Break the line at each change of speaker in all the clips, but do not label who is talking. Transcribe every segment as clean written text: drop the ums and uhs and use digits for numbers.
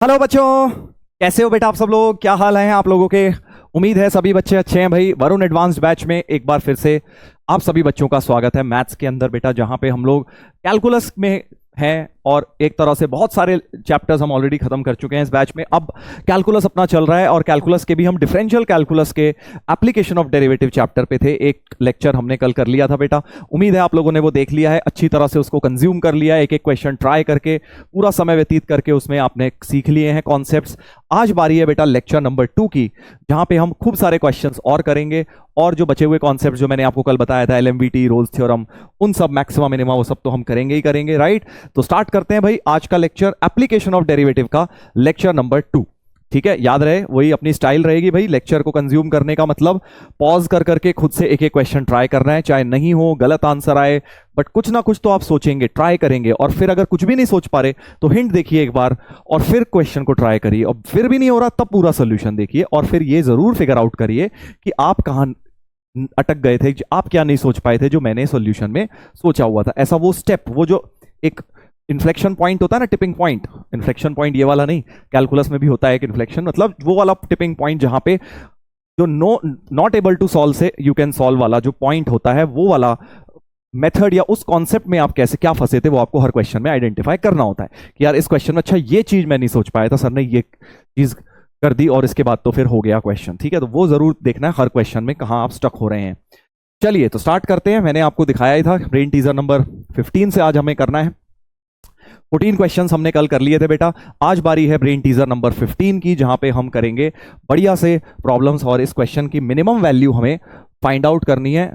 Hello बच्चों, कैसे हो बेटा आप सब लोग? क्या हाल है आप लोगों के? उम्मीद है सभी बच्चे अच्छे हैं भाई। वरुण एडवांस्ड बैच में एक बार फिर से आप सभी बच्चों का स्वागत है मैथ्स के अंदर बेटा, जहां पे हम लोग कैलकुलस में हैं और एक तरह से बहुत सारे चैप्टर्स हम ऑलरेडी खत्म कर चुके हैं इस बैच में। अब कैलकुलस अपना चल रहा है और कैलकुलस के भी हम डिफरेंशियल कैलकुलस के एप्लीकेशन ऑफ डेरिवेटिव चैप्टर पे थे। एक लेक्चर हमने कल कर लिया था बेटा, उम्मीद है आप लोगों ने वो देख लिया है, अच्छी तरह से उसको कंज्यूम कर लिया है, एक एक क्वेश्चन ट्राई करके पूरा समय व्यतीत करके उसमें आपने सीख लिए हैं कॉन्सेप्ट्स। आज बारी है बेटा लेक्चर नंबर 2 की, जहां पे हम खूब सारे क्वेश्चंस और करेंगे और जो बचे हुए कॉन्सेप्ट्स जो मैंने आपको कल बताया था, एलएमवीटी, रोल्स थ्योरम, उन सब मैक्सिमम मिनिमा, वो सब तो हम करेंगे ही करेंगे, राइट। तो स्टार्ट करते हैं भाई आज का लेक्चर, एप्लीकेशन ऑफ डेरिवेटिव का लेक्चर नंबर 2। ठीक है, याद रहे वही अपनी स्टाइल रहेगी भाई लेक्चर को कंज्यूम करने का, मतलब पॉज कर करके खुद से एक एक क्वेश्चन ट्राई करना है, चाहे नहीं हो, गलत आंसर आए, बट कुछ ना कुछ तो आप सोचेंगे, ट्राई करेंगे, और फिर अगर कुछ भी नहीं सोच पा रहे तो हिंट देखिए एक बार और फिर क्वेश्चन को ट्राई करिए, और फिर भी नहीं हो रहा तब पूरा सोल्यूशन देखिए, और फिर ये जरूर फिगर आउट करिए कि आप कहां अटक गए थे, आप क्या नहीं सोच पाए थे जो मैंने सॉल्यूशन में सोचा हुआ था। ऐसा वो स्टेप, वो जो एक इन्फ्लेक्शन पॉइंट होता है ना, टिपिंग पॉइंट, इन्फ्लेक्शन पॉइंट ये वाला नहीं, कैलकुलस में भी होता है एक इन्फ्लेक्शन, मतलब वो वाला टिपिंग पॉइंट जहां पे जो नॉट एबल टू सॉल्व से यू कैन सॉल्व वाला जो पॉइंट होता है, वो वाला मेथड या उस कॉन्सेप्ट में आप कैसे क्या फंसे थे वो आपको हर क्वेश्चन में आइडेंटिफाई करना होता है कि यार इस क्वेश्चन में अच्छा ये चीज मैं नहीं सोच पाया था, सर ने ये चीज कर दी और इसके बाद तो फिर हो गया क्वेश्चन। ठीक है, तो वो जरूर देखना है हर क्वेश्चन में कहां आप स्टक हो रहे हैं। चलिए तो स्टार्ट करते हैं। मैंने आपको दिखाया ही था, ब्रेन टीजर नंबर 15 से आज हमें करना है। 14 क्वेश्चंस हमने कल कर लिए थे बेटा, आज बारी है ब्रेन टीजर नंबर 15 की, जहां पे हम करेंगे बढ़िया से प्रॉब्लम्स और इस क्वेश्चन की मिनिमम वैल्यू हमें फाइंड आउट करनी है।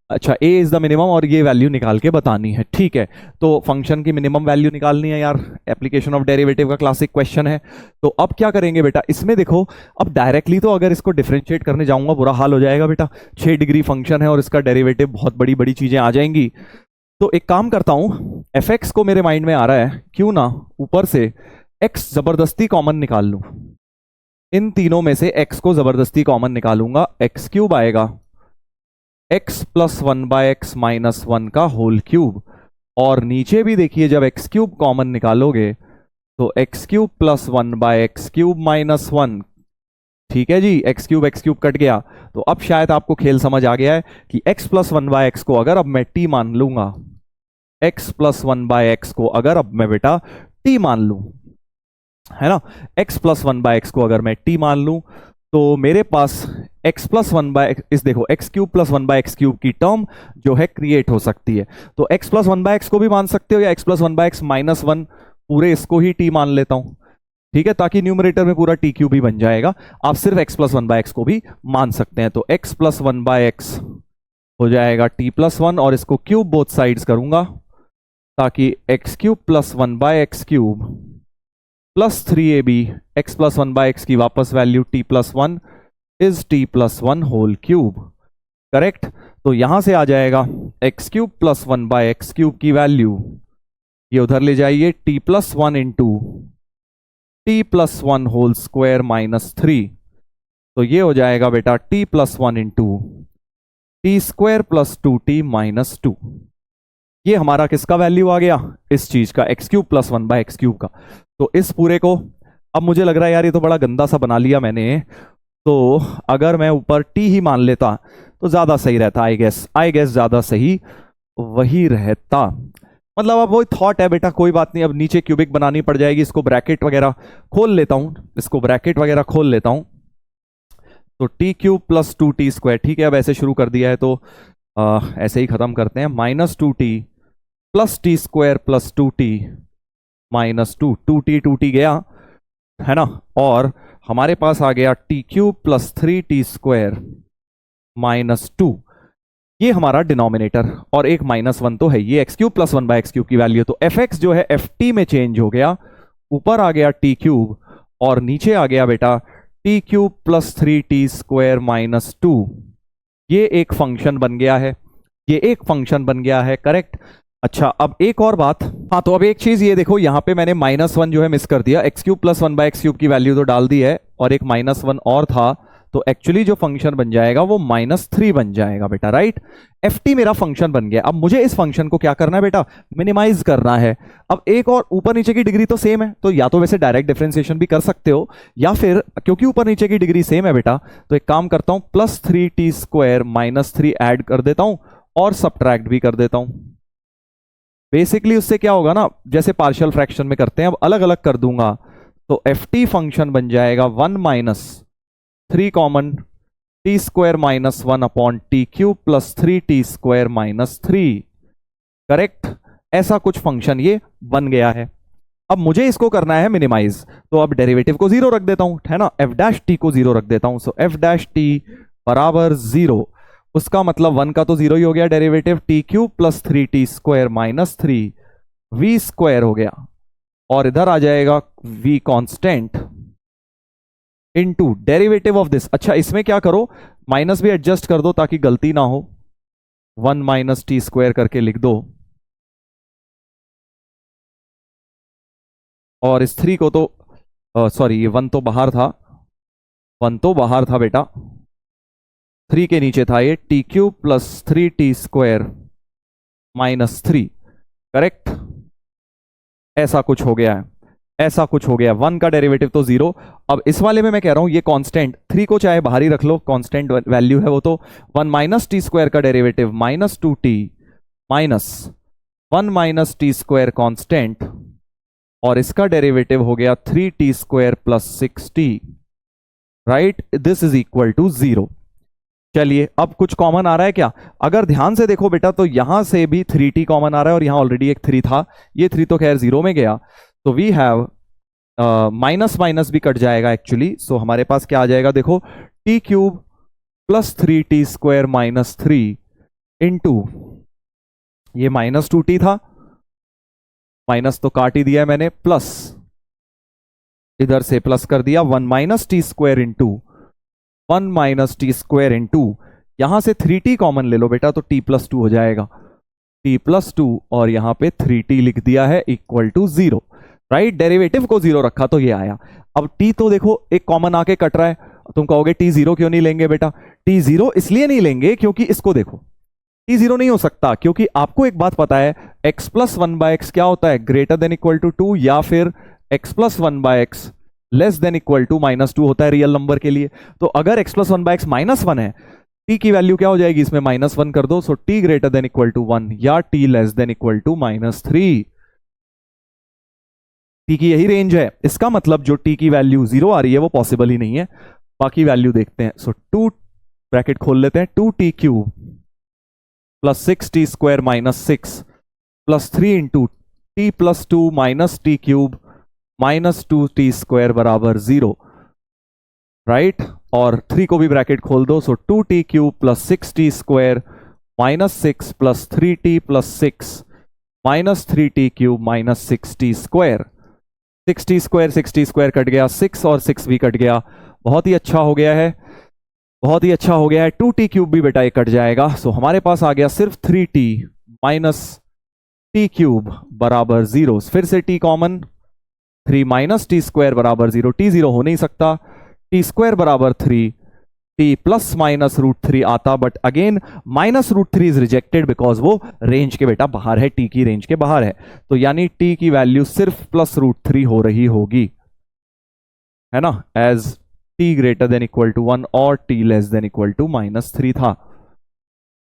अच्छा, ए इज द मिनिमम और ये वैल्यू निकाल के बतानी है। ठीक है, तो फंक्शन की मिनिमम वैल्यू निकालनी है यार, एप्लीकेशन ऑफ डेरिवेटिव का क्लासिक क्वेश्चन है। तो अब क्या करेंगे बेटा, इसमें देखो, अब डायरेक्टली तो अगर इसको डिफरेंशिएट करने जाऊंगा बुरा हाल हो जाएगा बेटा, 6 डिग्री फंक्शन है और इसका डेरिवेटिव बहुत बड़ी बड़ी चीजें आ जाएंगी। तो एक काम करता हूं, एफ एक्स को मेरे माइंड में आ रहा है, क्यों ना ऊपर से एक्स जबरदस्ती कॉमन निकाल लूं। इन तीनों में से एक्स को जबरदस्ती कॉमन निकालूंगा, एक्स क्यूब आएगा, एक्स प्लस 1/x माइनस 1 का होल क्यूब, और नीचे भी देखिए जब एक्स क्यूब कॉमन निकालोगे तो x cube plus 1/x cube minus 1। ठीक है जी, एक्स क्यूब कट गया। तो अब शायद आपको खेल समझ आ गया है कि x प्लस 1/x को अगर अब मैं t मान लूंगा, x प्लस 1/x को अगर अब मैं बेटा t मान लूं, है ना, x प्लस 1/x को अगर मैं t मान लूं, तो मेरे पास x प्लस 1/x, इस देखो x cube plus 1/x cube की टर्म जो है क्रिएट हो सकती है। तो x प्लस 1/x को भी मान सकते हो या x प्लस 1/x माइनस 1, पूरे इसको ही t मान लेता हूं। ठीक है, ताकि न्यूमरेटर में पूरा टी क्यूब भी बन जाएगा। आप सिर्फ x प्लस 1/x को भी मान सकते हैं। तो x प्लस 1/x हो जाएगा t प्लस 1, और इसको क्यूब बोथ साइड्स करूंगा ताकि x cube plus 1/x cube plus 3ab, x plus 1/x की वापस value t plus 1 is t plus 1 whole cube. Correct, तो यहां से आ जाएगा x cube plus 1/x cube की वैल्यू, ये उधर ले जाइए, t plus 1 into t plus 1 whole square minus 3। तो ये हो जाएगा बेटा t plus 1 into t square plus 2t minus 2। ये हमारा किसका वैल्यू आ गया, इस चीज का, x cube plus 1/x cube का। तो इस पूरे को अब मुझे लग रहा है यार ये तो बड़ा गंदा सा बना लिया मैंने, तो अगर मैं ऊपर t ही मान लेता तो ज्यादा सही रहता। आई गेस ज्यादा सही वही रहता। मतलब अब वही थॉट है बेटा, कोई बात नहीं, अब नीचे क्यूबिक बनानी पड़ जाएगी, इसको ब्रैकेट वगैरह खोल लेता हूं, इसको ब्रैकेट वगैरह खोल लेता हूं। तो T cube plus 2t square, ठीक है, अब ऐसे शुरू कर दिया है तो ऐसे ही खत्म करते हैं, minus 2t plus T square plus 2t minus 2, 2t गया, है ना, और हमारे पास आ गया T cube plus 3t square minus 2। ये हमारा डिनोमिनेटर, और एक माइनस 1 तो है, ये x cube plus 1/x cube की वैल्यू। तो एफ एक्स जो है एफ टी में चेंज हो गया, ऊपर आ गया टी क्यूब और नीचे आ गया बेटा T cube plus 3t square minus 2। ये एक फंक्शन बन गया है, ये एक फंक्शन बन गया है। करेक्ट। अच्छा, अब एक और बात, हाँ, तो अब एक चीज ये देखो, यहां पे मैंने माइनस 1 जो है मिस कर दिया, x cube plus 1/x cube की वैल्यू तो डाल दी है और एक माइनस 1 और था, तो एक्चुअली जो फंक्शन बन जाएगा वो -3 बन जाएगा बेटा, राइट। एफ टी मेरा फंक्शन बन गया। अब मुझे इस फंक्शन को क्या करना है बेटा, मिनिमाइज करना है। अब एक और ऊपर नीचे की डिग्री तो सेम है, तो या तो वैसे डायरेक्ट डिफरेंशिएशन भी कर सकते हो, या फिर क्योंकि ऊपर नीचे की डिग्री सेम है बेटा, तो एक काम करता हूं +3t² -3 ऐड कर देता हूं और सब्ट्रैक्ट भी कर देता हूं। बेसिकली उससे क्या होगा ना, जैसे पार्शियल फ्रैक्शन में करते हैं, अब अलग अलग कर दूंगा, तो एफ टी फंक्शन बन जाएगा 1 - 3 common t² -1 upon t³ + 3t² -3, correct. ऐसा कुछ फंक्शन ये बन गया है। अब मुझे इसको करना है मिनिमाइज, तो अब डेरिवेटिव को 0 रख देता हूं, है ना, f' को 0 रख देता हूं। सो f' बराबर 0, उसका मतलब 1 का तो 0 ही हो गया डेरिवेटिव, t³ + 3t² -3 v² हो गया, और इधर आ जाएगा v constant into derivative of this. अच्छा, इसमें क्या करो, माइनस भी एडजस्ट कर दो ताकि गलती ना हो, 1 - t² करके लिख दो, और इस 3 को तो सॉरी, ये 1 तो बाहर था, 1 तो बाहर था बेटा, 3 के नीचे था ये, t³ + 3t² -3, करेक्ट। ऐसा कुछ हो गया है, ऐसा कुछ हो गया। 1 का डेरिवेटिव तो 0। अब इस वाले में मैं कह रहा हूं ये कांस्टेंट 3 को चाहे बाहर ही रख लो, कांस्टेंट वैल्यू है वो, तो 1 - t² का डेरिवेटिव -2t -1 - t² कांस्टेंट, और इसका डेरिवेटिव हो गया 3t² + 6t, right. This is equal to 0। चलिए, अब कुछ कॉमन आ रहा है क्या, अगर ध्यान से देखो बेटा, तो यहां से भी 3t कॉमन आ रहा है, और यहां ऑलरेडी एक 3 था, ये 3 तो खैर 0 में गया, तो वी हैव माइनस माइनस भी कट जाएगा एक्चुअली। सो हमारे पास क्या आ जाएगा, देखो, t³ + 3t² -3 इंटू, ये -2t था, माइनस तो काट ही दिया है मैंने, प्लस इधर से प्लस कर दिया 1 - t² इंटू 1 - t² इंटू, यहां से 3t कॉमन ले लो बेटा, तो t + 2 हो जाएगा, t + 2, और यहां पे 3t लिख दिया है इक्वल टू 0, राइट। डेरिवेटिव को 0 रखा तो ये आया। अब t तो देखो एक कॉमन आके कट रहा है, तुम कहोगे t 0 क्यों नहीं लेंगे बेटा, t 0 इसलिए नहीं लेंगे क्योंकि इसको देखो, t 0 नहीं हो सकता, क्योंकि आपको एक बात पता है, x + 1/x क्या होता है, ग्रेटर देन इक्वल टू 2, या फिर x + 1/x less than equal to -2 होता है रियल नंबर के लिए। तो अगर x + 1/x -1 है, t की वैल्यू क्या हो जाएगी, इसमें -1 कर दो, so t greater than equal to 1 या t less than equal to -3। t की यही रेंज है, इसका मतलब जो t की वैल्यू 0 आ रही है वो पॉसिबल ही नहीं है। बाकी वैल्यू देखते हैं, सो 2 ब्रैकेट खोल लेते हैं, 2t³ + 6t² -6 + 3 into t + 2 -t³ -2t² बराबर 0, राइट। और 3 को भी ब्रैकेट खोल दो, सो 2t³ + 6t² -6 + 3t + 6 -3t³ -6t², 6t² cut गया, 6 और 6 भी कट गया, बहुत ही अच्छा हो गया है, बहुत ही अच्छा हो गया है। 2t³ भी बेटा ये कट जाएगा, सो हमारे पास आ गया सिर्फ 3t -t³ बराबर 0। फिर से t कॉमन, 3 - t² बराबर 0, t 0 हो नहीं सकता, t² बराबर 3, t ± √3 आता, but again -√3 is rejected because वो रेंज के बेटा बाहर है, t की रेंज के बाहर है, तो यानी t की वैल्यू सिर्फ +√3 हो रही होगी, है ना, as t greater than equal to 1 और t less than equal to -3 था।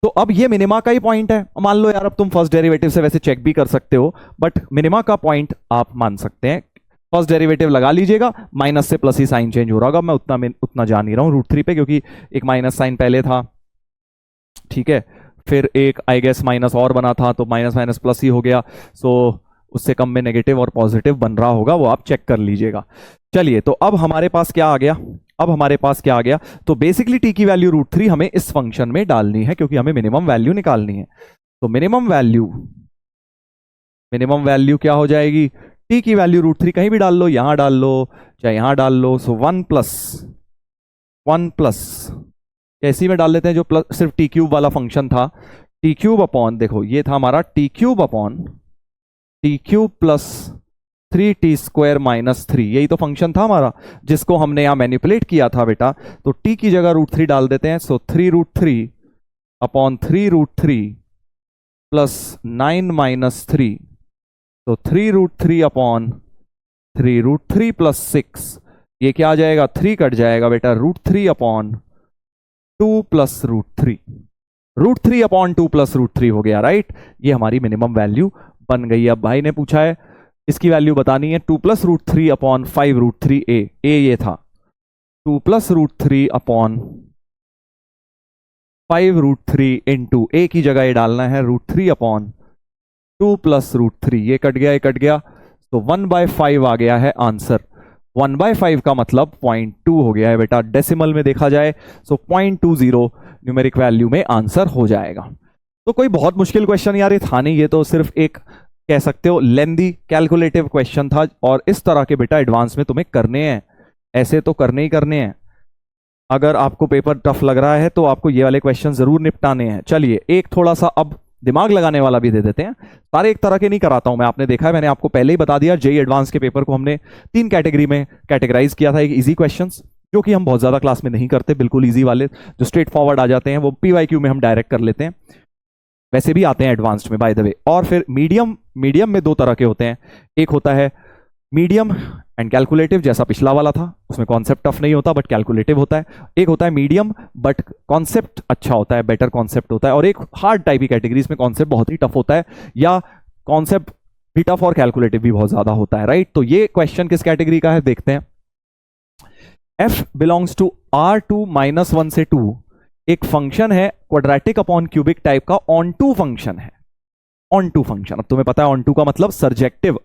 तो अब ये मिनिमा का ही पॉइंट है, मान लो यार, अब तुम फर्स्ट डेरिवेटिव से वैसे चेक भी कर सकते हो, बट मिनिमा का पॉइंट आप मान सकते हैं। फर्स्ट डेरिवेटिव लगा लीजिएगा, माइनस से प्लस ही साइन चेंज हो रहा होगा, मैं उतना जान नहीं रहा हूं √3 पे, क्योंकि एक माइनस साइन पहले था, ठीक है, फिर एक आई गेस माइनस और बना था, तो माइनस माइनस प्लस ही हो गया, सो उससे कम में नेगेटिव और पॉजिटिव बन रहा होगा, वो आप चेक कर लीजिएगा। चलिए, तो अब हमारे पास क्या आ गया, अब हमारे पास क्या आ गया, तो बेसिकली t की वैल्यू √3 हमें इस फंक्शन में डालनी है, क्योंकि हमें मिनिमम वैल्यू निकालनी है। तो मिनिमम वैल्यू क्या हो जाएगी, t की वैल्यू √3 कहीं भी डाल लो, यहां डाल लो, चाहे यहां डाल लो, सो 1 प्लस ऐसी में डाल लेते हैं, जो प्लस सिर्फ t³ वाला फंक्शन था, t³ अपॉन, देखो ये था हमारा t³ upon t³ + 3t² minus 3, यही तो फंक्शन था हमारा जिसको हमने यहां मैनिपुलेट किया था बेटा। तो t की जगह √3 डाल देते हैं। सो 3√3 अपॉन 3√3 प्लस 9 माइनस 3, तो 3√3 अपॉन 3√3 प्लस 6, ये क्या आ जाएगा, 3 कट जाएगा बेटा, √3 अपॉन 2 प्लस √3, √3 अपॉन 2 प्लस √3 हो गया, राइट। ये हमारी मिनिमम वैल्यू बन गई। अब भाई ने पूछा है इसकी वैल्यू बतानी है, 2 प्लस √3 अपॉन 5√3 ए ये था, 2 प्लस √3 अपॉन 5√3 इंटू ए की जगह ये डालना है √3 अपॉन 2 प्लस √3, ये कट गया, ये कट गया, तो 1/5 आ गया है आंसर। 1/5 का मतलब 0.2 हो गया है बेटा, डेसिमल में देखा जाए सो 0.20 न्यूमेरिक वैल्यू में आंसर हो जाएगा। तो कोई बहुत मुश्किल क्वेश्चन यार ये था नहीं, ये तो सिर्फ एक कह सकते हो लेंदी कैलकुलेटिव क्वेश्चन था, और इस तरह के बेटा एडवांस में तुम्हें करने हैं, ऐसे तो करने ही करने हैं। अगर आपको पेपर टफ लग रहा है तो आपको ये वाले क्वेश्चन जरूर निपटाने हैं। चलिए एक थोड़ा सा अब दिमाग लगाने वाला भी दे देते हैं। सारे एक तरह के नहीं कराता हूं मैं, आपने देखा है, मैंने आपको पहले ही बता दिया, जेई एडवांस के पेपर को हमने 3 कैटेगरी में कैटेगराइज किया था। एक इजी क्वेश्चंस जो कि हम बहुत ज्यादा क्लास में नहीं करते, बिल्कुल इजी वाले जो स्ट्रेट फॉरवर्ड आ जाते हैं, वो पीवाईक्यू में हम डायरेक्ट कर लेते हैं, वैसे भी आते हैं एडवांस्ड में बाय द वे। और फिर मीडियम में 2 तरह के होते हैं, एक होता है मीडियम एंड कैलकुलेटिव, जैसा पिछला वाला था, उसमें कॉन्सेप्ट टफ नहीं होता बट कैलकुलेटिव होता है। एक होता है मीडियम बट कॉन्सेप्ट अच्छा होता है, बेटर कॉन्सेप्ट होता है। और एक हार्ड टाइप की कैटेगरीज में कॉन्सेप्ट बहुत ही टफ होता है, या कॉन्सेप्ट भी टफ और कैलकुलेटिव भी बहुत ज्यादा होता है, राइट। तो ये क्वेश्चन किस कैटेगरी का है देखते हैं। f बिलोंग्स टू R2 - 1 से 2 एक फंक्शन है क्वाड्रेटिक अपॉन क्यूबिक टाइप का, ऑन टू फंक्शन है, ऑन टू फंक्शन। अब तुम्हें पता है ऑन टू का मतलब सर्जेक्टिव,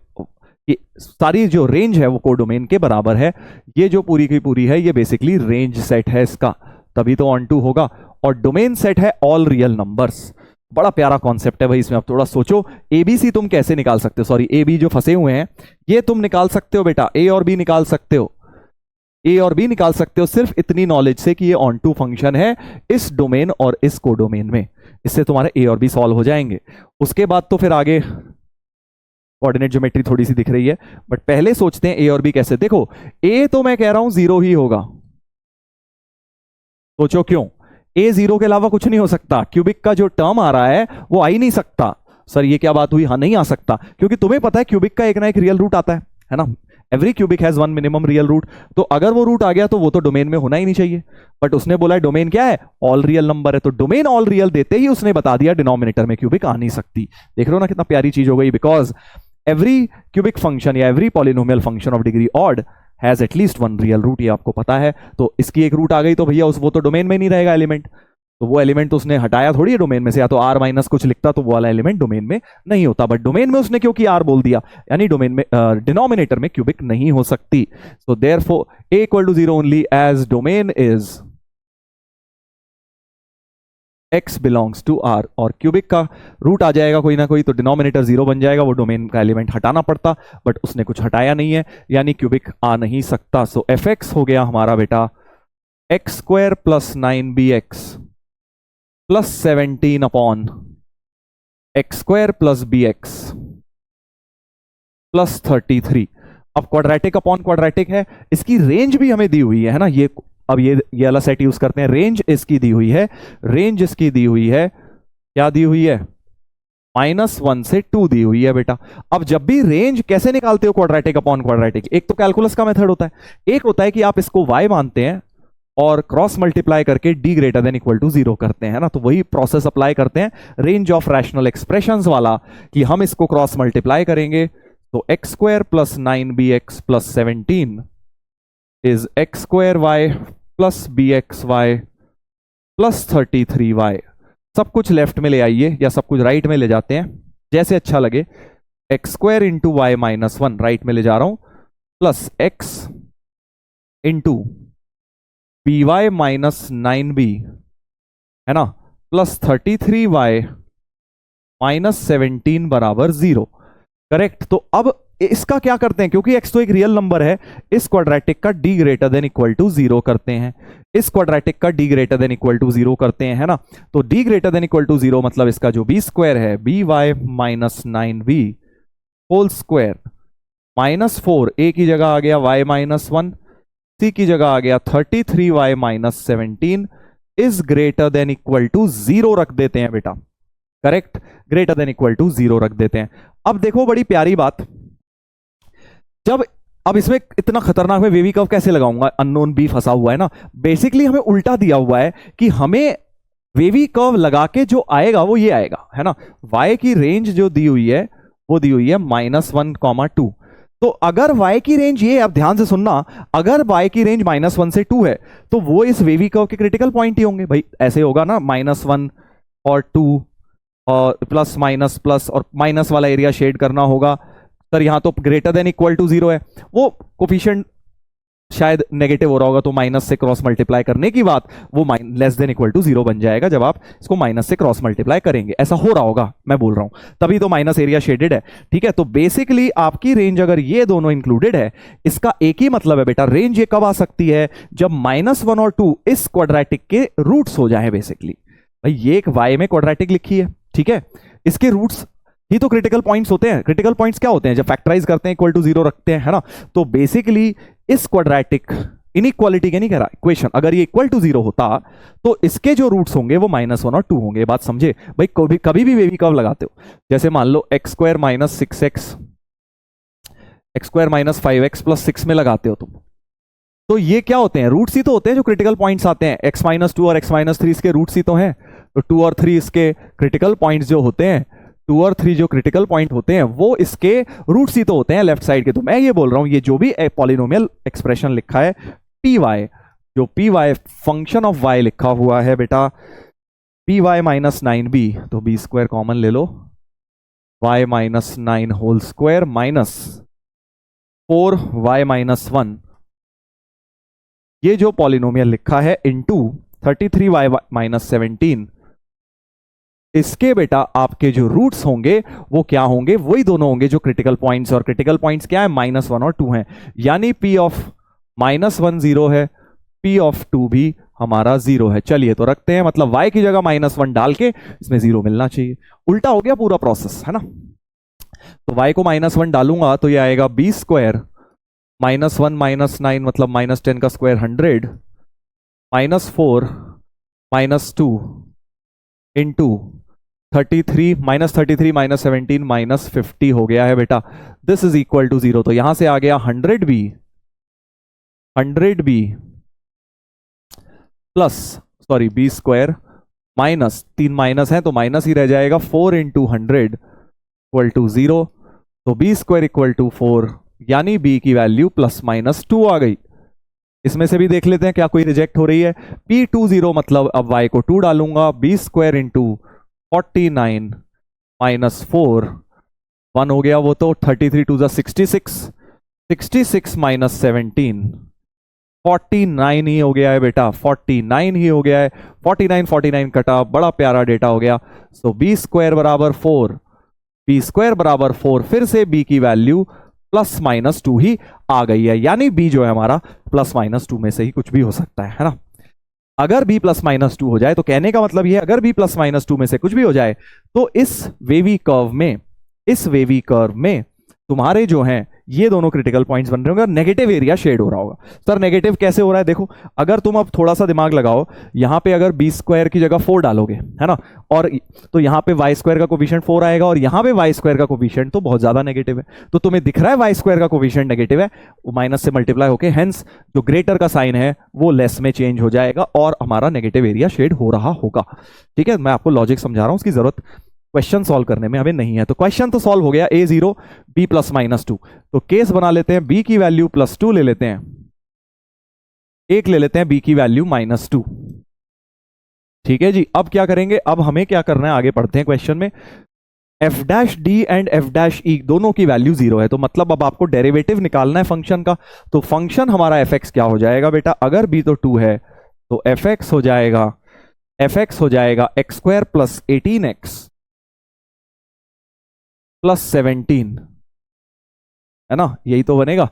सारी जो रेंज है वो कोडोमेन के बराबर है। ये जो पूरी की पूरी है ये बेसिकली रेंज सेट है इसका, तभी तो ऑन टू होगा। और डोमेन सेट है ऑल रियल नंबर्स। बड़ा प्यारा कॉन्सेप्ट है भाई, इसमें आप थोड़ा सोचो, एबीसी तुम कैसे निकाल सकते हो, सॉरी ए बी जो फंसे हुए हैं ये तुम निकाल सकते हो बेटा, ए और बी निकाल सकते हो, ए और बी निकाल सकते हो सिर्फ इतनी नॉलेज से कि ये ऑन टू फंक्शन है इस डोमेन और इस कोडोमेन में। इससे तुम्हारे ए और बी सॉल्व हो जाएंगे। उसके बाद तो फिर आगे कोऑर्डिनेट ज्योमेट्री थोड़ी सी दिख रही है, बट पहले सोचते हैं ए और बी कैसे। देखो ए तो मैं कह रहा हूं 0 ही होगा, सोचो क्यों, ए 0 के अलावा कुछ नहीं हो सकता। क्यूबिक का जो टर्म आ रहा है वो आ ही नहीं सकता। सर ये क्या बात हुई, हाँ नहीं आ सकता, क्योंकि तुम्हें पता है क्यूबिक का एक ना एक रियल रूट आता है ना, every cubic has 1 minimum real root. तो अगर वो रूट आ गया तो वो तो डोमेन में होना ही नहीं चाहिए, बट उसने बोला है डोमेन क्या है, ऑल रियल नंबर है, तो डोमेन ऑल रियल देते ही उसने बता दिया डिनोमिनेटर में क्यूबिक आ नहीं सकती। देख रहे हो ना कितना प्यारी चीज हो गई, बिकॉज एवरी क्यूबिक फंक्शन या every polynomial function of degree odd has at least 1 real root, ये आपको पता है। तो इसकी एक रूट आ गई तो भैया वो तो डोमेन में नहीं रहेगा एलिमेंट, तो वो एलिमेंट तो उसने हटाया थोड़ी है डोमेन में से, या तो आर माइनस कुछ लिखता तो वो वाला एलिमेंट डोमेन में नहीं होता, बट डोमेन में उसने क्योंकि आर बोल दिया, यानी डोमेन में डिनोमिनेटर में क्यूबिक नहीं हो सकती। So therefore a equal to 0 only as domain is x belongs to r, और क्यूबिक का रूट आ जाएगा कोई ना कोई, तो डिनोमिनेटर 0 बन जाएगा, वो डोमेन का एलिमेंट हटाना पड़ता, बट उसने कुछ हटाया नहीं है, यानी क्यूबिक आ नहीं सकता। सो fx हो गया हमारा बेटा x² plus 9bx plus 17 upon x² plus bx plus 33। अब क्वाड्रेटिक अपॉन क्वाड्रेटिक है, इसकी रेंज भी हमें दी हुई है ना, ये अब ये वाला सेट यूज करते हैं, रेंज इसकी दी हुई है, रेंज इसकी दी हुई है, क्या दी हुई है, -1 से 2 दी हुई है बेटा। अब जब भी रेंज कैसे निकालते हो क्वाड्रेटिक अपॉन क्वाड्रेटिक, एक तो कैलकुलस का मेथड होता है, एक होता है कि आप इसको y मानते हैं और क्रॉस मल्टीप्लाई करके d greater than equal to 0 करते हैं ना, तो वही प्रोसेस अप्लाई करते हैं रेंज ऑफ रैशनल एक्सप्रेशंस वाला, कि हम इसको क्रॉस मल्टीप्लाई करेंगे तो x² plus 9bx plus 17 is x² plus bxy plus 33y। सब कुछ लेफ्ट में ले आइए या सब कुछ राइट में ले जाते हैं, जैसे अच्छा लगे। x² into Y minus 1 right में ले जा रहा हूं, plus x into by minus 9b है ना, प्लस 33y माइनस 17 बराबर 0। करेक्ट। तो अब इसका क्या करते हैं, क्योंकि x तो एक रियल नंबर है, इस क्वाड्रेटिक का d greater than equal to 0 करते हैं, इस क्वाड्रेटिक का d greater than equal to 0 करते हैं, है ना। तो d greater than equal to 0 मतलब इसका जो b² है by minus 9b whole square -4 a की जगह आ गया y-1, सी की जगह आ गया 33y-17 is greater than equal to 0 रख देते हैं बेटा। Correct, greater than equal to 0 रख देते हैं। अब देखो बड़ी प्यारी बात, जब अब इसमें इतना खतरनाक मैं वेवी कर्व कैसे लगाऊंगा, अननोन बी फंसा हुआ है ना। बेसिकली हमें उल्टा दिया हुआ है कि हमें वेवी कर्व लगा के जो आएगा वो ये आएगा, है ना। y की रेंज जो दी हुई है वो दी हुई है -1, 2। तो अगर y की रेंज ये, अब ध्यान से सुनना, अगर y की रेंज -1 से 2 है तो वो इस वेवी कर्व के क्रिटिकल पॉइंट ही होंगे भाई। ऐसे होगा ना, -1 और 2 और प्लस माइनस प्लस और माइनस वाला एरिया शेड करना होगा। सर यहां तो ग्रेटर देन इक्वल टू 0 है, वो कोफिशिएंट शायद नेगेटिव हो रहा होगा, तो माइनस से क्रॉस मल्टीप्लाई करने की बात वो लेस देन इक्वल टू 0 बन जाएगा जब आप इसको माइनस से क्रॉस मल्टीप्लाई करेंगे। ऐसा हो रहा होगा, मैं बोल रहा हूं, तभी तो माइनस एरिया शेडेड है। ठीक है, तो बेसिकली आपकी रेंज अगर ये दोनों इंक्लूडेड है, इसका एक ही मतलब है बेटा, रेंज ये कब आ सकती है, जब -1 और 2 इस क्वाड्रेटिक के रूट्स हो जाए। बेसिकली भाई ये एक y में क्वाड्रेटिक लिखी है, ठीक है, इसके रूट्स ही तो क्रिटिकल पॉइंट्स होते हैं। क्रिटिकल पॉइंट्स क्या होते हैं, जब फैक्टराइज करते हैं इक्वल टू 0 रखते हैं, है ना। तो बेसिकली इस क्वाड्रेटिक इनइक्वालिटी के नहीं कह रहा इक्वेशन, अगर ये इक्वल टू 0 होता तो इसके जो रूट्स होंगे वो -1 और 2 होंगे। बात समझे भाई, कभी भी वेवी कर्व लगाते हो, जैसे मान लो x² - 6x, x² - 5x + 6 में लगाते हो तुम, तो ये क्या होते हैं, रूट्स ही तो होते हैं जो क्रिटिकल पॉइंट्स आते हैं। x - 2 और x - 3 इसके रूट्स ही तो हैं। तो 2 और 3 इसके क्रिटिकल पॉइंट्स जो होते हैं, 2 और 3 जो क्रिटिकल पॉइंट होते हैं वो इसके रूट्स ही तो होते हैं लेफ्ट साइड के। तो मैं ये बोल रहा हूं, ये जो भी पॉलिनोमियल एक्सप्रेशन लिखा है py, जो py फंक्शन ऑफ y लिखा हुआ है बेटा, py -9b, तो b² कॉमन ले लो, y -9 whole square minus 4y -1, ये जो पॉलिनोमियल लिखा है इनटू 33y -17, इसके बेटा आपके जो रूट्स होंगे वो क्या होंगे, वही दोनों होंगे जो क्रिटिकल पॉइंट्स, और क्रिटिकल पॉइंट्स क्या है, -1 और 2 हैं। यानी p ऑफ -1 0 है, p ऑफ 2 भी हमारा 0 है। चलिए तो रखते हैं, मतलब y की जगह -1 डाल के इसमें 0 मिलना चाहिए। उल्टा हो गया पूरा प्रोसेस, है ना। तो y को -1 डालूंगा तो ये आएगा b² -1 -9 मतलब -10 का स्क्वायर 100 -4 -2 इंटू 33 -17 -50 हो गया है बेटा। This is equal to 0। तो यहां से आ गया 100b plus sorry b² minus 3 minus है तो माइनस ही रह जाएगा, 4 इंटू 100 इक्वल टू 0। तो b² इक्वल टू 4, यानी b की वैल्यू ±2 आ गई। इसमें से भी देख लेते हैं क्या कोई रिजेक्ट हो रही है। p20 मतलब अब y को 2 डालूंगा, b² इंटू 49 -4 1 हो गया वो, तो 33 2 66 66 -17 49 ही हो गया है बेटा, 49 ही हो गया है। 49 कटा, बड़ा प्यारा डेटा हो गया। सो b² बराबर 4, b² बराबर 4, फिर से b की वैल्यू ±2 ही आ गई है, यानी b जो है हमारा ±2 में से ही कुछ भी हो सकता है ना। अगर b ±2 हो जाए तो कहने का मतलब ये, अगर b ±2 में से कुछ भी हो जाए तो इस वेवी कर्व में तुम्हारे जो हैं ये दोनों क्रिटिकल पॉइंट्स बन रहे होंगे और नेगेटिव एरिया शेड हो रहा होगा। सर नेगेटिव कैसे हो रहा है, देखो अगर तुम अब थोड़ा सा दिमाग लगाओ, यहां पे अगर b² की जगह 4 डालोगे, है ना, और तो यहां पे y² का कोफिशिएंट 4 आएगा और यहां पे y² का कोफिशिएंट तो बहुत ज्यादा नेगेटिव है। तो तुम्हें दिख रहा है y² का कोफिशिएंट नेगेटिव है, वो माइनस से मल्टीप्लाई होके, हेंस जो ग्रेटर का साइन है वो लेस में चेंज हो जाएगा और हमारा नेगेटिव एरिया शेड हो रहा होगा। ठीक है, मैं आपको लॉजिक समझा रहा हूं, उसकी जरूरत क्वेश्चन सॉल्व करने में हमें नहीं है। तो क्वेश्चन तो सॉल्व हो गया, a0 b ±2। तो केस बना लेते हैं, b की वैल्यू +2 ले लेते हैं, एक ले लेते हैं b की वैल्यू -2। ठीक है जी, अब क्या करेंगे, अब हमें क्या करना है, आगे पढ़ते हैं क्वेश्चन में। f' एंड f' दोनों की वैल्यू 0 है, तो मतलब अब आपको डेरिवेटिव निकालना है फंक्शन का। तो फंक्शन हमारा fx क्या हो जाएगा बेटा, अगर b तो 2 है तो fx हो जाएगा x² + 18x +17, है ना, यही तो बनेगा।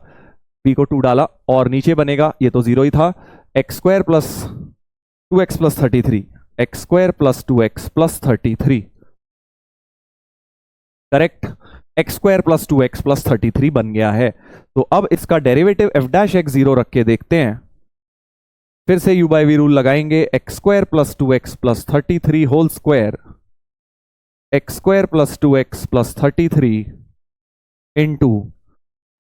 b को 2 डाला और नीचे बनेगा, ये तो 0 ही था, x² + 2x + 33, x² + 2x + 33। Correct. X square plus 2x plus 33 बन गया है। तो अब इसका derivative f dash x zero रख के देखते हैं। फिर से u बाई वी रूल लगाएंगे, x square plus 2x plus 33 whole square, x square plus 2x plus 33 into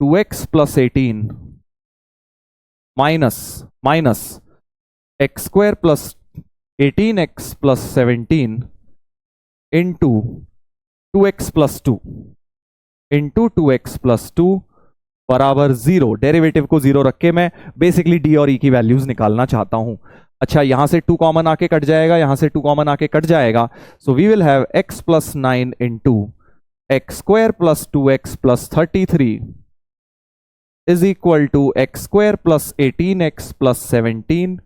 2x plus 18 minus x square plus 18x plus 17 into 2x plus 2 into 2x plus 2 बराबर zero. Derivative को zero रख के मैं basically D और ई की values निकालना चाहता हूं। अच्छा, यहां से 2 कॉमन आके कट जाएगा, यहां से 2 कॉमन आके कट जाएगा। So we will have x plus 9 into x square plus 2x plus 33 is equal to x square plus 18x plus 17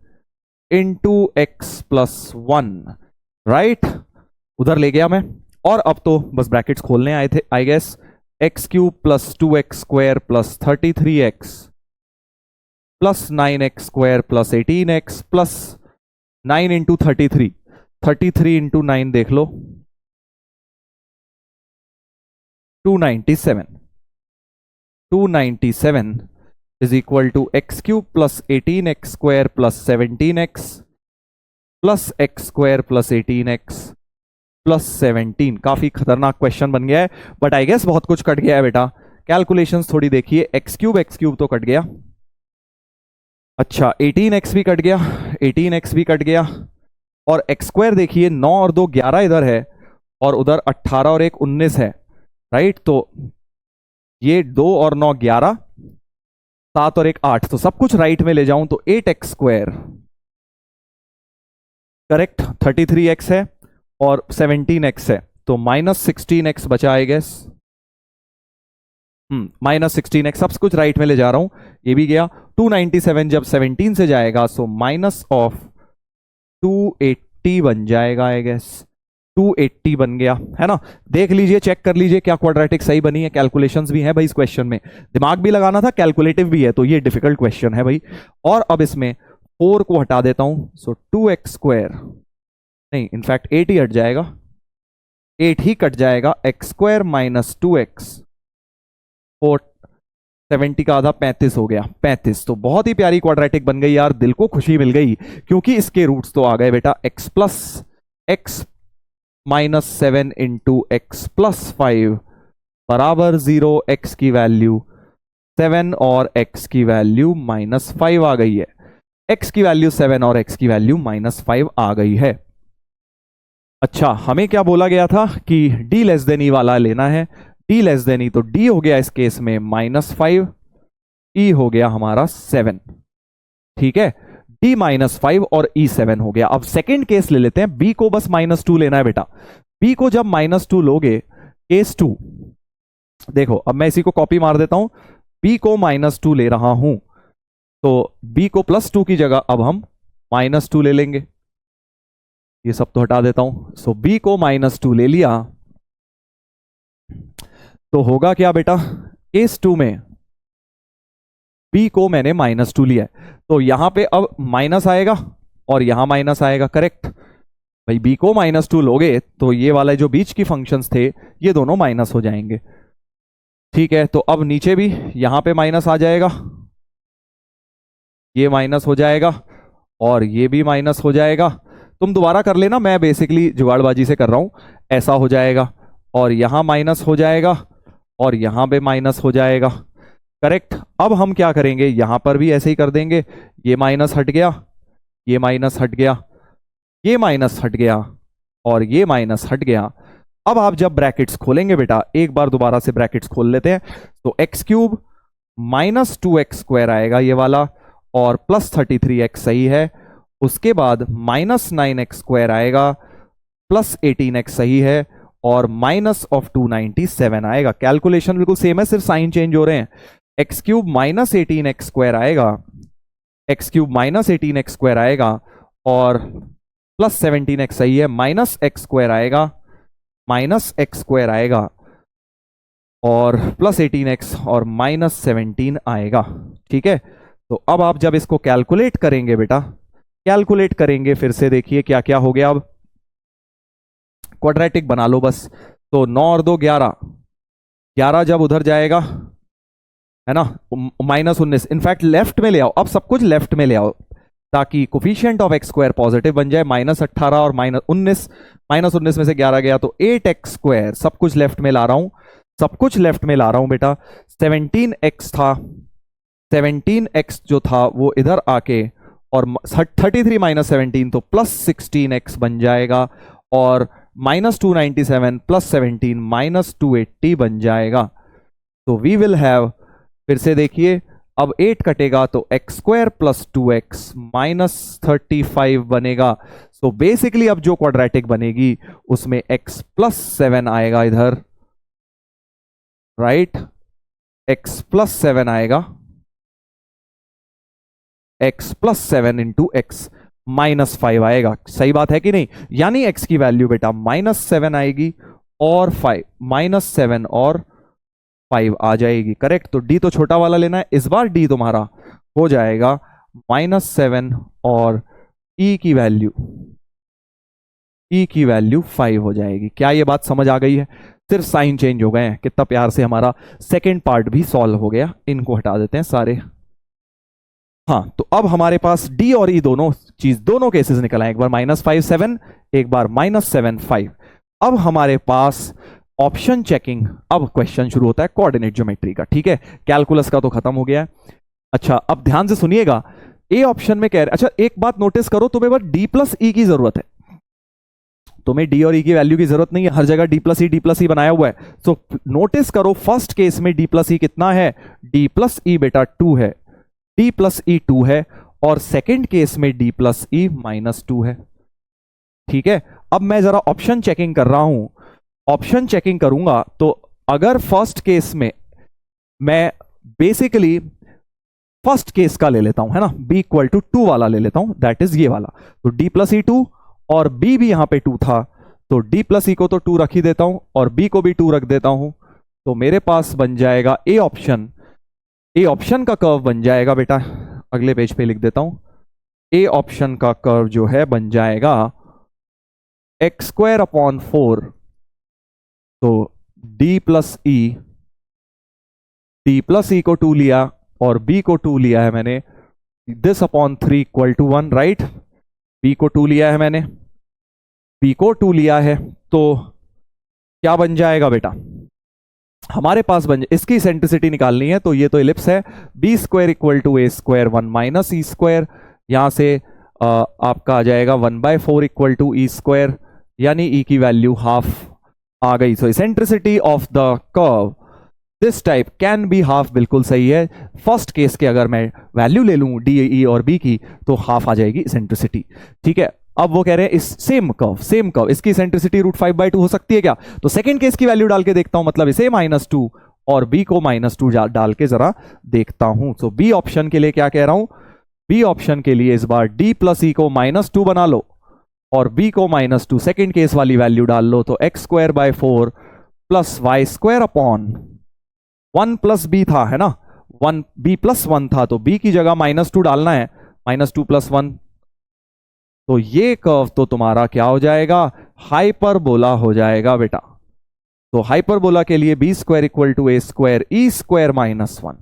into x plus 1। Right, उधर ले गया मैं। और अब तो बस ब्रैकेट्स खोलने आए थे I guess. X cube plus 2x square plus 33x plus 9x square plus 18x plus 9 into 33 into 9 देख लो, 297 is equal to x cube plus 18x square plus 17x plus x square plus 18x plus 17। काफी खतरनाक question बन गया है, but I guess बहुत कुछ cut गया है बेटा। कैलकुलेशंस थोड़ी देखिए, एक्स क्यूब तो कट गया। अच्छा, 18x भी कट गया, 18x भी कट गया। और एक्स स्क्वायर देखिए, 9 और 2 11 इधर है, और उधर 18 और 1 19 है। राइट, तो ये 2 और 9 11, 7 और 1 8, तो सब कुछ राइट में ले जाऊं तो 8x स्क्वायर करेक्ट, 33x है और 17x है, तो माइनस 16x बचा आई गेस। माइनस 16x, सब कुछ राइट में ले जा रहा हूं, ये भी गया। 297 जब 17 से जाएगा सो माइनस ऑफ 280 बन जाएगा आई गेस। 280 बन गया है ना। देख लीजिए, चेक कर लीजिए क्या क्वाड्रेटिक सही बनी है। कैलकुलेशंस भी है भाई इस क्वेश्चन में, दिमाग भी लगाना था, कैलकुलेटिव भी है, तो ये डिफिकल्ट क्वेश्चन है भाई। और अब इसमें 4 को हटा देता हूं, सो 2x स्क्वायर नहीं, इनफैक्ट 8 ही हट जाएगा, 8 ही कट जाएगा। एक्स स्क्वायर माइनस 2x, 70 का आधा 35 हो गया, 35। तो बहुत ही प्यारी क्वाड्रेटिक बन गई यार, दिल को खुशी मिल गई, क्योंकि इसके रूट्स तो आ गए बेटा। x plus x minus 7 into x plus 5 बराबर 0। x की वैल्यू 7 और x की वैल्यू माइनस 5 आ गई है। x की वैल्यू 7 और x की वैल्यू माइनस 5 आ गई है। अच्छा, हमें क्या बोला गया था कि d लेस देन ई वाला लेना है। d लेस देन ई, तो d हो गया इस केस में -5, e हो गया हमारा 7। ठीक है, d -5 और e 7 हो गया। अब सेकंड केस ले लेते हैं, b को बस -2 लेना है बेटा। b को जब -2 लोगे, केस 2 देखो, अब मैं इसी को कॉपी मार देता हूं, b को -2 ले रहा हूं, तो b को +2 की जगह अब हम -2 ले लेंगे। ये सब तो हटा देता हूं। सो b को -2 ले लिया, तो होगा क्या बेटा, केस 2 में b को मैंने -2 लिया है, तो यहां पे अब माइनस आएगा और यहां माइनस आएगा। करेक्ट भाई, b को -2 लोगे तो ये वाला जो बीच की फंक्शंस थे ये दोनों माइनस हो जाएंगे। ठीक है, तो अब नीचे भी यहां पे माइनस आ जाएगा, ये माइनस हो जाएगा और ये भी माइनस हो जाएगा। तुम दोबारा कर लेना, मैं बेसिकली जुगाड़बाजी से कर रहा हूं। ऐसा हो जाएगा और यहां माइनस हो जाएगा और यहां पे माइनस हो जाएगा। करेक्ट, अब हम क्या करेंगे, यहां पर भी ऐसे ही कर देंगे। ये माइनस हट गया, ये माइनस हट गया, ये माइनस हट गया और ये माइनस हट गया। अब आप जब ब्रैकेट्स खोलेंगे बेटा, एक बार दोबारा से ब्रैकेट्स खोल लेते हैं, तो एक्स क्यूब -2x स्क्वायर आएगा ये वाला, और +33x सही है। उसके बाद -9x स्क्वायर आएगा, +18x सही है, और -297 आएगा। कैलकुलेशन बिल्कुल सेम है, सिर्फ साइन चेंज हो रहे हैं। एक्स क्यूब -18x स्क्वायर आएगा, एक्स क्यूब -18x स्क्वायर आएगा, और +17x सही है, -x स्क्वायर आएगा, -x स्क्वायर आएगा, और +18x और -17 आएगा। ठीक है, तो अब आप जब इसको कैलकुलेट करेंगे बेटा, कैलकुलेट करेंगे, फिर से देखिए क्या क्या हो गया। अब क्वाड्रेटिक बना लो बस, तो 9 और 2 11, 11 जब उधर जाएगा, है ना, -19, इनफैक्ट लेफ्ट में ले आओ, अब सब कुछ लेफ्ट में ले आओ ताकि coefficient of x square positive बन जाए। -18 और -19, -19 में से 11 गया तो 8x स्क्वायर, सब कुछ लेफ्ट में ला रहा हूं, सब कुछ लेफ्ट में ला रहा हूं बेटा। 17x था, 17x जो था वो इधर आके, और 33 - 17 तो +16x बन जाएगा, और -297 +17 -280 बन जाएगा। तो वी विल हैव, फिर से देखिए, अब 8 कटेगा तो x स्क्वायर प्लस 2x -35 बनेगा। सो बेसिकली अब जो क्वाड्रेटिक बनेगी उसमें x +7 आएगा इधर, राइट, x +7 आएगा, x +7 इंटू x -5 आएगा। सही बात है कि नहीं? यानी x की वैल्यू बेटा -7 आएगी और 5, -7 और 5 आ जाएगी, करेक्ट। तो d तो छोटा वाला लेना है, इस बार d तुम्हारा हो जाएगा -7 और e की वैल्यू 5 हो जाएगी। क्या ये बात समझ आ गई है? सिर्फ साइन चेंज हो गए हैं। कितना प्यार से हमारा सेकेंड पार्ट भी सॉल्व हो गया। इनको हटा देते हैं सारे। हाँ, तो अब हमारे पास d और e दोनों केसेस निकल आए, एक बार -5 7, एक बार -7 5। अब हमारे पास ऑप्शन चेकिंग, अब क्वेश्चन शुरू होता है कोऑर्डिनेट ज्योमेट्री का, ठीक है। कैलकुलस का तो खत्म हो गया है। अच्छा, अब ध्यान से सुनिएगा, ए ऑप्शन में कह रहे, अच्छा एक बात नोटिस करो, तुम्हें बस d + e की जरूरत है, तुम्हें d और e की वैल्यू की जरूरत नहीं है। हर जगह d + e बनाया हुआ है। सो नोटिस करो, फर्स्ट केस में d + e कितना है? d + e बेटा 2 है, d + e 2 है, और सेकेंड केस में d + e -2 है, ठीक है। अब मैं जरा ऑप्शन चेकिंग कर रहा हूं, ऑप्शन चेकिंग करूंगा तो अगर फर्स्ट केस में मैं बेसिकली फर्स्ट केस का ले लेता हूं, है ना, b = 2 वाला ले लेता हूं, दैट इज ये वाला। तो d + e 2 और b भी यहां पे 2 था, तो d + e को तो 2 रख ही देता हूं और b को भी 2 रख देता हूं। तो मेरे पास बन जाएगा ए ऑप्शन का कर्व बन जाएगा बेटा, अगले पेज पे लिख देता हूं, ए ऑप्शन का कर्व जो है बन जाएगा x²/4, तो d + e को 2 लिया और b को 2 लिया है मैंने, this upon 3 = 1, राइट। b को 2 लिया है मैंने, b को 2 लिया है, तो क्या बन जाएगा बेटा हमारे पास? इसकी सेंट्रिसिटी निकालनी है, तो ये तो इलिप्स है, b² = a² 1 - e², यहां से आपका आ जाएगा 1/4 = e², यानी e की वैल्यू हाफ आ गई। So eccentricity of the curve this type can be half, बिल्कुल सही है। फर्स्ट केस के अगर मैं वैल्यू ले लूं डी, ई और बी की, तो हाफ आ जाएगी इसेंट्रिसिटी, ठीक है। अब वो कह रहे हैं इस सेम कर्व इसकी इसेंट्रिसिटी √5/2 हो सकती है क्या? तो सेकंड केस की वैल्यू डाल के देखता हूं, मतलब इसे -2 और बी को -2 डाल के जरा देखता हूं। तो बी ऑप्शन के लिए क्या कह रहा हूं? बी ऑप्शन के लिए इस बार d + e को -2 बना लो और b को -2, सेकेंड केस वाली वैल्यू डाल लो, तो x²/4 + y² अपॉन 1 + b था, है ना, 1 b + 1 था, तो b की जगह -2 डालना है, -2 + 1, तो ये कर्व तो तुम्हारा क्या हो जाएगा? हाइपरबोला हो जाएगा बेटा। तो हाइपरबोला के लिए b² = a² e² -1,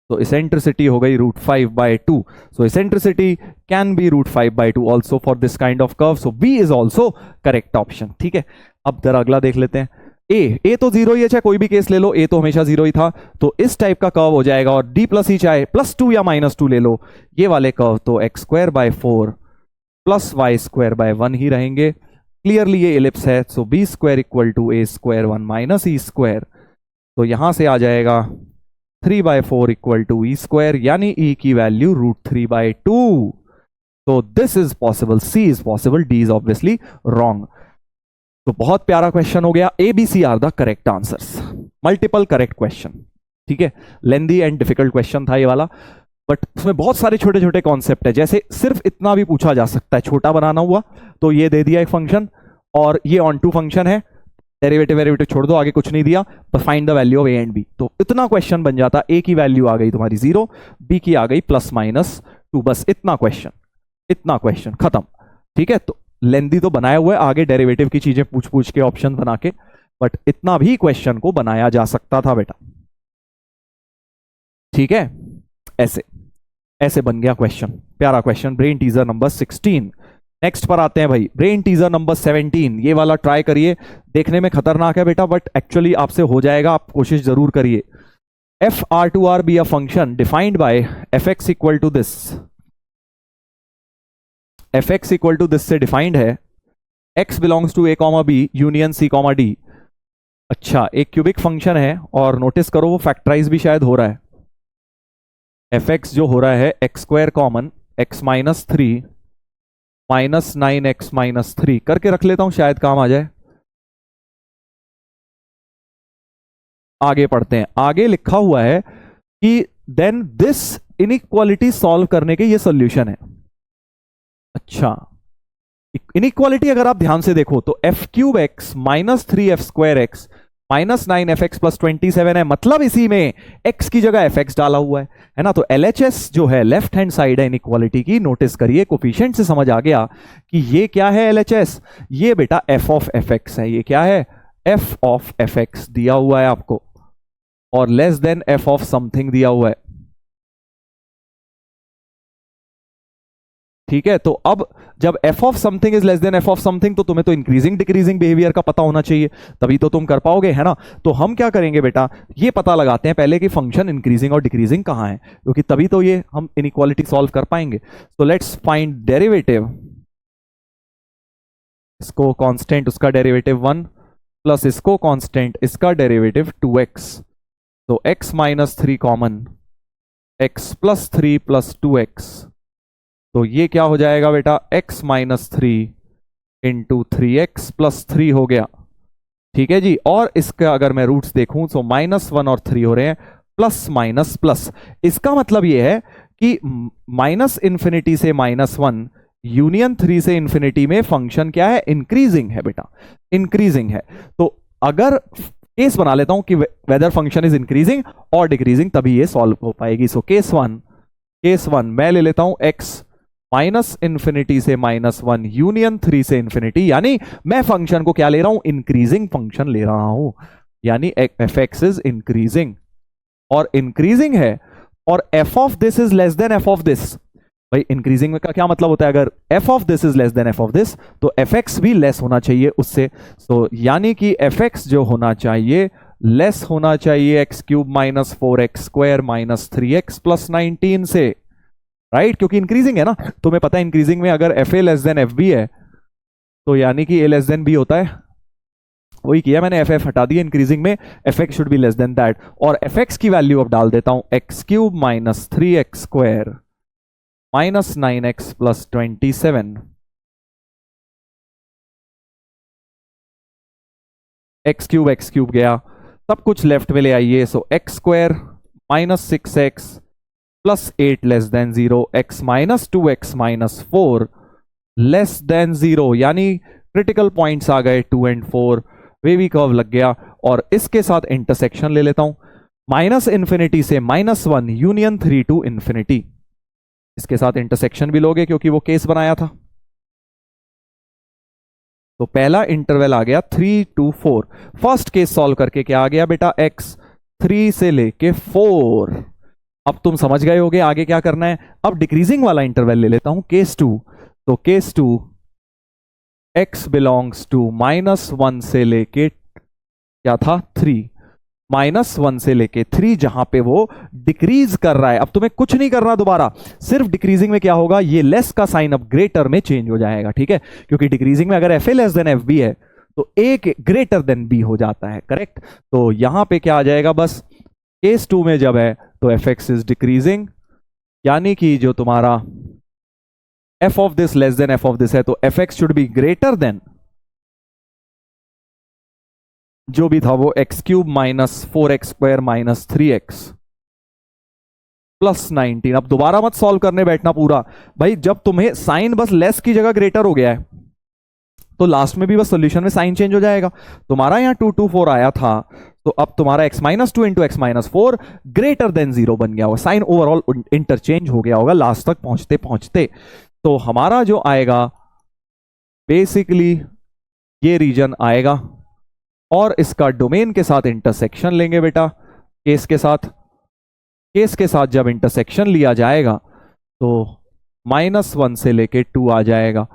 तो इसेंट्रिसिटी हो गई √5/2। So eccentricity can be √5/2 also for this kind of curve. So B is also correct option, ठीक है। अब जरा अगला देख लेते हैं। ए तो 0 ही है, चाहे कोई भी केस ले लो, ए तो हमेशा 0 ही था, तो इस टाइप का कर्व हो जाएगा। और d + e चाहे +2 या -2 ले लो, ये वाले कर्व तो x²/4 + y²/1 ही रहेंगे। क्लियरली ये इलिप्स है, सो b² = a² 1 - e², तो यहां से आ जाएगा 3/4 = e², यानी e की वैल्यू √3/2। तो this is possible, c is possible, d is obviously wrong. तो बहुत प्यारा क्वेश्चन हो गया। A b c are the correct answers, multiple correct question, ठीक है। लेंदी एंड डिफिकल्ट क्वेश्चन था ये वाला, बट उसमें बहुत सारे छोटे छोटे कॉन्सेप्ट है। जैसे सिर्फ इतना भी पूछा जा सकता है, छोटा बनाना हुआ तो ये दे दिया एक फंक्शन, और ये ऑन टू फंक्शन है, डेरिवेटिव छोड़ दो, आगे कुछ नहीं दिया, बस find the value of a and b. तो इतना क्वेश्चन बन जाता, ए की वैल्यू आ गई तुम्हारी 0, बी की आ गई +-2, बस इतना क्वेश्चन खत्म, ठीक है। तो लेंदी तो बनाया हुआ है, आगे डेरिवेटिव की चीजें पूछ के ऑप्शन बना के बट इतना भी क्वेश्चन को बनाया जा सकता था बेटा, ठीक है। ऐसे ऐसे बन गया क्वेश्चन, प्यारा question, brain teaser number 16। Next पर आते हैं भाई, ब्रेन टीजर नंबर 17। ये वाला ट्राई करिए, देखने में खतरनाक है बेटा बट एक्चुअली आपसे हो जाएगा, आप कोशिश जरूर करिए। F R to R be a function defined by f x equal to this, f x equal to this से डिफाइंड है, x belongs to a comma b union c comma d. अच्छा, एक क्यूबिक फंक्शन है और notice करो वो factorise भी शायद हो रहा है। एफ एक्स जो हो रहा है x square common x minus 3 minus 9x minus 3 करके रख लेता हूं, शायद काम आ जाए। आगे पढ़ते हैं, आगे लिखा हुआ है कि देन दिस इनइक्वालिटी सॉल्व करने के ये सॉल्यूशन है। अच्छा, इनइक्वालिटी अगर आप ध्यान से देखो तो F cube x minus 3 F square x minus 9 F x plus 27 है, मतलब इसी में x की जगह एफ एक्स डाला हुआ है ना। तो LHS जो है लेफ्ट हैंड साइड है इनइक्वालिटी की, नोटिस करिए कोफिशिएंट से समझ आ गया कि ये क्या है LHS, ये बेटा f ऑफ एफ एक्स है। ये क्या है, f ऑफ एफ एक्स दिया हुआ है आपको, और less than f of something दिया हुआ है, ठीक है। तो अब जब f of something is less than f of something, तो तुम्हें तो इंक्रीजिंग डिक्रीजिंग बिहेवियर का पता होना चाहिए, तभी तो तुम कर पाओगे, है ना। तो हम क्या करेंगे बेटा, ये पता लगाते हैं पहले कि फंक्शन इंक्रीजिंग और डिक्रीजिंग कहां है, क्योंकि तभी तो ये हम इनइक्वालिटी सॉल्व कर पाएंगे। तो लेट्स फाइंड डेरिवेटिव, इसको कांस्टेंट उसका डेरिवेटिव 1 प्लस इसको कांस्टेंट इसका डेरिवेटिव 2x। तो x minus 3 common x plus 3 plus 2x, तो ये क्या हो जाएगा बेटा, x minus 3 into 3x plus 3 हो गया, ठीक है जी। और इसका अगर मैं रूट्स देखूं तो -1 और 3 हो रहे हैं, प्लस माइनस प्लस। इसका मतलब ये है कि माइनस इंफिनिटी से -1 यूनियन 3 से इंफिनिटी में फंक्शन क्या है, इंक्रीजिंग है बेटा, इंक्रीजिंग है। तो अगर केस बना लेता हूं कि वेदर फंक्शन इज इंक्रीजिंग और डिक्रीजिंग, तभी ये सॉल्व हो पाएगी। सो केस वन मैं ले लेता हूं x माइनस इंफिनिटी से -1 यूनियन 3 से इंफिनिटी, यानी मैं फंक्शन को क्या ले रहा हूं, इंक्रीजिंग फंक्शन ले रहा हूं, यानी एफ एक्स इज इंक्रीजिंग और इंक्रीजिंग है, और F of this is less than F of this. भाई इंक्रीजिंग का क्या मतलब होता है, अगर F of this is less than F of this तो एफ एक्स भी लेस होना चाहिए उससे। तो यानी कि एफ एक्स जो होना चाहिए लेस होना चाहिए x cube minus 4x square minus 3x plus 19 से, राइट, क्योंकि इंक्रीजिंग है ना। तुम्हें पता है इंक्रीजिंग में अगर f a less than f b है तो यानी कि ए लेस देन बी होता है, वही किया मैंने, एफ एफ हटा दिया, इंक्रीजिंग में F X should be less than that. और एफ एक्स की वैल्यू अब डाल देता हूं, X cube minus 3x square minus 9x plus 27, X cube गया, सब कुछ लेफ्ट में ले आइए। So X square minus 6x plus 8 less than 0, x minus 2x minus 4 less than 0, यानी क्रिटिकल पॉइंट्स आ गए 2 एंड 4, वेवी कर्व लग गया। और इसके साथ इंटरसेक्शन ले लेता हूं, माइनस इंफिनिटी से -1 यूनियन 3 टू इंफिनिटी, इसके साथ इंटरसेक्शन भी लोगे क्योंकि वो केस बनाया था। तो पहला इंटरवल आ गया 3 to 4, फर्स्ट केस सॉल्व करके क्या आ गया बेटा, x 3 से लेके 4। अब तुम समझ गए होगे आगे क्या करना है। अब डिक्रीजिंग वाला इंटरवल ले लेता हूं, केस 2। तो केस 2 x बिलोंग्स टू -1 से लेके क्या था 3, -1 से लेके 3, जहां पे वो डिक्रीज कर रहा है। अब तुम्हें कुछ नहीं करना दोबारा, सिर्फ डिक्रीजिंग में क्या होगा, ये लेस का साइन अब ग्रेटर में चेंज हो जाएगा, ठीक है, क्योंकि डिक्रीजिंग में अगर f a less than f b है तो ए ग्रेटर देन बी हो जाता है, करेक्ट। तो यहां पे क्या आ जाएगा, बस केस 2 में जब है तो एफ एक्स इज डिक्रीजिंग, यानी कि जो तुम्हारा F of this less than F of this है, तो F X should be greater than जो भी था वो x cube minus 4x square minus 3x plus 19। अब दोबारा मत सॉल्व करने बैठना पूरा भाई, जब तुम्हें साइन बस लेस की जगह ग्रेटर हो गया है तो लास्ट में भी बस सोल्यूशन में साइन चेंज हो जाएगा। तुम्हारा यहां 2 to 4 आया था, तो अब तुम्हारा x minus 2 into x minus 4 greater than 0 बन गया होगा, साइन ओवरऑल इंटरचेंज हो गया होगा लास्ट तक पहुंचते पहुंचते। तो हमारा जो आएगा बेसिकली ये रीजन आएगा, और इसका डोमेन के साथ इंटरसेक्शन लेंगे बेटा, केस के साथ। केस के साथ जब इंटरसेक्शन लिया जाएगा तो -1 से लेके 2 आ जाएगा,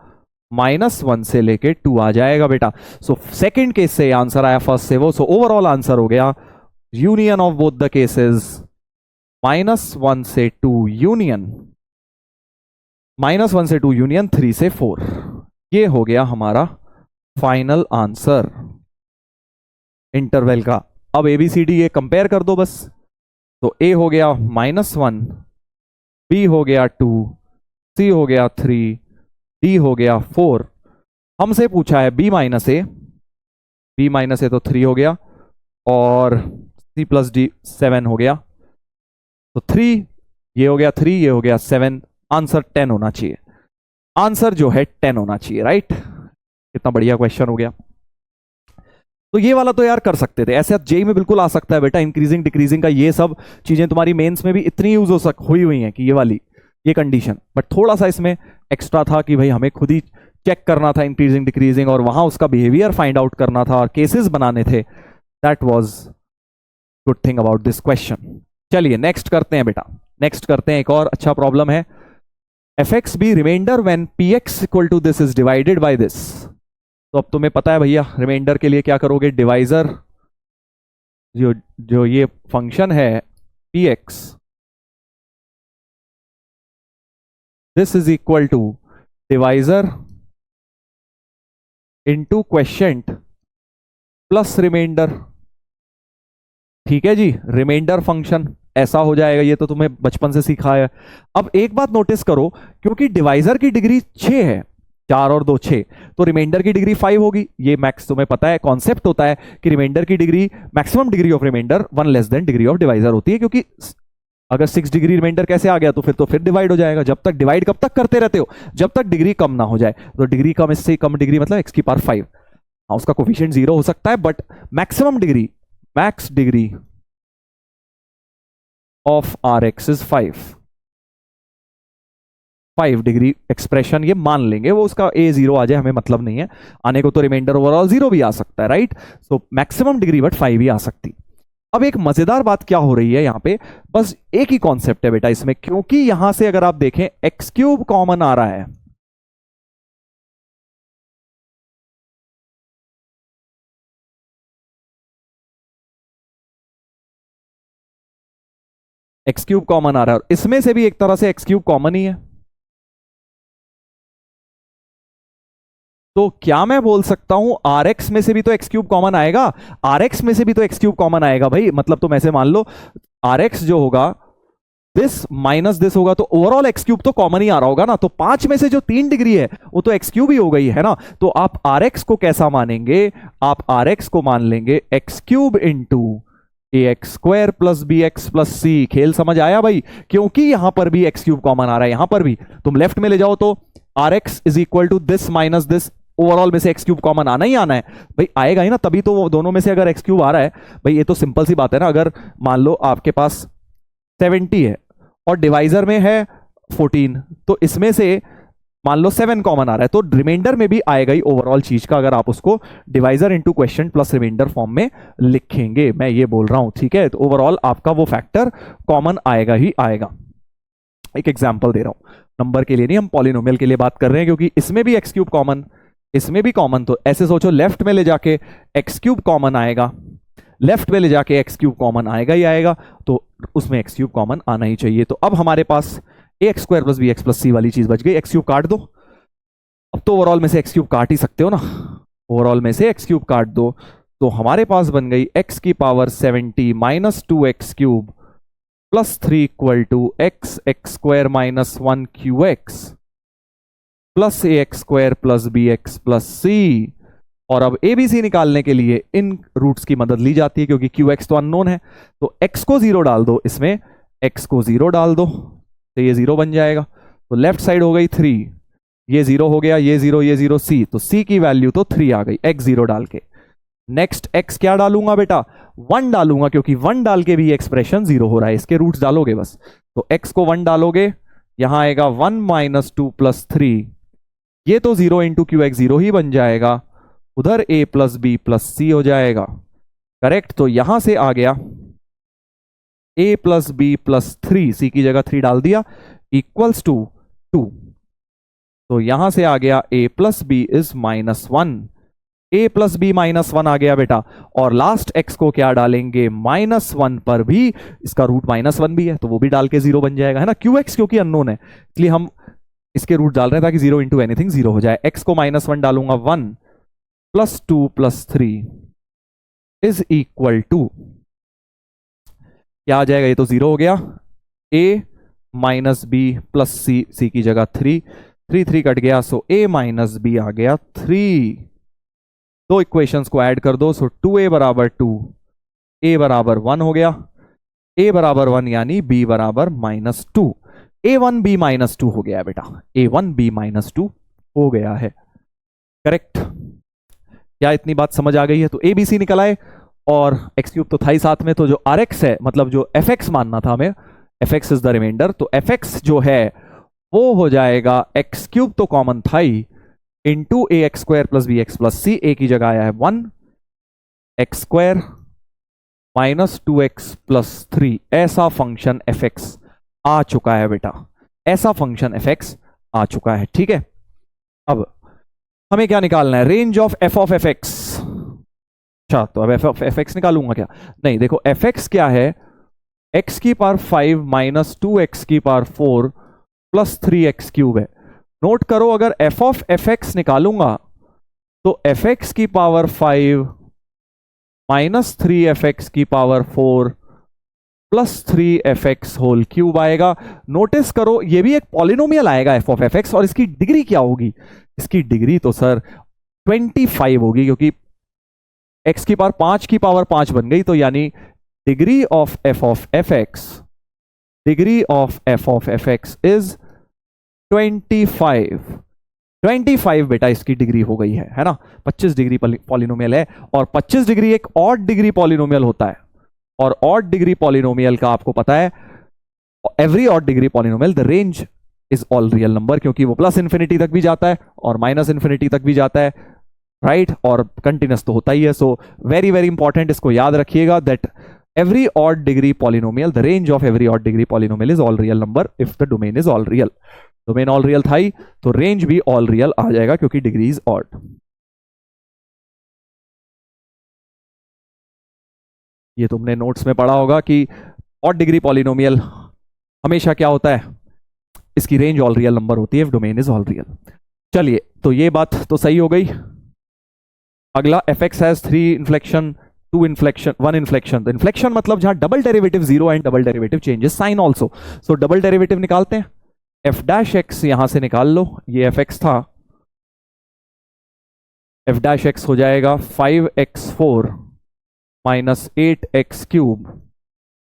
-1 से लेके 2 आ जाएगा बेटा। सो सेकंड केस से आंसर आया, फर्स्ट से वो। सो ओवरऑल आंसर हो गया union of both the cases, -1 से 2 यूनियन, -1 से 2 यूनियन 3 से 4। ये हो गया हमारा फाइनल आंसर इंटरवल का। अब ABCD ये कंपेयर कर दो बस। तो A हो गया -1, B हो गया 2, C हो गया 3, D हो गया 4। हमसे पूछा है B माइनस ए, B माइनस ए तो 3 हो गया, और C प्लस D 7 हो गया। तो 3 ये हो गया, 3 ये हो गया 7। आंसर 10 होना चाहिए, आंसर जो है 10 होना चाहिए, राइट। कितना बढ़िया क्वेश्चन हो गया। तो ये वाला तो यार कर सकते थे, ऐसे जेई में बिल्कुल आ सकता है बेटा। इंक्रीजिंग डिक्रीजिंग का ये सब चीजें तुम्हारी मेंस में भी इतनी यूज हुई हुई हैं कि ये वाली ये कंडीशन, बट थोड़ा सा इसमें एक्स्ट्रा था कि भाई हमें खुद ही चेक करना था इंक्रीजिंग डिक्रीजिंग, और वहां उसका बिहेवियर फाइंड आउट करना था और केसेस बनाने थे। That was good thing about this question. चलिए नेक्स्ट करते हैं बेटा, नेक्स्ट करते हैं। एक और अच्छा प्रॉब्लम है, fx be remainder when px equal to this is divided by this. तो अब तुम्हें पता है भैया रिमाइंडर के लिए क्या करोगे, डिवाइजर जो जो ये फंक्शन है px, this is equal to divisor into quotient plus remainder. ठीक है जी, रिमाइंडर फंक्शन ऐसा हो जाएगा, ये तो तुम्हें बचपन से सीखा है। अब एक बात नोटिस करो, क्योंकि डिवाइजर की डिग्री 6 है, 4 और 2 6, तो रिमाइंडर की डिग्री 5 होगी। ये मैक्स तुम्हें पता है, कॉन्सेप्ट होता है कि रिमाइंडर की degree, maximum degree of remainder 1 less than degree of divisor होती है। क्योंकि अगर 6 डिग्री रिमाइंडर कैसे आ गया, तो फिर डिवाइड हो जाएगा। जब तक डिवाइड कब तक करते रहते हो, जब तक डिग्री कम ना हो जाए। तो डिग्री कम, इससे कम डिग्री मतलब x की पावर 5। हाँ, उसका कोफिशिएंट 0 हो सकता है, but maximum degree, max degree of Rx is 5 degree expression ये मान लेंगे, वो उसका a 0 आ जाए हमें मतलब नहीं है, आने को तो रिमाइंडर ओवरऑल 0 भी आ सकता है, right. So maximum degree but 5 ही आ सकती। अब एक मजेदार बात क्या हो रही है यहां पे, बस एक ही कॉन्सेप्ट है बेटा इसमें, क्योंकि यहां से अगर आप देखें x³ कॉमन आ रहा है, x³ कॉमन आ रहा है, और इसमें से भी एक तरह से x³ कॉमन ही है। तो क्या मैं बोल सकता हूं Rx में से भी तो x³ कॉमन आएगा, Rx में से भी तो x³ कॉमन आएगा भाई। मतलब तुम ऐसे मान लो Rx जो होगा दिस माइनस दिस होगा, तो ओवरऑल x³ तो कॉमन ही आ रहा होगा ना। तो 5 में से जो 3 डिग्री है वो तो x³ ही हो गई है ना। तो आप Rx को कैसा मानेंगे, आप Rx को मान लेंगे x³ into ax² plus bx plus c। खेल समझ आया भाई, क्योंकि यहां पर भी x³ कॉमन आ रहा है, यहां पर भी तुम लेफ्ट में ले जाओ तो Rx is equal to this minus this, overall में से x³ कॉमन आना ही आना है भाई, आएगा ही ना, तभी तो वो दोनों में से अगर x³ आ रहा है भाई, ये तो सिंपल सी बात है ना। अगर मान लो आपके पास 70 है और डिवाइजर में है 14, तो इसमें से मान लो 7 कॉमन आ रहा है, तो रिमाइंडर में भी आएगा ही ओवरऑल चीज का, अगर आप उसको divisor into question plus remainder form में लिखेंगे, मैं ये बोल रहा हूं, ठीक है। तो ओवरऑल आपका वो फैक्टर कॉमन आएगा ही आएगा। एक एग्जांपल दे रहा हूं, नंबर के लिए नहीं, हम पॉलिनोमियल के लिए बात कर रहे हैं, क्योंकि इसमें भी x³ कॉमन, इसमें भी कॉमन। तो ऐसे सोचो, लेफ्ट में ले जाके x³ कॉमन आएगा, लेफ्ट में ले जाके x³ कॉमन आएगा ही आएगा, तो उसमें x³ कॉमन आना ही चाहिए। तो अब हमारे पास ax² plus bx plus c वाली चीज बच गई, x³ काट दो। अब तो ओवरऑल में से x³ काट ही सकते हो ना, ओवरऑल में से x³ काट दो, तो हमारे पास बन गई x की power 70 minus 2x³ plus 3 equal to x² minus 1qx plus ax² plus bx plus c। और अब ABC निकालने के लिए इन रूट्स की मदद ली जाती है, क्योंकि qx तो अननोन है। तो x को 0 डाल दो, इसमें x को 0 डाल दो, तो ये 0 बन जाएगा। तो लेफ्ट साइड हो गई 3, ये 0 हो गया, ये 0 ये 0, c, तो c की वैल्यू तो 3 आ गई x 0 डाल के। नेक्स्ट x क्या डालूंगा बेटा, 1 डालूंगा, क्योंकि 1 डाल के भी एक्सप्रेशन 0 हो रहा है, इसके रूट्स डालोगे बस। तो x को 1 डालोगे, यहां आएगा 1 माइनस 2 प्लस 3, ये तो 0 इंटू क्यू एक्स 0 ही बन जाएगा, उधर a प्लस बी प्लस सी हो जाएगा। करेक्ट। तो यहां से आ गया a प्लस बी प्लस 3, सी की जगह 3 डाल दिया, इक्वल्स टू 2। तो यहां से आ गया a plus b is -1, a plus b -1 आ गया बेटा। और लास्ट x को क्या डालेंगे, -1 पर भी इसका रूट -1 भी है तो वो भी डाल के 0 बन जाएगा, है ना। QX क्योंकि अननोन है इसलिए हम इसके रूट डाल रहे हैं ताकि 0 इंटू एनीथिंग 0 हो जाए। x को -1 डालूंगा, 1 plus 2 plus 3 is equal to क्या आ जाएगा, ये तो 0 हो गया, a minus B plus C, C की जगह 3, 3 3 कट गया, सो a माइनस बी आ गया 3। दो इक्वेशंस को ऐड कर दो, सो 2a बराबर 2, a बराबर 1 हो गया, a बराबर 1 यानी b बराबर -2, a1b -2 हो गया है बेटा, a1b -2 हो गया है। करेक्ट। क्या इतनी बात समझ आ गई है? तो a b c निकल आए और x क्यूब तो था ही साथ में, तो जो rx है मतलब जो fx मानना था हमें, fx इज द रिमाइंडर, तो fx जो है वो हो जाएगा x क्यूब तो कॉमन था ही, into A X square plus B X plus C, A की जगह आया है 1 x square minus 2x plus 3। ऐसा फंक्शन fx आ चुका है बेटा, ऐसा फंक्शन fx आ चुका है। ठीक है, अब हमें क्या निकालना है, range of f of fx। अच्छा, तो अब f ऑफ fx निकालूंगा क्या? नहीं, देखो fx क्या है, x की पावर 5 माइनस 2x की पावर 4 प्लस 3x क्यूब है। नोट करो, अगर f ऑफ fx निकालूंगा तो fx की पावर 5 माइनस 3fx की power 4 plus 3fx whole cube आएगा। नोटिस करो ये भी एक पॉलिनोमियल आएगा f ऑफ fx, और इसकी डिग्री क्या होगी, इसकी डिग्री तो सर 25 होगी, क्योंकि x की पावर 5 की पावर 5 बन गई, तो यानी degree of f of fx, degree of f of fx is 25 बेटा इसकी डिग्री हो गई है ना। 25 डिग्री पॉलिनोमियल है, और 25 डिग्री एक ऑड डिग्री पॉलिनोमियल होता है, और ऑड डिग्री पॉलिनोमियल का आपको पता है, every odd degree polynomial the range is all real number, क्योंकि वो प्लस इंफिनिटी तक भी जाता है और माइनस इंफिनिटी तक भी जाता है, राइट, और कंटिन्यूस तो होता ही है। सो वेरी वेरी इंपॉर्टेंट, इसको याद रखिएगा that every odd degree polynomial, the range of every odd degree polynomial is all real number if the domain is all real। Domain all real था ही तो range भी all real आ जाएगा, क्योंकि degree is odd. ये तुमने notes में पढ़ा होगा कि ऑड डिग्री पॉलिनोमियल हमेशा क्या होता है, इसकी रेंज ऑल रियल नंबर होती है if domain is all real. चलिए, तो ये बात तो सही हो गई। अगला fx has 3 inflection, 2 inflection, 1 inflection. तो इन्फ्लेक्शन मतलब जहां double derivative 0 and double derivative changes sign also. So double derivative निकालते हैं, f डैश एक्स यहां से निकाल लो, ये fx था, f डैश एक्स हो जाएगा 5x4 minus 8x cube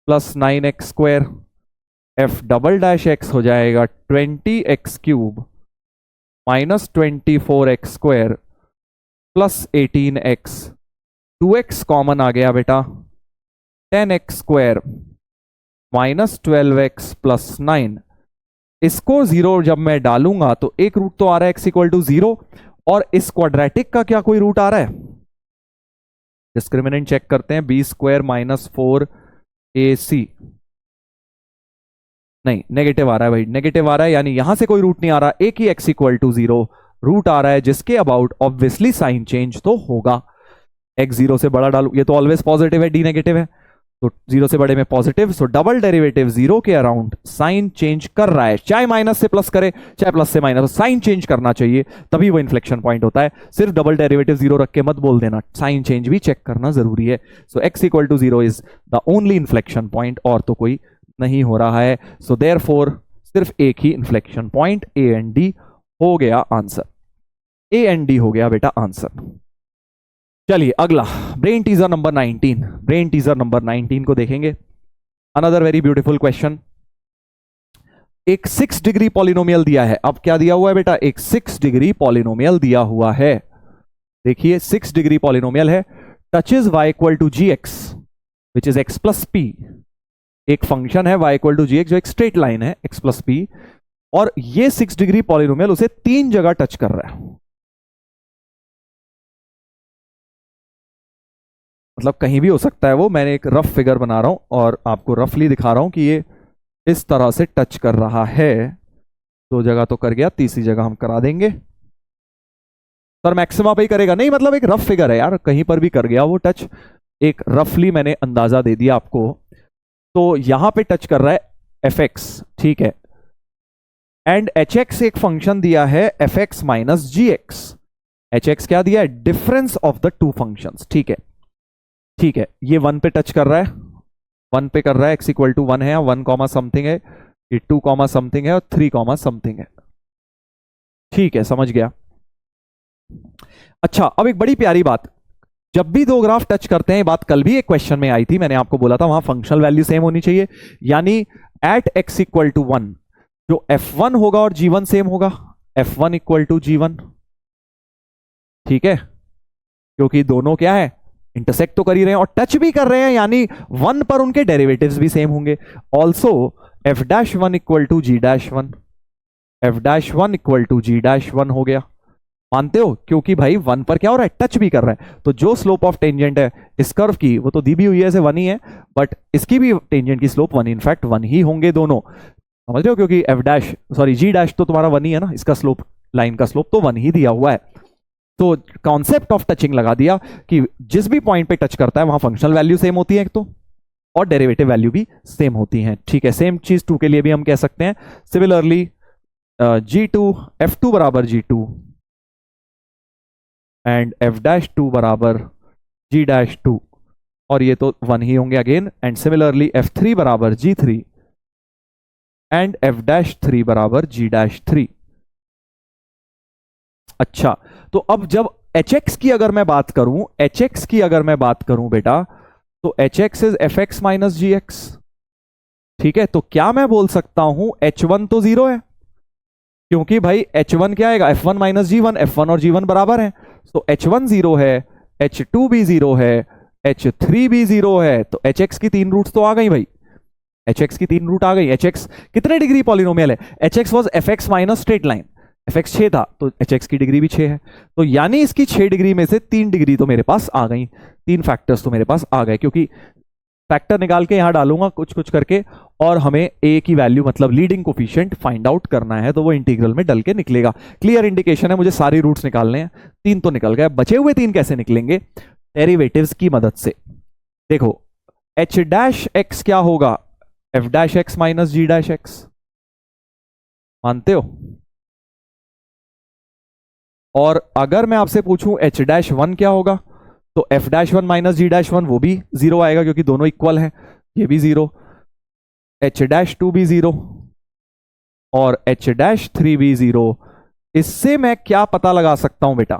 plus 9x square, f double dash X हो जाएगा 20x cube minus 24x square plus 18x, 2x common आ गया बेटा, 10x square minus 12x plus 9। इसको 0 जब मैं डालूंगा तो एक रूट तो आ रहा है x इक्वल टू 0, और इस क्वाड्रेटिक का क्या कोई रूट आ रहा है? डिस्क्रिमिनेंट चेक करते हैं, बी स्क्वायर माइनस 4ac, नहीं नेगेटिव आ रहा है भाई, नेगेटिव आ रहा है, यानी यहां से कोई रूट नहीं आ रहा, एक ही x इक्वल टू 0 रूट आ रहा है, जिसके अबाउट ऑब्वियसली साइन चेंज तो होगा। x 0 से बड़ा डालू, ये तो ऑलवेज पॉजिटिव है, डी नेगेटिव है, तो 0 से बड़े में पॉजिटिव, सो डबल डेरिवेटिव 0 के अराउंड साइन चेंज कर रहा है, चाहे माइनस से प्लस करे चाहे प्लस से माइनस, साइन चेंज करना चाहिए, तभी वो इन्फ्लेक्शन पॉइंट होता है। सिर्फ डबल डेरिवेटिव 0 रख के मत बोल देना, साइन चेंज भी चेक करना जरूरी है। So x equal to 0 is the only inflection point, और तो कोई नहीं हो रहा है। सो देयरफॉर सिर्फ एक ही inflection point, A and D हो गया आंसर, ए एंड डी हो गया बेटा आंसर। चलिए अगला, brain teaser number 19, brain teaser number 19 को देखेंगे। Another very beautiful question. एक 6 डिग्री पॉलिनोमियल दिया है, अब क्या दिया हुआ है बेटा, एक 6 डिग्री पॉलिनोमियल दिया हुआ है। देखिए 6 डिग्री पॉलिनोमियल है, touches y equal to g x which is x plus p. एक फंक्शन है y equal to g x जो एक स्ट्रेट लाइन है x प्लस पी, और ये 6 डिग्री पॉलिनोमियल उसे 3 जगह टच कर रहा है। मतलब कहीं भी हो सकता है वो, मैंने एक रफ फिगर बना रहा हूं और आपको रफली दिखा रहा हूं कि ये इस तरह से टच कर रहा है। 2 जगह तो कर गया, तीसरी जगह हम करा देंगे। सर मैक्सिमा पे ही करेगा? नहीं, मतलब एक रफ फिगर है यार, कहीं पर भी कर गया वो टच, एक रफली मैंने अंदाजा दे दिया आपको। तो यहां पे टच कर रहा है एफ एक्स, ठीक है, एंड एच एक्स एक फंक्शन दिया है एफ एक्स माइनस जी एक्स। एच एक्स क्या दिया है? Difference of the two functions, ठीक है, ठीक है। ये 1 पे टच कर रहा है, 1 पे कर रहा है, एक्स इक्वल टू 1 है, 1 कॉमा समथिंग है, ये 2 कॉमा समथिंग है और 3 कॉमा समथिंग है, ठीक है, समझ गया। अच्छा, अब एक बड़ी प्यारी बात, जब भी 2 ग्राफ टच करते हैं, बात कल भी एक क्वेश्चन में आई थी, मैंने आपको बोला था वहां फंक्शनल वैल्यू सेम होनी चाहिए, यानी एट एक्स इक्वल टू 1 जो f1 होगा और g1 सेम होगा, f1 इक्वल टू g1, ठीक है, क्योंकि दोनों क्या है, इंटरसेक्ट तो कर ही रहे हैं और टच भी कर रहे हैं, यानी 1 पर उनके डेरिवेटिव्स भी सेम होंगे। Also f dash 1 equal to g dash 1, f dash 1 equal to g dash 1 हो गया, मानते हो? क्योंकि भाई 1 पर क्या हो रहा है, टच भी कर रहा है, तो जो स्लोप ऑफ टेंजेंट है इस कर्व की, वो तो दी भी हुई है, ऐसे 1 ही है, बट इसकी भी टेंजेंट की स्लोप 1, इनफैक्ट 1 ही होंगे दोनों, समझ रहे हो? क्योंकि f dash sorry g dash तो तुम्हारा 1 ही है ना, इसका स्लोप, लाइन का स्लोप तो 1 ही दिया हुआ है। तो कॉन्सेप्ट ऑफ टचिंग लगा दिया कि जिस भी पॉइंट पे टच करता है वहां फंक्शनल वैल्यू सेम होती है एक तो, और डेरिवेटिव वैल्यू भी सेम होती है, ठीक है। सेम चीज 2 के लिए भी हम कह सकते हैं, सिमिलरली g2 f2 बराबर g2 एंड f डैश 2 बराबर g डैश 2, और ये तो 1 ही होंगे अगेन, एंड सिमिलरली f3 बराबर g3 एंड f डैश 3 बराबर g डैश 3। अच्छा, तो अब जब hx की अगर मैं बात करूं, hx की अगर मैं बात करूं बेटा, तो hx is fx minus gx, ठीक है। तो क्या मैं बोल सकता हूं h1 तो 0 है, क्योंकि भाई h1 क्या आएगा, f1 माइनस g1, f1 और g1 बराबर है, तो h1 0 है, h2 भी 0 है, h3 भी 0 है, तो hx की 3 रूट्स तो आ गई भाई, hx की 3 रूट आ गई। hx कितने डिग्री पॉलिनोमियल है? hx was fx minus straight line, fx 6 था, तो hx की डिग्री भी 6 है, तो यानी इसकी 6 डिग्री में से 3 डिग्री तो मेरे पास आ गई, 3 फैक्टर्स तो मेरे पास आ गए, क्योंकि फैक्टर निकाल के यहां डालूंगा कुछ कुछ करके, और हमें a की वैल्यू मतलब लीडिंग कोफिशिएंट फाइंड आउट करना है, तो वो इंटीग्रल में डल के निकलेगा। क्लियर इंडिकेशन है, मुझे सारे रूट्स निकालने हैं, 3 तो निकल गए, बचे हुए 3 कैसे निकलेंगे? डेरिवेटिव्स की मदद से। देखो h डैश x क्या होगा, f डैश x माइनस जी डैश एक्स, मानते हो? और अगर मैं आपसे पूछूं h डैश 1 क्या होगा, तो f डैश 1 माइनस जी डैश 1 वो भी 0 आएगा, क्योंकि दोनों इक्वल हैं, ये भी 0, h डैश 2 भी 0 और h डैश 3 भी 0। इससे मैं क्या पता लगा सकता हूं बेटा?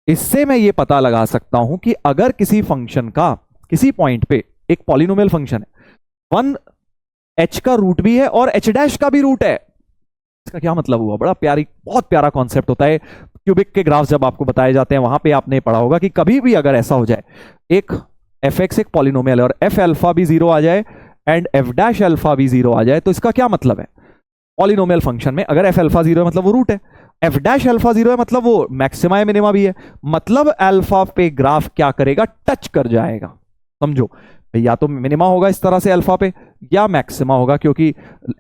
इससे मैं ये पता लगा सकता हूं कि अगर किसी फंक्शन का किसी पॉइंट पे एक पॉलिनोमियल फंक्शन है, 1 h का रूट भी है और h डैश का भी रूट है, इसका क्या मतलब हुआ? बड़ा प्यारी, बहुत प्यारा कॉन्सेप्ट होता है क्यूबिक के ग्राफ जब आपको बताए जाते हैं, वहां पे आपने पढ़ा होगा कि कभी भी अगर ऐसा हो जाए, एक fx एक पॉलिनोमियल है और f अल्फा भी 0 आ जाए एंड f डैश अल्फा भी 0 आ जाए, तो इसका क्या मतलब है? पॉलिनोमियल फंक्शन में अगर f अल्फा 0 है मतलब वो रूट है, f डैश अल्फा 0 है मतलब वो मैक्सिमा या मिनिमा भी है, मतलब अल्फा पे ग्राफ क्या करेगा, टच कर जाएगा। समझो, या तो मिनिमा होगा इस तरह से अल्फा पे, या मैक्सिमा होगा, क्योंकि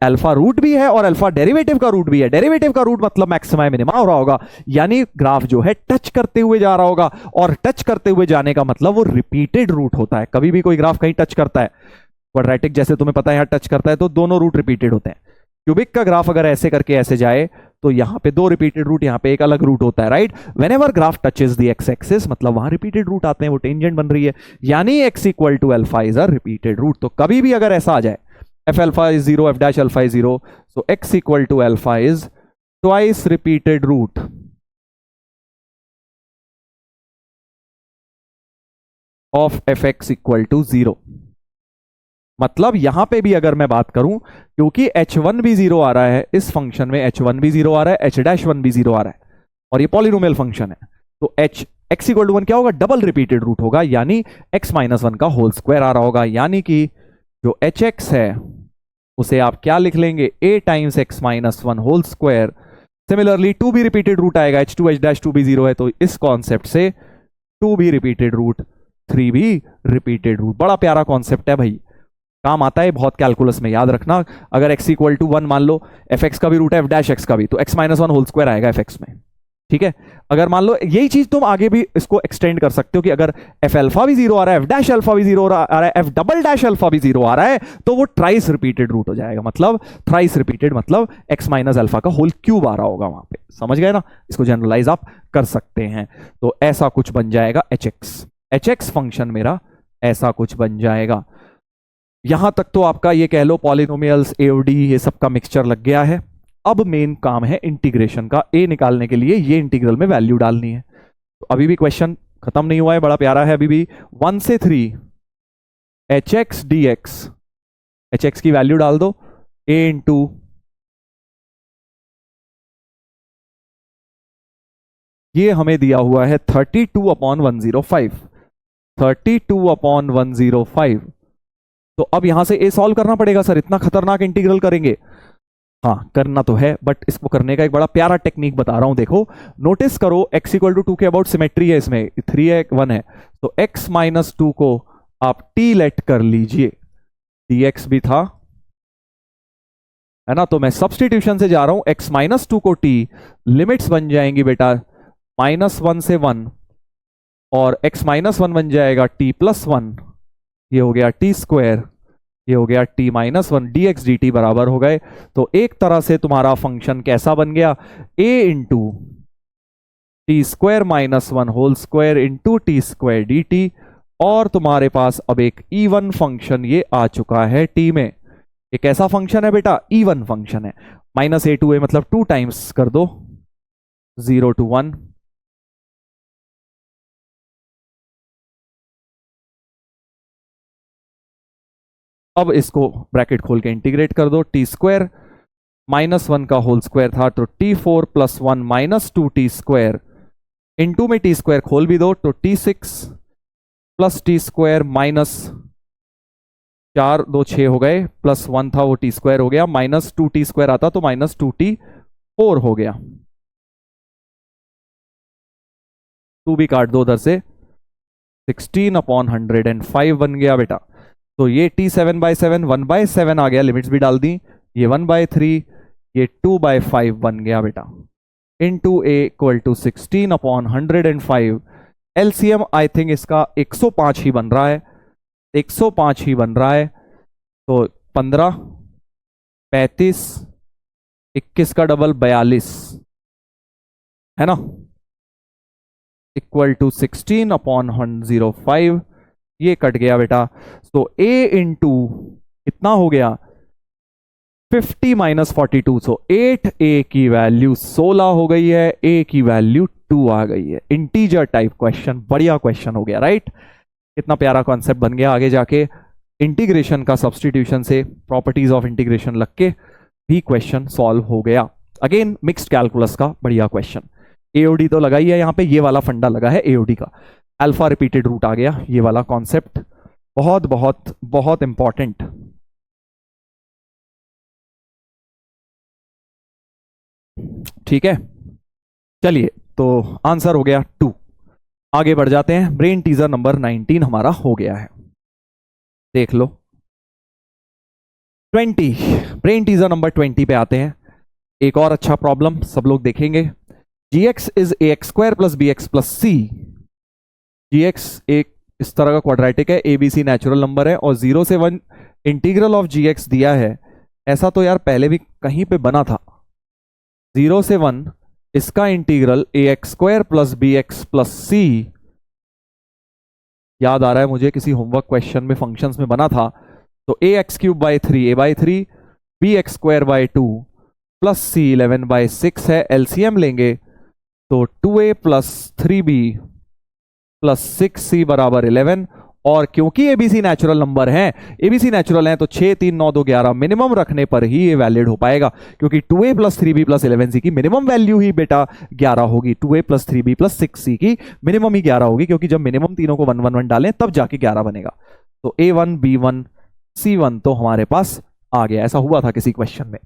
अल्फा रूट भी है और अल्फा डेरिवेटिव का रूट भी है, डेरिवेटिव का रूट मतलब मैक्सिमा या मिनिमा हो रहा होगा, यानी ग्राफ जो है टच करते हुए जा रहा होगा, और टच करते हुए जाने का मतलब वो रिपीटेड रूट होता है। कभी भी कोई ग्राफ कहीं टच करता है, क्वाड्रेटिक जैसे तुम्हें पता है यहाँ टच करता है, तो दोनों रूट रिपीटेड होते हैं। क्यूबिक का ग्राफ अगर ऐसे करके ऐसे जाए, तो यहां पे 2 रिपीटेड रूट, यहां पे एक अलग रूट होता है, right? Whenever graph touches the x axis, मतलब वहां रिपीटेड रूट आते हैं, वो टेंजेंट बन रही है, यानी x equal to alpha is a repeated root. तो कभी भी अगर ऐसा आ जाए, f alpha is 0, f dash alpha is 0, so x equal to alpha is twice repeated root of fx equal to 0। मतलब यहां पे भी अगर मैं बात करूं, क्योंकि h1 भी 0 आ रहा है इस फंक्शन में, h1 भी 0 आ रहा है, h डैश 1 भी 0 आ रहा है, और ये पॉलिनोमियल फंक्शन है, तो x इक्वल टू 1 क्या होगा, डबल रिपीटेड रूट होगा, यानी x माइनस 1 का होल स्क्वायर आ रहा होगा, यानी कि जो hx है उसे आप क्या लिख लेंगे, a times x minus 1 whole square. Similarly 2 भी रिपीटेड रूट आएगा, h2 h डैश 2 भी 0 है, तो इस कॉन्सेप्ट से 2 भी रिपीटेड रूट 3 भी रिपीटेड रूट। बड़ा प्यारा कॉन्सेप्ट है भाई, काम आता है बहुत कैलकुलस में, याद रखना। अगर x इक्वल टू 1 मान लो, एफ एक्स का भी रूट है एफ डैश एक्स का भी, तो x माइनस 1 होल स्क्वायर आएगा एफ एक्स में, ठीक है। अगर मान लो यही चीज तुम आगे भी इसको एक्सटेंड कर सकते हो कि अगर एफ अल्फा भी 0 आ रहा है, एफ डैश अल्फा भी 0 आ रहा है, एफ डबल डैश अल्फा भी 0 आ रहा है, तो वो ट्राइस रिपीटेड रूट हो जाएगा। मतलब थ्राइस रिपीटेड मतलब x माइनस अल्फा का होल क्यूब आ रहा होगा वहां पे, समझ गए ना। इसको जनरलाइज आप कर सकते हैं। तो ऐसा कुछ बन जाएगा एच एक्स फंक्शन मेरा ऐसा कुछ बन जाएगा। यहां तक तो आपका ये कह लो पॉलिनोमियल्स, एओडी, ये सब का मिक्सचर लग गया है। अब मेन काम है इंटीग्रेशन का। ए निकालने के लिए ये इंटीग्रल में वैल्यू डालनी है। तो अभी भी क्वेश्चन खत्म नहीं हुआ है, बड़ा प्यारा है अभी भी। 1 से 3 H x D x, H x की वैल्यू डाल दो ए इंटू ये हमें दिया हुआ है 32/105, 32/105। तो अब यहां से ए सॉल्व करना पड़ेगा। सर इतना खतरनाक इंटीग्रल करेंगे? हाँ करना तो है, बट इसको करने का एक बड़ा प्यारा टेक्निक बता रहा हूं। देखो नोटिस करो, x इक्वल टू 2 के अबाउट सिमेट्री है, इसमें 3 है 1 है, तो x माइनस 2 को आप t लेट कर लीजिए, dx भी था, है ना। तो मैं सब्सटीट्यूशन से जा रहा हूं, x माइनस 2 को t, लिमिट्स बन जाएंगी बेटा -1 से 1, और x माइनस 1 बन जाएगा t प्लस 1, ये हो गया t स्क्वायर, ये हो गया t माइनस 1, dx dt बराबर हो गए। तो एक तरह से तुम्हारा फंक्शन कैसा बन गया, a into t square minus 1 whole square into t square d t. और तुम्हारे पास अब एक इवन फंक्शन ये आ चुका है t में। ये कैसा फंक्शन है बेटा, इवन फंक्शन है। -a to a मतलब 2 टाइम्स कर दो, 0 to 1, अब इसको ब्रैकेट खोल के इंटीग्रेट कर दो, टी स्क्वायर -1 का होल स्क्वायर था तो t4 plus 1 minus 2t square, into में टी स्क्वायर खोल भी दो तो t6 plus T square minus 4 2 6 हो गए, प्लस 1 था वो टी स्क्वायर हो गया, माइनस 2t स्क्वायर आता तो माइनस 2t4 हो गया, 2 भी काट दो उधर से, 16/105 बन गया बेटा। तो ये t 7/7 1/7 आ गया, लिमिट्स भी डाल दी, ये 1/3, ये 2/5 बन गया बेटा, into a equal to 16/105। LCM I think इसका 105 ही बन रहा है, 105 ही बन रहा है। तो 15 35 21 का डबल 42 है ना, इक्वल टू 16/105, ये कट गया बेटा। तो a इंटू कितना हो गया 50 माइनस 42, सो 8a की वैल्यू 16 हो गई है, a की वैल्यू 2 आ गई है। इंटीजर टाइप क्वेश्चन, बढ़िया क्वेश्चन हो गया, राइट। कितना प्यारा कॉन्सेप्ट बन गया। आगे जाके इंटीग्रेशन का सब्सटीट्यूशन से प्रॉपर्टीज ऑफ इंटीग्रेशन लग के भी क्वेश्चन सॉल्व हो गया। अगेन मिक्स्ड कैलकुलस का बढ़िया क्वेश्चन। एओडी तो लगा ही है यहाँ पे, ये वाला फंडा लगा है एओडी का, अल्फा रिपीटेड रूट आ गया, ये वाला कॉन्सेप्ट बहुत बहुत बहुत इंपॉर्टेंट। ठीक है, चलिए तो आंसर हो गया 2। आगे बढ़ जाते हैं, ब्रेन टीजर नंबर 19 हमारा हो गया है, देख लो 20। ब्रेन टीजर नंबर 20 पे आते हैं। एक और अच्छा प्रॉब्लम सब लोग देखेंगे। gx is ax square plus bx plus c। gx एक इस तरह का क्वाड्रेटिक है, abc नेचुरल नंबर है, और 0 से 1 इंटीग्रल ऑफ gx दिया है। ऐसा तो यार पहले भी कहीं पे बना था, 0 से 1 इसका integral ax square plus bx plus c, याद आ रहा है मुझे किसी होमवर्क क्वेश्चन में फंक्शंस में बना था। तो ax cube by 3 a/3 bx square by 2 plus c 11/6 है। एलसीएम लेंगे तो 2a plus 3b plus 6c बराबर 11। और क्योंकि एबीसी नेचुरल नंबर है, एबीसी नेचुरल है, तो 6 3 9 2 11 मिनिमम रखने पर ही ये वैलिड हो पाएगा, क्योंकि 2a plus 3b plus 11c की मिनिमम वैल्यू ही बेटा 11 होगी। 2a plus 3b plus 6c की मिनिमम ही 11 होगी, क्योंकि जब मिनिमम तीनों को 1 1 1 डालें तब जाके 11 बनेगा। तो a1 b1 c1 तो हमारे पास आ गया, ऐसा हुआ था किसी क्वेश्चन में।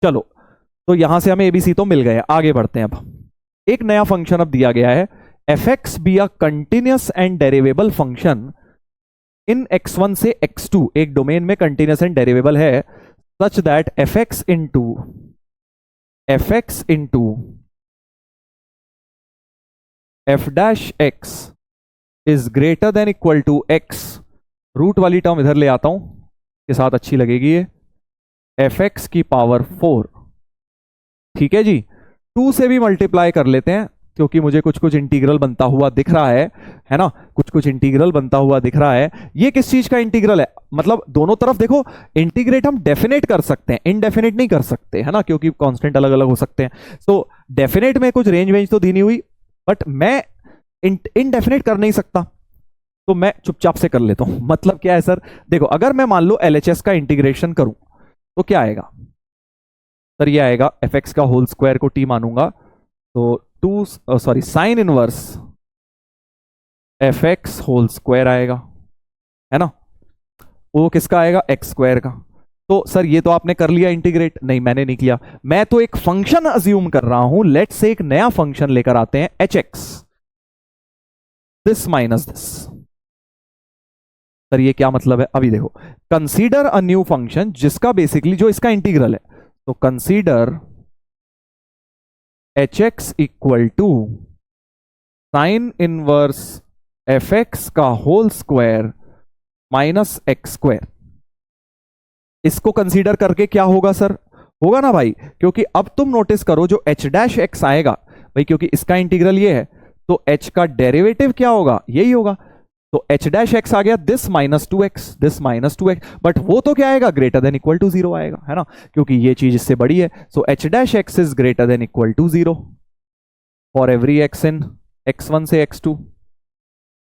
चलो तो यहां से हमें एबीसी तो मिल गए, आगे बढ़ते हैं। अब एक नया फंक्शन अब दिया गया है, fx be a continuous and derivable function in x1 से x2, एक डोमेन में कंटिन्यूस एंड डेरिवेबल है, such that fx into f dash x is greater than equal to x, root वाली टर्म इधर ले आता हूं के साथ, अच्छी लगेगी ये, fx की पावर 4, ठीक है जी। 2 से भी मल्टीप्लाई कर लेते हैं क्योंकि मुझे कुछ कुछ इंटीग्रल बनता हुआ दिख रहा है ना, कुछ कुछ इंटीग्रल बनता हुआ दिख रहा है। ये किस चीज का इंटीग्रल है, मतलब दोनों तरफ देखो, इंटीग्रेट हम डेफिनेट कर सकते हैं, इनडेफिनेट नहीं कर सकते, है ना, क्योंकि कांस्टेंट अलग अलग हो सकते हैं। तो डेफिनेट में कुछ रेंज तो दी नहीं हुई, बट मैं इनडेफिनेट कर नहीं सकता, तो मैं चुपचाप से कर लेता हूं। मतलब क्या है सर, देखो अगर मैं मान लो LHS का इंटीग्रेशन करूं तो क्या आएगा सर, ये आएगा fx का होल स्क्वायर को t मानूंगा तो sine inverse fx whole square आएगा, है ना, वो किसका आएगा, x स्क्वायर का। तो सर ये तो आपने कर लिया इंटीग्रेट, नहीं मैंने नहीं किया, मैं तो एक फंक्शन अज्यूम कर रहा हूं। लेट्स से एक नया फंक्शन लेकर आते हैं hx, this minus this. Sir ये क्या मतलब है, अभी देखो, कंसीडर अ न्यू फंक्शन जिसका बेसिकली जो इसका इंटीग्रल है, तो consider hx equal to sine inverse fx का whole square minus x square. इसको कंसीडर करके क्या होगा सर, होगा ना भाई, क्योंकि अब तुम नोटिस करो जो h डैश x आएगा भाई, क्योंकि इसका इंटीग्रल ये है तो h का डेरिवेटिव क्या होगा, यही होगा। तो h डैश x आ गया, this minus two x, but वो तो क्या आएगा, ग्रेटर देन इक्वल टू 0 आएगा, है ना, क्योंकि ये चीज इससे बड़ी है। So h dash x is greater than equal to 0 for every x in x1 से x2,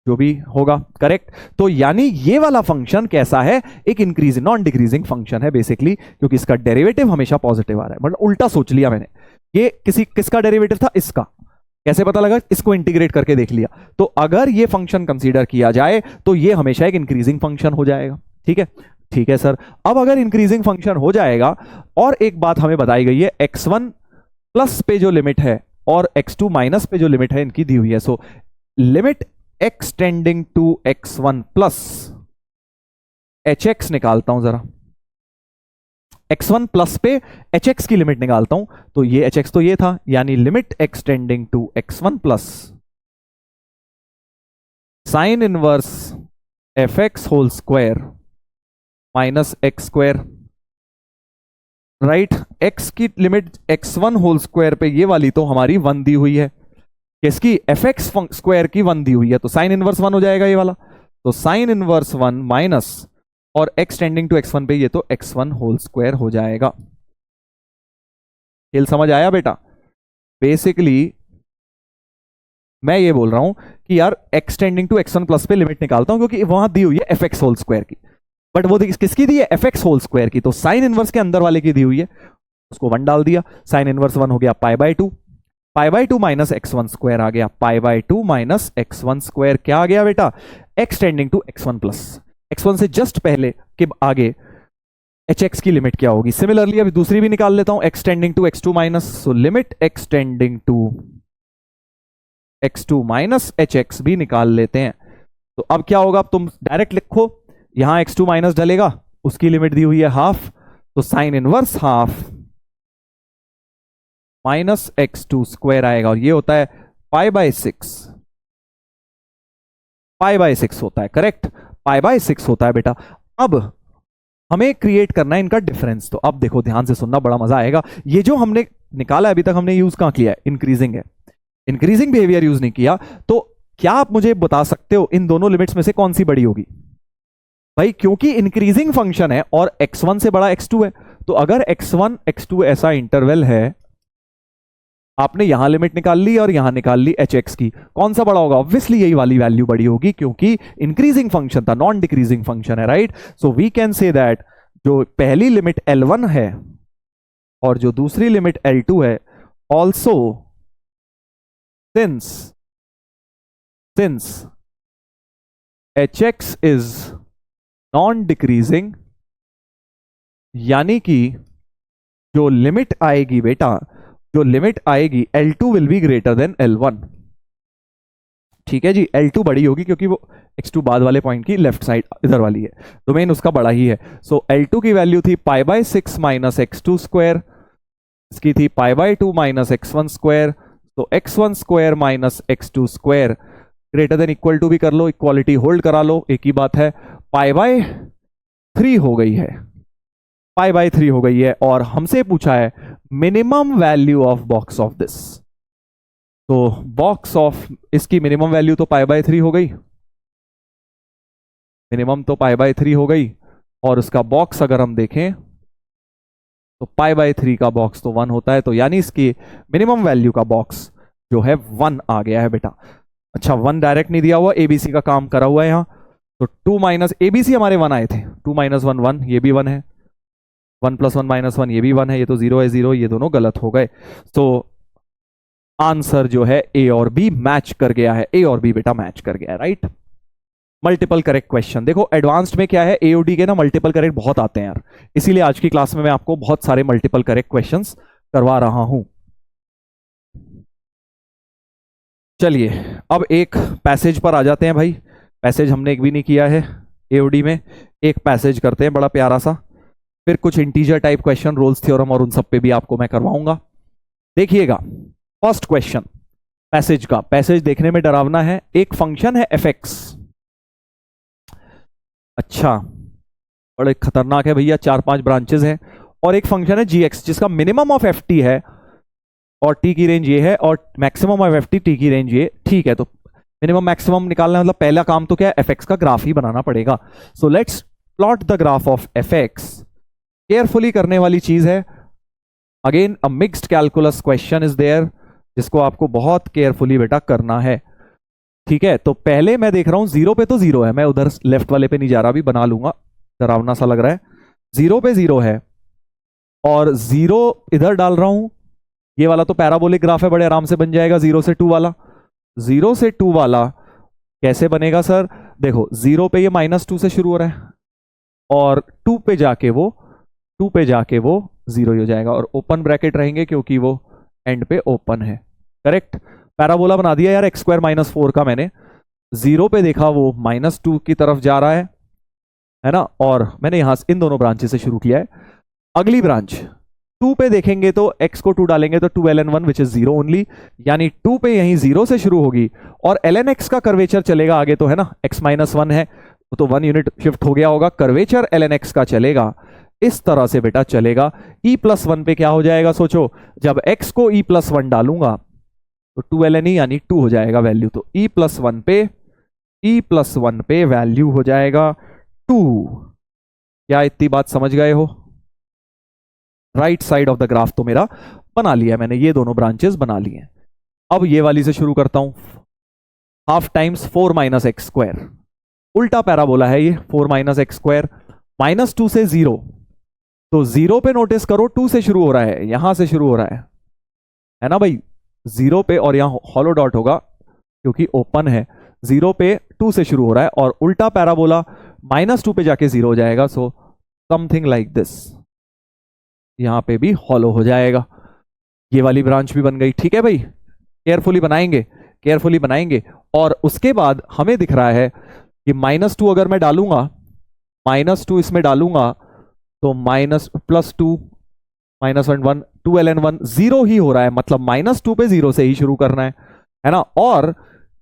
जो भी होगा, करेक्ट। तो यानी ये वाला फंक्शन कैसा है, एक इंक्रीजिंग नॉन डिक्रीजिंग फंक्शन है बेसिकली, क्योंकि इसका डेरिवेटिव हमेशा पॉजिटिव आ रहा है। मतलब उल्टा सोच लिया मैंने, ये किसका डेरिवेटिव था, इसका, कैसे पता लगा, इसको इंटीग्रेट करके देख लिया। तो अगर ये फंक्शन कंसीडर किया जाए तो ये हमेशा एक इंक्रीजिंग फंक्शन हो जाएगा, ठीक है, ठीक है सर। अब अगर इंक्रीजिंग फंक्शन हो जाएगा, और एक बात हमें बताई गई है, x1 प्लस पे जो लिमिट है और x2 माइनस पे जो लिमिट है इनकी दी हुई है। So limit x tending to x1 plus hx निकालता हूं जरा, x1 प्लस पे hx की लिमिट निकालता हूं, तो ये hx तो ये था, यानी limit x tending to x1 plus sine inverse fx whole square minus x square, right. x की लिमिट x1 होल स्क्वायर पे ये वाली तो हमारी 1 दी हुई है, किसकी, fx स्क्वायर की 1 दी हुई है, तो साइन इनवर्स 1 हो जाएगा ये वाला। तो साइन इनवर्स 1 माइनस, और x टेंडिंग टू x1 पे ये तो x1 होल स्क्वायर हो जाएगा। खेल समझ आया बेटा। बेसिकली मैं ये बोल रहा हूं कि यार x tending to x1 plus पे लिमिट निकालता हूं, क्योंकि वहां दी हुई है fx होल स्क्वायर की, बट वो किसकी दी है, fx होल स्क्वायर की। तो साइन इनवर्स के अंदर वाले की दी हुई है, उसको 1 डाल दिया, साइन इनवर्स 1 हो गया pi by two minus x1 square आ गया, pi by two minus x1 square क्या आ गया बेटा, x tending to x1 plus, x1 से जस्ट पहले के आगे hx की लिमिट क्या होगी। सिमिलरली अभी दूसरी भी निकाल लेता हूं, x tending to x2 minus, so limit x tending to x2 minus hx भी निकाल लेते हैं। तो अब क्या होगा, अब तुम डायरेक्ट लिखो, यहां x2 माइनस डलेगा, उसकी लिमिट दी हुई है हाफ, तो sine inverse half minus x2 square आएगा, और ये होता है पाई बाय 6 होता है, करेक्ट, पाई बाय 6 होता है बेटा। अब हमें क्रिएट करना है इनका डिफरेंस। तो अब देखो ध्यान से सुनना, बड़ा मजा आएगा। ये जो हमने निकाला अभी तक, हमने यूज कहां किया है, इंक्रीजिंग है, इंक्रीजिंग बिहेवियर यूज नहीं किया। तो क्या आप मुझे बता सकते हो इन दोनों लिमिट्स में से कौन सी बड़ी होगी भाई, क्योंकि इंक्रीजिंग फंक्शन है और x1 से बड़ा x2 है, तो अगर x1 x2 ऐसा इंटरवल है, आपने यहां लिमिट निकाल ली और यहां निकाल ली hx की, कौन सा बड़ा होगा, ऑब्वियसली यही वाली वैल्यू बड़ी होगी, क्योंकि इंक्रीजिंग फंक्शन था, नॉन डिक्रीजिंग फंक्शन है, right. So we can say that जो पहली लिमिट L1 है और जो दूसरी लिमिट L2 है, also since hx is non decreasing, यानी कि जो लिमिट आएगी बेटा, जो लिमिट आएगी L2 will be greater than L1, ठीक है जी, L2 बड़ी होगी क्योंकि वो x2 बाद वाले पॉइंट की लेफ्ट साइड इधर वाली है, डोमेन उसका बड़ा ही है। सो L2 की वैल्यू थी π/6 माइनस x2 स्क्वायर, इसकी थी π/2 माइनस x1 स्क्वायर। तो x1 square minus x2 square greater than equal to भी कर लो, इक्वालिटी होल्ड करा लो, एक ही बात है, π/3 हो गई है, π/3 हो गई है। और हमसे पूछा है minimum value of box of this, तो बॉक्स ऑफ इसकी मिनिमम वैल्यू तो π/3 हो गई, मिनिमम तो π/3 हो गई, और उसका बॉक्स अगर हम देखें तो π/3 का बॉक्स तो 1 होता है, तो यानी इसकी मिनिमम वैल्यू का बॉक्स जो है 1 आ गया है बेटा। अच्छा 1 डायरेक्ट नहीं दिया हुआ, एबीसी का काम करा हुआ है यहां, तो 2 माइनस एबीसी हमारे 1 आए थे, 2 माइनस 1 1, ये भी 1 है, 1 प्लस 1 माइनस 1 ये भी 1 है, ये तो 0 है 0, ये दोनों गलत हो गए। तो आंसर जो है ए और बी मैच कर गया है, ए और बी बेटा मैच कर गया है, राइट। मल्टीपल करेक्ट क्वेश्चन, देखो एडवांस्ड में क्या है, एओडी के ना मल्टीपल करेक्ट बहुत आते हैं यार, इसीलिए आज की क्लास में मैं आपको बहुत सारे मल्टीपल करेक्ट क्वेश्चंस करवा रहा हूं। चलिए अब एक पैसेज पर आ जाते हैं भाई, पैसेज हमने एक भी नहीं किया है एओडी में, एक पैसेज करते हैं बड़ा प्यारा सा, फिर कुछ integer type question, Rolle's theorem और उन सब पे भी आपको मैं करवाऊंगा। देखिएगा फर्स्ट क्वेश्चन पैसेज का, पैसेज देखने में डरावना है। एक फंक्शन है fx, अच्छा बड़े खतरनाक है भैया, 4-5 ब्रांचेस हैं, और एक फंक्शन है gx जिसका मिनिमम ऑफ ft है और t की रेंज ये है और मैक्सिमम ऑफ ft t की रेंज ये, ठीक है। तो मिनिमम मैक्सिमम निकालना मतलब पहला काम तो क्या है, fx का ग्राफ ही बनाना पड़ेगा। So let's plot the graph of fx, carefully करने वाली चीज है, again a mixed calculus question is there, जिसको आपको बहुत केयरफुली बेटा करना है, ठीक है। तो पहले मैं देख रहा हूं 0 पे तो 0 है, मैं उधर लेफ्ट वाले पे नहीं जा रहा, अभी बना लूंगा, डरावना सा लग रहा है, 0 पे 0 है और 0 इधर डाल रहा हूं, ये वाला तो पैराबोलिक ग्राफ है, बड़े आराम से बन जाएगा 0 से 2 वाला। 0 से 2 वाला कैसे बनेगा सर, देखो 0 पे ये -2 से शुरू हो रहा है और 2 पे जाके वो 0 ही हो जाएगा और ओपन ब्रैकेट रहेंगे क्योंकि वो एंड पे ओपन है, करेक्ट। पैराबोला बना दिया यार x² -4 का मैंने, 0 पे देखा वो -2 की तरफ जा रहा है ना, और मैंने यहां से इन दोनों ब्रांचेस से शुरू किया है। अगली ब्रांच 2 पे देखेंगे तो x को 2 डालेंगे तो 2ln1 विच इज 0 ओनली, यानी 2 पे यहीं 0 से शुरू होगी और ln x का कर्वेचर चलेगा आगे, तो है ना x -1 है तो 1 यूनिट शिफ्ट हो गया होगा, कर्वेचर ln x का चलेगा इस तरह से बेटा चलेगा। e+1 पे क्या हो जाएगा सोचो, जब x को e+1 डालूंगा तो 2ln e यानी 2 हो जाएगा वैल्यू, तो e+1 पे वैल्यू हो जाएगा 2। क्या इतनी बात समझ गए हो? Right side of the graph तो मेरा बना लिया मैंने, ये दोनों ब्रांचेस बना लिए। अब ये वाली से शुरू करता हूं, हाफ टाइम्स 4 - x², उल्टा पैराबोला है ये, 4 - x², -2 से 0, तो 0 पे नोटिस करो 2 से शुरू हो रहा है, यहां से शुरू हो रहा है ना भाई, 0 पे, और यहां हॉलो डॉट होगा क्योंकि ओपन है, 0 पे 2 से शुरू हो रहा है और उल्टा पैराबोला -2 पे जाके 0 हो जाएगा, सो समथिंग लाइक दिस, यहां पे भी हॉलो हो जाएगा। ये वाली ब्रांच भी बन गई, ठीक है भाई, केयरफुली बनाएंगे। और उसके बाद हमें दिख रहा है कि -2 अगर मैं डालूंगा, -2 इसमें डालूंगा तो +2 -1 1 2ln1 0 ही हो रहा है, मतलब -2 पे 0 से ही शुरू करना है ना। और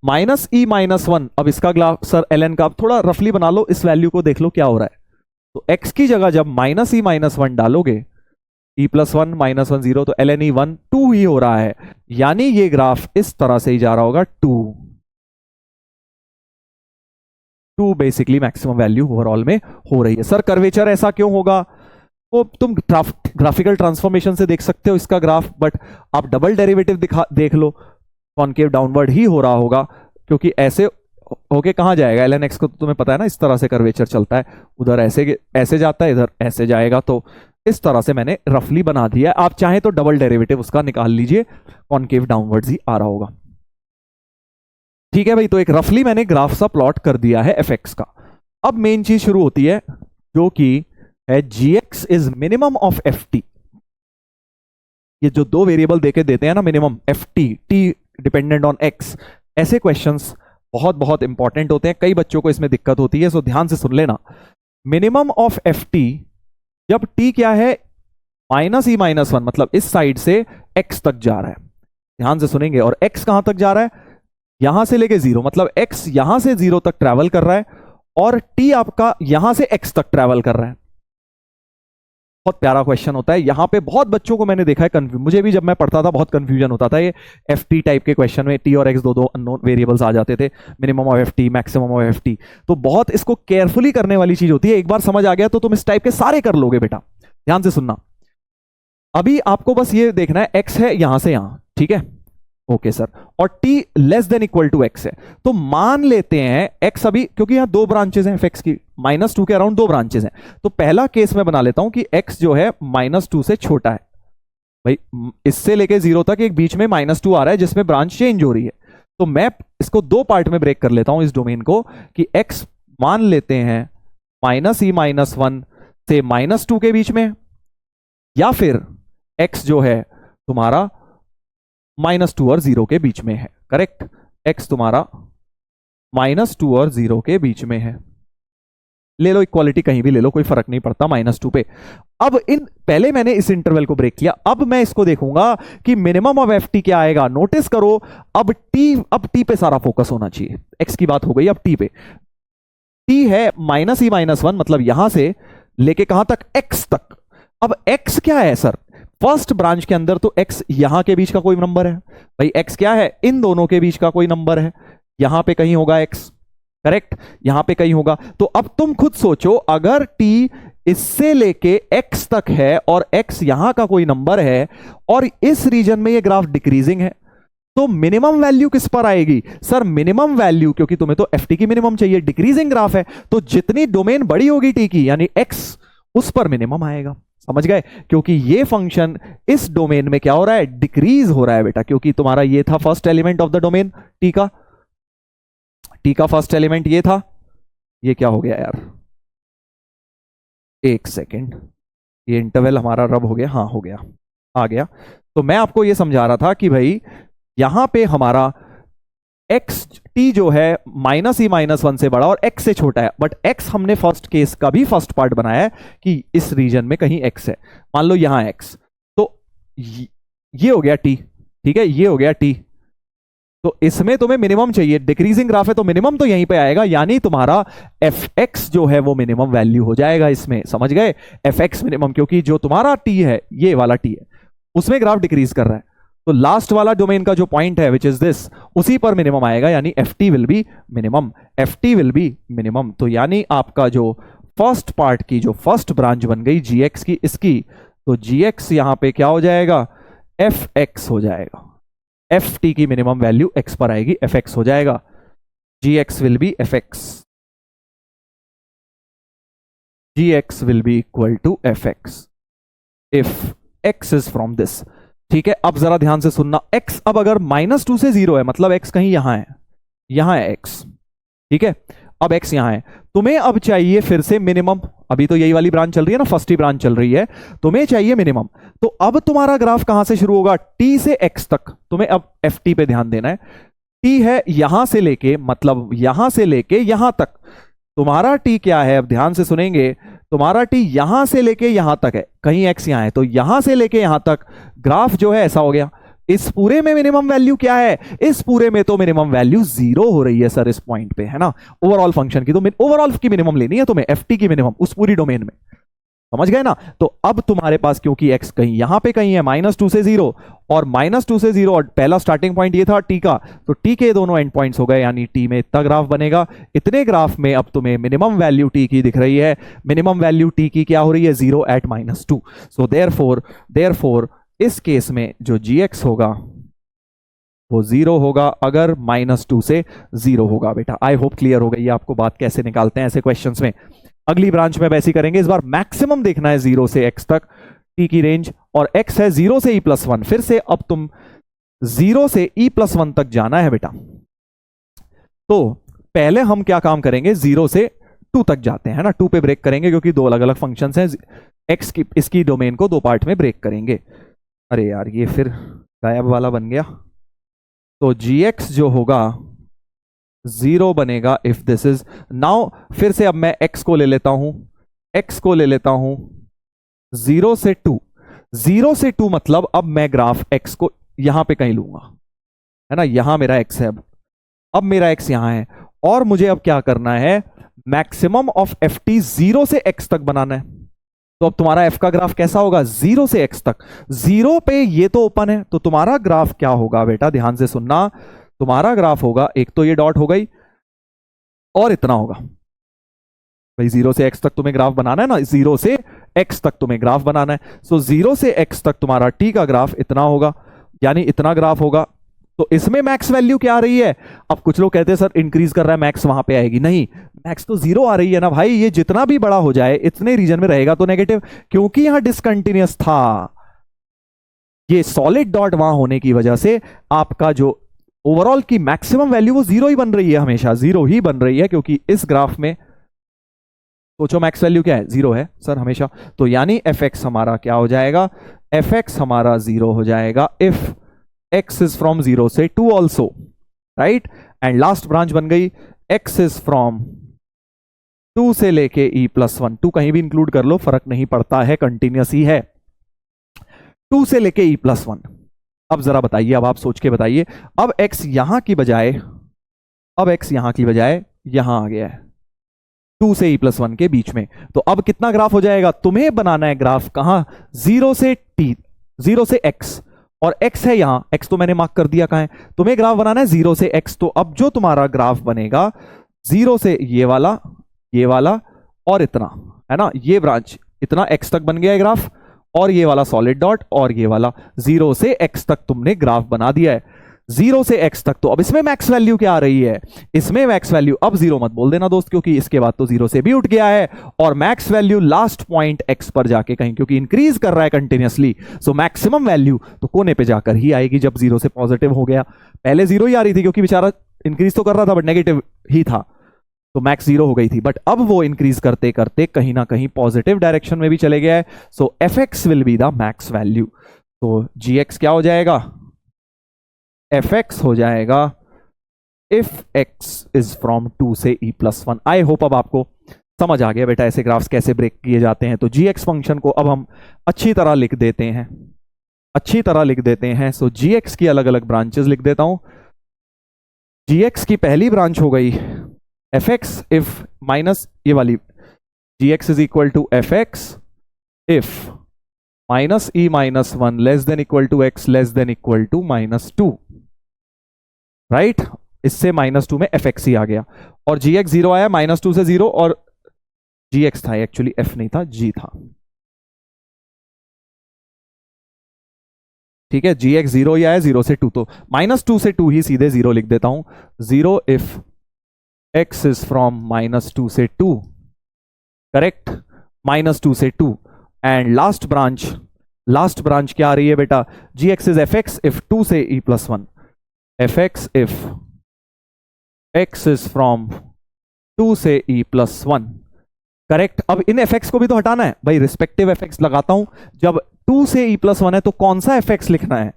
-e -1, अब इसका ग्राफ सर ln का, अब थोड़ा रफली बना लो, इस वैल्यू को देख लो क्या हो रहा है, तो x की जगह जब -e -1 डालोगे, e+1 -1 0, तो ln e 1 2 ही हो रहा है, यानी ये ग्राफ इस तरह से ही जा रहा होगा 2 बेसिकली मैक्सिमम वैल्यू ओवरऑल में हो रही है। सर कर्वेचर ऐसा क्यों होगा, वो तुम ग्राफिकल ट्रांसफॉर्मेशन से देख सकते हो इसका ग्राफ, बट आप डबल डेरिवेटिव देख लो, कॉनकेव डाउनवर्ड ही हो रहा होगा, क्योंकि ऐसे होके कहां जाएगा, ln x को तो तुम्हें पता है ना, इस तरह से कर्वेचर चलता है, उधर ऐसे जाता है, इधर ऐसे जाएगा, तो इस तरह से मैंने रफली बना दिया। आप चाहें तो डबल डेरिवेटिव उसका निकाल लीजिए, कॉनकेव डाउनवर्ड ही आ रहा होगा, ठीक है भाई। तो एक रफली मैंने ग्राफ सा प्लॉट कर दिया है fx का। अब मेन चीज शुरू होती है जो कि है gx is minimum of ft, ये जो दो वेरिएबल देके देते हैं ना minimum ft, t dependent on x, ऐसे क्वेश्चंस बहुत बहुत इंपॉर्टेंट होते हैं, कई बच्चों को इसमें दिक्कत होती है, सो ध्यान से सुन लेना। मिनिमम ऑफ एफ टी, जब टी क्या है -e-1, मतलब इस साइड से x तक जा रहा है, ध्यान से सुनेंगे, और x कहां तक जा रहा है, यहां से लेके 0, मतलब x यहां से 0 तक ट्रैवल कर रहा है और t आपका यहां से x तक ट्रैवल कर रहा है। बहुत प्यारा क्वेश्चन होता है, यहां पे बहुत बच्चों को मैंने देखा है, मुझे भी जब मैं पढ़ता था बहुत कंफ्यूजन होता था, ये एफ टी टाइप के क्वेश्चन में टी और एक्स दो अननोन वेरिएबल्स आ जाते थे, minimum of F T, maximum of F T, तो बहुत इसको केयरफुली करने वाली चीज होती है। एक बार समझ आ गया तो तुम इस टाइप के सारे कर लोगे बेटा। ध्यान से सुनना, अभी आपको बस ये देखना है एक्स है यहां से यहां, ठीक है, ओके सर, और t less than equal to x है, तो मान लेते हैं x अभी, क्योंकि यहां दो ब्रांचेस हैं fx की, -2 के अराउंड दो ब्रांचेस हैं, तो पहला केस में बना लेता हूं कि x जो है -2 से छोटा है। भाई इससे लेके 0 तक एक बीच में -2 आ रहा है जिसमें ब्रांच चेंज हो रही है, तो मैं इसको दो पार्ट में ब्रेक कर लेता हूं इस डोमेन को, कि x मान लेते हैं -e-1 से -2 के बीच में, या फिर x जो है तुम्हारा -2 और 0 के बीच में है, करेक्ट, x तुम्हारा -2 और 0 के बीच में है, ले लो इक्वालिटी कहीं भी ले लो, कोई फर्क नहीं पड़ता -2 पे। अब इन पहले मैंने इस इंटरवल को ब्रेक किया, अब मैं इसको देखूंगा कि मिनिमम ऑफ एफ टी क्या आएगा। नोटिस करो अब टी पे सारा फोकस होना चाहिए, x की बात हो गई, अब टी पे, टी है -e-1, मतलब यहां से लेके कहां तक, x तक। अब x क्या है सर, फर्स्ट ब्रांच के अंदर तो x यहां के बीच का कोई नंबर है, भाई x क्या है, इन दोनों के बीच का कोई नंबर है, यहां पे कहीं होगा x, करेक्ट, यहां पे कहीं होगा। तो अब तुम खुद सोचो, अगर t इससे लेके x तक है और x यहां का कोई नंबर है और इस रीजन में ये ग्राफ डिक्रीजिंग है, तो मिनिमम वैल्यू किस पर आएगी सर, मिनिमम वैल्यू, क्योंकि तुम्हें तो एफ टी की मिनिमम चाहिए, डिक्रीजिंग ग्राफ है, तो जितनी डोमेन बड़ी होगी टी की यानी x, उस पर मिनिमम आएगा। समझ गए, क्योंकि ये फंक्शन इस डोमेन में क्या हो रहा है, डिक्रीज हो रहा है बेटा, क्योंकि तुम्हारा ये था first element of the domain T का फर्स्ट एलिमेंट ये था, ये क्या हो गया यार, एक सेकेंड, ये इंटरवल हमारा रब हो गया, हाँ हो गया, आ गया। तो मैं आपको ये समझा रहा था कि भाई यहां पे हमारा एक्स टी जो है -e-1 से बड़ा और x से छोटा है, बट x हमने फर्स्ट केस का भी फर्स्ट पार्ट बनाया है कि इस रीजन में कहीं x है, मान लो यहां x, तो ये हो गया t, ठीक है, ये हो गया t, तो इसमें तुम्हें मिनिमम चाहिए, डिक्रीजिंग ग्राफ है तो मिनिमम तो यहीं पे आएगा, यानी तुम्हारा fx जो है वो मिनिमम वैल्यू हो जाएगा इसमें। समझ गए, fx मिनिमम, क्योंकि जो तुम्हारा t है, ये वाला t है, उसमें ग्राफ डिक्रीज कर रहा है, तो लास्ट वाला डोमेन का जो पॉइंट है विच इज दिस, उसी पर मिनिमम आएगा, यानी F T will be minimum, F T will be minimum. तो यानी आपका जो फर्स्ट पार्ट की जो फर्स्ट ब्रांच बन गई जी एक्स की, इसकी, तो जी एक्स यहां पे क्या हो जाएगा, एफ एक्स हो जाएगा, एफ टी की मिनिमम वैल्यू एक्स पर आएगी, एफ एक्स हो जाएगा, G X will be F X, G X will be equal to F X if X is from this. ठीक है, अब जरा ध्यान से सुनना, x अब अगर -2 से 0 है, मतलब x कहीं यहां है, यहां है x, ठीक है, अब x यहां है, तुम्हें अब चाहिए फिर से मिनिमम, अभी तो यही वाली ब्रांच चल रही है ना, फर्स्ट ही ब्रांच चल रही है, तुम्हें चाहिए मिनिमम, तो अब तुम्हारा ग्राफ कहां से शुरू होगा, t से x तक, तुम्हें अब ft पे ध्यान देना है, t है यहां से लेके, मतलब यहां से लेके यहां तक, तुम्हारा t क्या है, अब ध्यान से सुनेंगे, तुम्हारा t यहां से लेके यहां तक है, कहीं x यहां है, तो यहां से लेके यहां तक ग्राफ जो है ऐसा हो गया। इस पूरे में मिनिमम वैल्यू क्या है, इस पूरे में तो मिनिमम वैल्यू 0 हो रही है सर इस पॉइंट पे, है ना, ओवरऑल फंक्शन की, तो ओवरऑल की मिनिमम लेनी है तुम्हें, एफ टी की मिनिमम उस पूरी डोमेन में। समझ गए ना, तो अब तुम्हारे पास क्योंकि x कहीं यहां पे कहीं है, -2 से 0 और -2 से 0, और पहला स्टार्टिंग पॉइंट ये था t का, तो t के दोनों एंड पॉइंट्स हो गए, यानी t में इतना ग्राफ बनेगा, इतने ग्राफ में अब तुम्हें मिनिमम वैल्यू t की दिख रही है, मिनिमम वैल्यू t की क्या हो रही है, 0 एट -2, सो देयरफॉर इस केस में जो gx होगा वो 0 होगा अगर -2 से 0 होगा। बेटा आई होप क्लियर हो गई है आपको बात, कैसे निकालते हैं ऐसे क्वेश्चंस में। अगली ब्रांच में वैसे करेंगे, इस बार मैक्सिमम देखना है 0 से x तक, t की रेंज, और x है 0 से e+1, फिर से अब तुम 0 से e+1 तक जाना है बेटा, तो पहले हम क्या काम करेंगे, 0 से 2 तक जाते हैं ना, 2 पे ब्रेक करेंगे, क्योंकि दो अलग अलग फंक्शंस हैं, x की इसकी डोमेन को दो पार्ट में ब्रेक करेंगे। अरे यार ये फिर गायब वाला बन गया, तो gx जो होगा 0 बनेगा इफ दिस इज नाउ। फिर से अब मैं x को ले लेता हूं, x को ले लेता हूं 0 से 2, 0 से 2 मतलब अब मैं ग्राफ x को यहां पे कहीं लूंगा, है ना, यहां मेरा x है, अब मेरा x यहां है, और मुझे अब क्या करना है, मैक्सिमम ऑफ एफ टी 0 से x तक बनाना है। तो अब तुम्हारा f का ग्राफ कैसा होगा, 0 से x तक, 0 पे ये तो ओपन है, तो तुम्हारा ग्राफ क्या होगा बेटा, ध्यान से सुनना, तुम्हारा ग्राफ होगा, एक तो ये डॉट हो गई और इतना होगा भाई, 0 से x तक तुम्हें ग्राफ बनाना है ना, 0 से x तक तुम्हें ग्राफ बनाना है। सो 0 से x तक तुम्हारा t का ग्राफ इतना होगा, यानी इतना ग्राफ होगा। तो इसमें मैक्स वैल्यू क्या आ रही है, अब कुछ लोग कहते हैं सर इंक्रीज कर रहा है मैक्स वहां पे आएगी, नहीं, मैक्स तो 0 आ रही है ना भाई, ये जितना भी बड़ा हो जाए इतने रीजन में रहेगा तो नेगेटिव, क्योंकि यहां डिसकंटिन्यूअस था, ये सॉलिड डॉट वहां होने की वजह से आपका जो ओवरऑल की मैक्सिमम वैल्यू वो 0 ही बन रही है, हमेशा 0 ही बन रही है, क्योंकि इस ग्राफ में सोचो मैक्स वैल्यू क्या है, 0 है सर हमेशा। तो यानी एफ एक्स हमारा क्या हो जाएगा, एफ एक्स हमारा 0 हो जाएगा इफ x is from 0 से 2 also, right? And last branch बन गई x is from 2 से लेके e plus 1, 2 कहीं भी इंक्लूड कर लो फर्क नहीं पड़ता है, कंटिन्यूस ही है, 2 से लेके e plus 1। अब जरा बताइए, अब आप सोच के बताइए, अब x यहां की बजाय, अब x यहां की बजाय यहां आ गया है 2 से e plus 1 के बीच में, तो अब कितना ग्राफ हो जाएगा, तुम्हें बनाना है ग्राफ कहां, 0 से t, 0 से x, और x है यहां, x तो मैंने मार्क कर दिया कहां है, तुम्हें ग्राफ बनाना है 0 से x। तो अब जो तुम्हारा ग्राफ बनेगा 0 से ये वाला और इतना, है ना, ये ब्रांच इतना x तक बन गया है ग्राफ, और ये वाला सॉलिड डॉट और ये वाला, 0 से x तक तुमने ग्राफ बना दिया है, 0 से x तक। तो अब इसमें मैक्स वैल्यू क्या आ रही है, इसमें मैक्स वैल्यू, अब 0 मत बोल देना दोस्त, क्योंकि इसके बाद तो 0 से भी उठ गया है, और max value last point x पर जाके कहीं, क्योंकि इंक्रीज कर रहा है कंटिन्यूअसली, सो मैक्सिमम वैल्यू तो कोने पे जाकर ही आएगी जब 0 से पॉजिटिव हो गया। पहले 0 ही आ रही थी क्योंकि बेचारा इंक्रीज तो कर रहा था बट नेगेटिव ही था, तो मैक्स 0 हो गई थी, बट अब वो इंक्रीज करते करते कहीं ना कहीं पॉजिटिव डायरेक्शन में भी चले गया है। So F X will be the max value, तो जी एक्स क्या हो जाएगा, एफ एक्स हो जाएगा इफ एक्स इज फ्रॉम 2 से e plus 1। आई होप अब आपको समझ आ गया बेटा ऐसे ग्राफ्स कैसे ब्रेक किए जाते हैं। तो जी एक्स फंक्शन को अब हम अच्छी तरह लिख देते हैं, अच्छी तरह लिख देते हैं। सो जी एक्स की अलग अलग ब्रांचेस लिख देता हूं। जी एक्स की पहली ब्रांच हो गई एफ एक्स इफ माइनस ये वाली, G x is equal to F X if minus E minus 1 less than equal to X less than equal to -2, right. इससे -2 में एफ एक्स ही आ गया, और जी एक्स 0 आया, -2 से 0, और जी एक्स था एक्चुअली, एफ नहीं था जी था, ठीक है। जी एक्स 0 ही आया, 0 से 2, तो -2 से 2 ही सीधे 0 लिख देता हूं। 0 इफ x इज फ्रॉम -2 से 2, करेक्ट, -2 से 2, एंड लास्ट ब्रांच क्या आ रही है बेटा, G x is F X if 2 से e plus 1, F X if x is from 2 से e plus 1, करेक्ट। अब इन एफ एक्स को भी तो हटाना है भाई, रिस्पेक्टिव एफ एक्स लगाता हूं। जब 2 से e plus 1 है तो कौन सा एफ एक्स लिखना है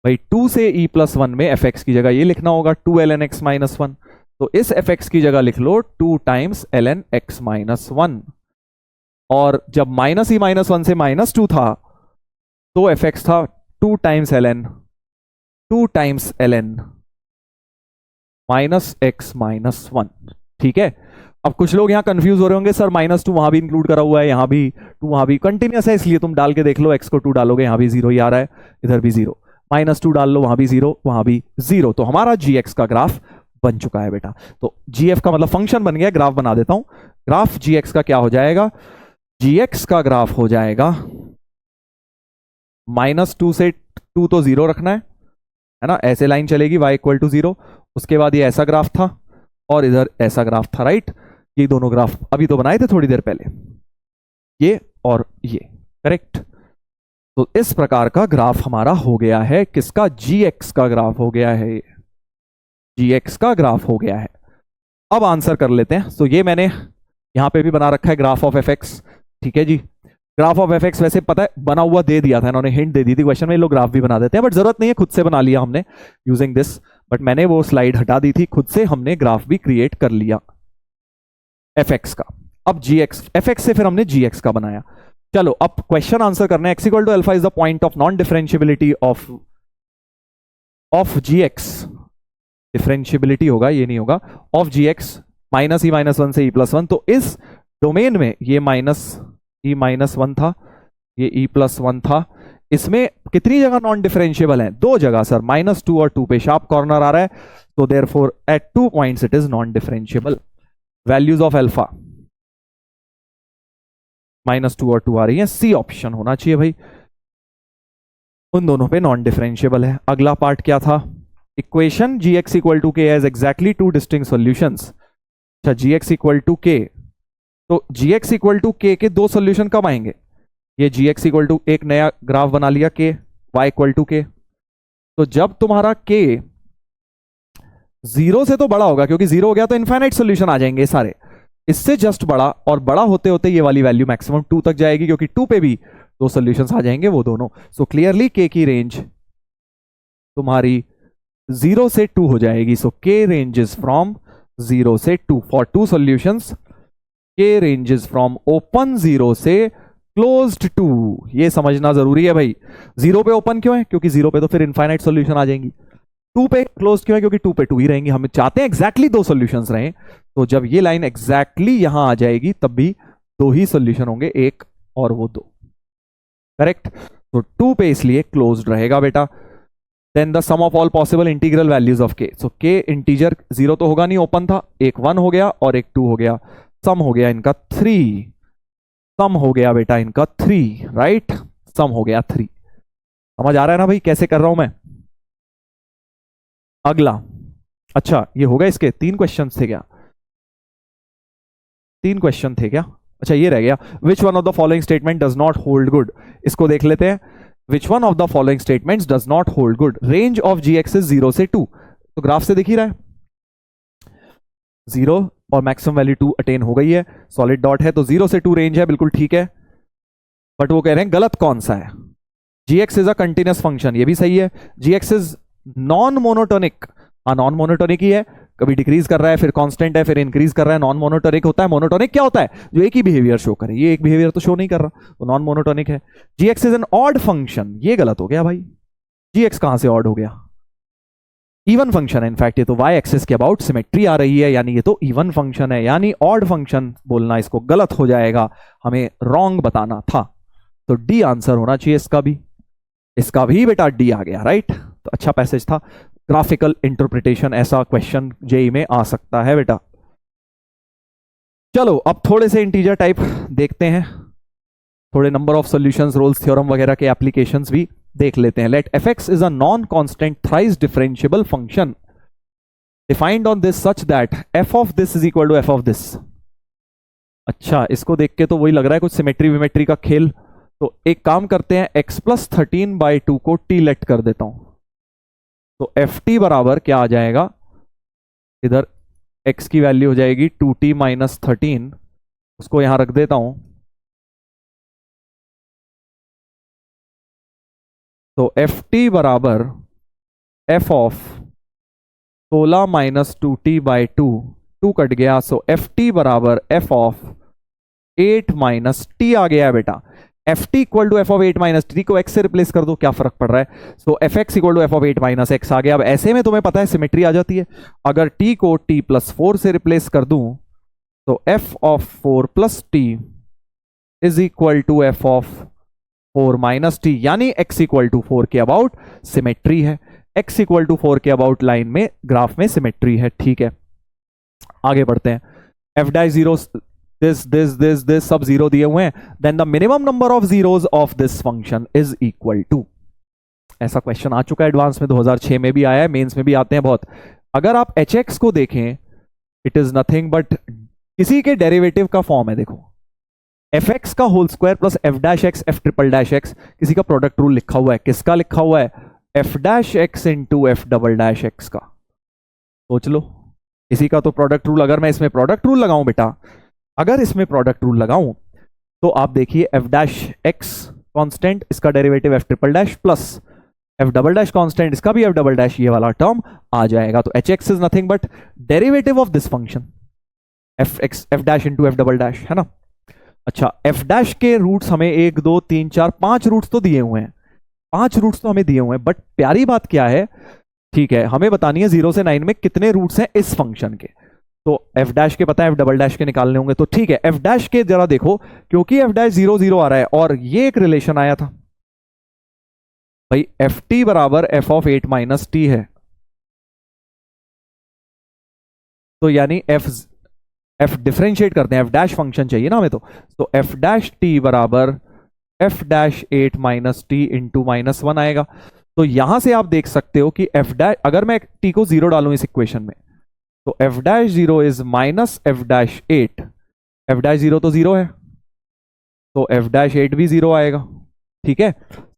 भाई, 2 से e plus 1 में एफ एक्स की जगह ये लिखना होगा 2 ln x minus 1, तो इस एफ एक्स की जगह लिख लो 2 times ln x minus 1, और जब -e-1 से -2 था तो एफ एक्स था 2 times ln -x minus 1, ठीक है। अब कुछ लोग यहां कंफ्यूज हो रहे होंगे, सर -2 वहां भी इंक्लूड करा हुआ है, यहां भी 2 वहां भी, कंटिन्यूस है इसलिए तुम डाल के देख लो, x को 2 डालोगे यहां भी 0 ही आ रहा है, इधर भी 0, -2 डाल लो वहां भी 0 वहां भी 0, तो हमारा जी एक्स का ग्राफ बन चुका है बेटा। तो जी एफ का मतलब फंक्शन बन गया, ग्राफ बना देता हूं। ग्राफ जी एक्स का क्या हो जाएगा, जी एक्स का ग्राफ हो जाएगा -2 से 2 तो 0 रखना है ना, ऐसे लाइन चलेगी y इक्वल टू 0, उसके बाद ये ऐसा ग्राफ था और इधर ऐसा ग्राफ था, राइट। ये दोनों ग्राफ अभी तो बनाए थे थोड़ी देर पहले, ये और ये, करेक्ट। तो इस प्रकार का ग्राफ हमारा हो गया है, किसका, जी एक्स का ग्राफ हो गया है, जी एक्स का ग्राफ हो गया है। अब आंसर कर लेते हैं। तो ये मैंने यहां पे भी बना रखा है ग्राफ ऑफ एफ एक्स, ठीक है जी। ग्राफ ऑफ एफ एक्स वैसे पता है बना हुआ दे दिया था इन्होंने, हिंट दे दी थी क्वेश्चन में, लोग ग्राफ भी बना देते हैं, बट जरूरत नहीं है, खुद से बना लिया हमने यूजिंग दिस। बट मैंने वो स्लाइड हटा दी थी, खुद से हमने ग्राफ भी क्रिएट कर लिया एफ एक्स का। अब जी एक्स, एफ एक्स से फिर हमने जी एक्स का बनाया। चलो अब क्वेश्चन आंसर करना है। X equal to alpha is the point of non differentiability of g x, differentiability होगा ये नहीं होगा, of g x minus E minus one से ई प्लस वन। तो इस डोमेन में ये माइनस ई माइनस वन था, ये ई प्लस वन था। इसमें कितनी जगह नॉन डिफरेंशियबल है? दो जगह सर, -2 और 2 पे शार्प कॉर्नर आ रहा है, तो therefore at 2 points it is non differentiable. Values of alpha -2 और 2 आ रही है, सी ऑप्शन होना चाहिए भाई, उन दोनों पे नॉन डिफरेंशियबल है। अगला पार्ट क्या था? Equation G X equal to K has exactly two distinct solutions. अच्छा, जी एक्स इक्वल टू के, तो जी एक्स इक्वल टू के दो सॉल्यूशन कब आएंगे? ये जी एक्स इक्वल टू एक नया ग्राफ बना लिया के, वाई इक्वल टू के, तो जब तुम्हारा के 0 से तो बड़ा होगा, क्योंकि 0 हो गया तो इनफाइनाइट सॉल्यूशन आ जाएंगे सारे, इससे जस्ट बड़ा, और बड़ा होते होते ये वाली वैल्यू मैक्सिमम 2 तक जाएगी, क्योंकि 2 पे भी दो सॉल्यूशंस आ जाएंगे वो दोनों। सो क्लियरली के की रेंज तुम्हारी 0 से 2 हो जाएगी। सो के रेंजेस फ्रॉम 0 से 2 फॉर 2 सॉल्यूशंस, के रेंजेस फ्रॉम ओपन 0 से क्लोज्ड 2। ये समझना जरूरी है भाई। 0 पे ओपन क्यों है? क्योंकि 0 पे तो फिर इनफाइनाइट सॉल्यूशन आ जाएंगी। 2 पे क्लोज क्यों है? क्योंकि 2 पे 2 ही रहेंगी। हम चाहते हैं एग्जैक्टली दो सॉल्यूशंस रहें, तो जब ये लाइन एग्जैक्टली यहां आ जाएगी तब भी दो ही सॉल्यूशन होंगे, एक और वो दो, करेक्ट। तो 2 पे इसलिए क्लोज्ड रहेगा बेटा। Then the sum of all possible integral values of k. So के इंटीजर 0 तो होगा नहीं, ओपन था, एक 1 हो गया और एक 2 हो गया, सम हो गया इनका 3, सम हो गया बेटा इनका 3, राइट, सम हो गया 3। समझ आ रहा है ना भाई कैसे कर रहा हूं मैं? अगला, अच्छा ये होगा, इसके 3 क्वेश्चन थे क्या? 3 क्वेश्चन थे क्या? अच्छा ये रह गया, which one of the following statement does not hold good. इसको देख लेते हैं। Which one of the following statements does not hold good. Range of g x is 0 से 2, तो ग्राफ से दिख ही रहा है 0 और मैक्सिमम वैल्यू 2 अटेन हो गई है, सॉलिड डॉट है, तो 0 से 2 रेंज है, बिल्कुल ठीक है। बट वो कह रहे हैं गलत कौन सा है? G x is a continuous function, ये भी सही है। G x is non monotonic, हाँ नॉन मोनोटोनिक ही है, कभी डिक्रीज कर रहा है, फिर कांस्टेंट है, फिर इंक्रीज कर रहा है, नॉन मोनोटोनिक होता है। मोनोटोनिक क्या होता है? जो एक ही बिहेवियर शो करे, ये एक बिहेवियर तो शो नहीं कर रहा, तो नॉन मोनोटोनिक है। G x is an odd function, ये गलत हो गया भाई, जी एक्स कहां से ऑड हो गया? इवन फंक्शन है, इनफैक्ट ये तो वाई एक्सिस के अबाउट सिमेट्री आ रही है, यानी ये तो इवन फंक्शन है, यानी ऑड फंक्शन बोलना इसको गलत हो जाएगा, हमें रॉन्ग बताना था। तो डी आंसर होना चाहिए इसका भी, इसका भी बेटा डी आ गया, राइट। तो अच्छा पैसेज था। ग्राफिकल इंटरप्रिटेशन, ऐसा क्वेश्चन जेई में आ सकता है बेटा। चलो अब थोड़े से इंटीजर टाइप देखते हैं, थोड़े number of solutions, Rolle's theorem वगैरह के एप्लीकेशंस भी देख लेते हैं। Let f x is a non constant thrice differentiable function defined on this such that f of this is equal to F of this. अच्छा इसको देख के तो वही लग रहा है कुछ सिमेट्री विमेट्री का खेल। तो एक काम करते हैं, x प्लस 13/2 को t लेट कर देता हूं, तो एफ टी बराबर क्या आ जाएगा? इधर x की वैल्यू हो जाएगी 2t माइनस 13, उसको यहां रख देता हूं, तो एफ टी बराबर F of 16 minus 2t/2, 2 cut गया, सो एफ टी बराबर एफ ऑफ 8 माइनस टी आ गया बेटा। F T equal to F of 8 minus T को एक्स से रिप्लेस कर दो, क्या फर्क पड़ रहा है? So F x equal to F of 8 minus X आ गया। अब ऐसे में तुम्हें पता है सिमेट्री आ जाती है। अगर टी को टी प्लस 4 से रिप्लेस कर दूं, तो f of 4 plus t is equal to F of 4 minus t, यानी एक्स इक्वल टू 4 के अबाउट सिमेट्री है। एक्स इक्वल टू 4 के अबाउट लाइन में ग्राफ में सिमेट्री है, ठीक है। आगे बढ़ते हैं। एफ डाई जीरो, दिस सब जीरो दिए हुए हैं, then the minimum number of zeros of this function is equal to. ऐसा क्वेश्चन आ चुका है एडवांस में, 2006 में भी आया है, मेंस में भी आते हैं बहुत। अगर आप एच एक्स को देखें, इट इज नथिंग बट किसी के डेरिवेटिव का फॉर्म है, देखो एफ एक्स का whole square plus f dash x f triple dash x, किसी का प्रोडक्ट रूल लिखा हुआ है, किसका लिखा हुआ है? F dash x into f double dash x का। सोच लो, इसी का तो प्रोडक्ट रूल, अगर मैं इसमें प्रोडक्ट रूल लगाऊं बेटा, अगर इसमें प्रोडक्ट रूल लगाऊं, तो आप देखिए एफ डैश एक्स कांस्टेंट, इसका derivative F triple dash plus F double dash constant, इसका भी एफ डबल डैश, ये वाला टर्म आ जाएगा। तो H x is nothing but derivative of this function F dash into f double dash, है ना। अच्छा, एफ डैश के रूट्स हमें 1 2 3 4 5 रूट्स तो दिए हुए हैं, 5 रूट्स तो हमें दिए हुए हैं, बट प्यारी बात क्या है, ठीक है, हमें बतानी है 0 से 9 में कितने रूट्स हैं इस फंक्शन के। तो एफ डैश के पता है, एफ डबल डैश के निकालने होंगे। तो ठीक है, एफ डैश के जरा देखो, क्योंकि एफ डैश 0 0 आ रहा है और ये एक रिलेशन आया था भाई, एफ टी बराबर एफ ऑफ 8 माइनस टी है। तो यानी एफ डिफरेंशिएट करते हैं, एफ डैश फंक्शन चाहिए ना हमें, तो एफ डैश टी बराबर F dash 8 minus T into -1 आएगा। तो यहां से आप देख सकते हो कि एफ डैश, अगर मैं टी को 0 डालूं इस इक्वेशन में, तो f dash 0 is minus f dash 8, F dash 0 तो 0 है, तो एफ डैश 8 भी 0 आएगा, ठीक है।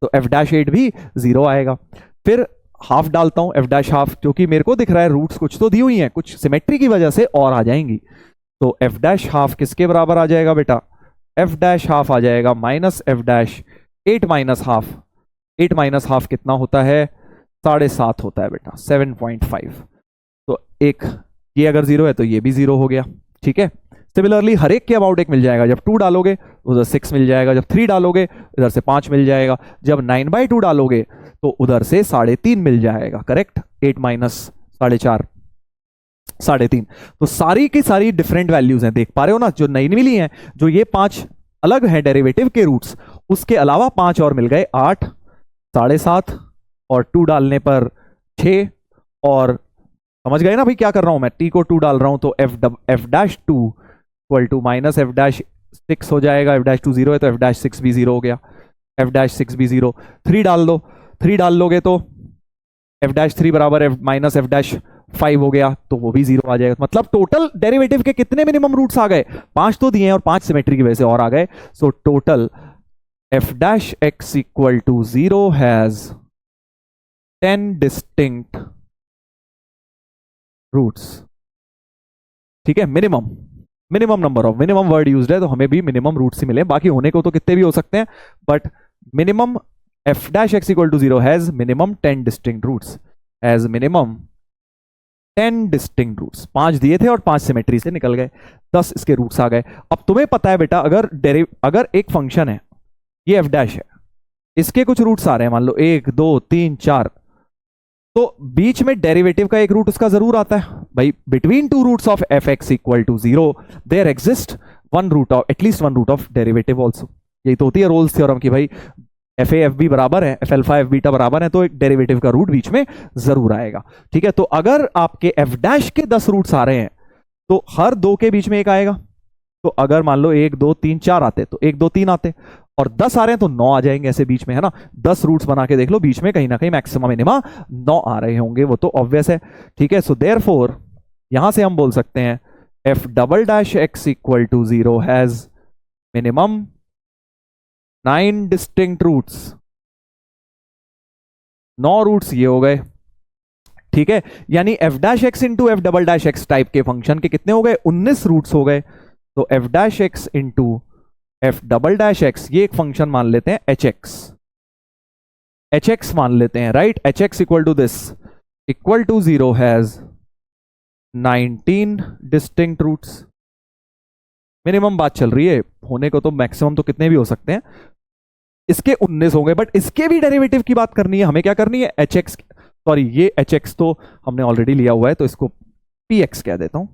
तो एफ डैश 8 भी 0 आएगा। फिर हाफ डालता हूं, एफ डैश हाफ, क्योंकि मेरे को दिख रहा है रूट्स कुछ तो दी हुई हैं, कुछ सिमेट्री की वजह से और आ जाएंगी। तो एफ डैश हाफ किसके बराबर आ जाएगा बेटा, एफ डैश हाफ आ जाएगा minus f dash 8 minus half, 8 minus half कितना होता है, 7.5 होता है बेटा, 7.5। तो एक ये अगर 0 है तो ये भी 0 हो गया, ठीक है। सिमिलरली हर एक के अबाउट एक मिल जाएगा, जब 2 डालोगे उधर 6 मिल जाएगा, जब 3 डालोगे इधर से 5 मिल जाएगा, जब 9/2 डालोगे तो उधर से 3.5 मिल जाएगा, करेक्ट। 8 माइनस 4.5, 3.5। तो सारी की सारी डिफरेंट वैल्यूज हैं, देख पा रहे हो ना, जो नई मिली हैं, जो ये 5 अलग है डेरिवेटिव के रूट्स, उसके अलावा 5 और मिल गए, 8, 7.5 और 2 डालने पर 6। और समझ गए ना भाई क्या कर रहा हूं मैं, टी को 2 डाल रहा हूं तो f dash 2 equal to minus f dash 6 हो जाएगा, एफ डैश 2 0 है तो एफ डैश 6 भी 0 हो गया, एफ डैश 6 भी 0। 3 डाल दो, 3 डाल लोगे तो एफ डैश 3 बराबर एफ माइनस एफ डैश 5 हो गया, तो वो भी 0 आ जाएगा। मतलब टोटल डेरिवेटिव के कितने मिनिमम रूट्स आ गए, 5 तो दिए हैं और 5 सिमेट्री की वजह से और आ गए। So total f dash x equal to 0 has 10 distinct roots, ठीक है। Minimum number of, minimum word used है तो हमें भी मिनिमम रूट्स ही मिले, बाकी होने को तो कितने भी हो सकते हैं, but minimum f dash x equal to 0 has minimum 10 distinct roots, has minimum 10 distinct roots. 5 दिए थे और 5 सिमेट्री से निकल गए, 10 इसके रूट्स आ गए। अब तुम्हें पता है बेटा, अगर एक फंक्शन है, ये एफ डैश है, इसके कुछ रूट्स आ रहे हैं, मान लो 1 2 3 4, तो बीच में डेरिवेटिव का एक रूट उसका जरूर आता है भाई। Between 2 roots of f x equal to 0 there exist one root of, at least one root of derivative also. यही तो होती है रोल्स थ्योरम की भाई, एफ ए एफ बी बराबर है, एफ अल्फा एफ बीटा बराबर है, तो एक डेरिवेटिव का रूट बीच में जरूर आएगा, ठीक है। तो अगर आपके एफ डैश के 10 रूट्स आ रहे हैं तो हर 2 के बीच में एक आएगा। तो अगर मान लो 1 2 3 4 आते तो 1 2 3 आते, और 10 आ रहे हैं तो 9 आ जाएंगे ऐसे बीच में, है ना। 10 रूट्स बना के देख लो, बीच में कहीं ना कहीं मैक्सिमम मिनिमा 9 आ रहे होंगे, वो तो ऑब्वियस है, ठीक है। सो देयरफॉर यहां से हम बोल सकते हैं f double dash x equal to 0 has minimum 9 distinct roots, 9 roots ये हो गए, ठीक है। यानी f dash x into f double dash x type के फंक्शन के कितने हो गए, 19 रूट्स हो गए। तो f dash x into f double dash x, ये एक फंक्शन मान लेते हैं एच एक्स मान लेते हैं, right. H x equal to this equal to 0 has 19 distinct roots. Minimum बात चल रही है, होने को तो मैक्सिमम तो कितने भी हो सकते हैं, इसके 19 हो गए, बट इसके भी डेरिवेटिव की बात करनी है हमें। क्या करनी है, एच एक्स, सॉरी ये एच एक्स तो हमने ऑलरेडी लिया हुआ है, तो इसको पी एक्स कह देता हूं,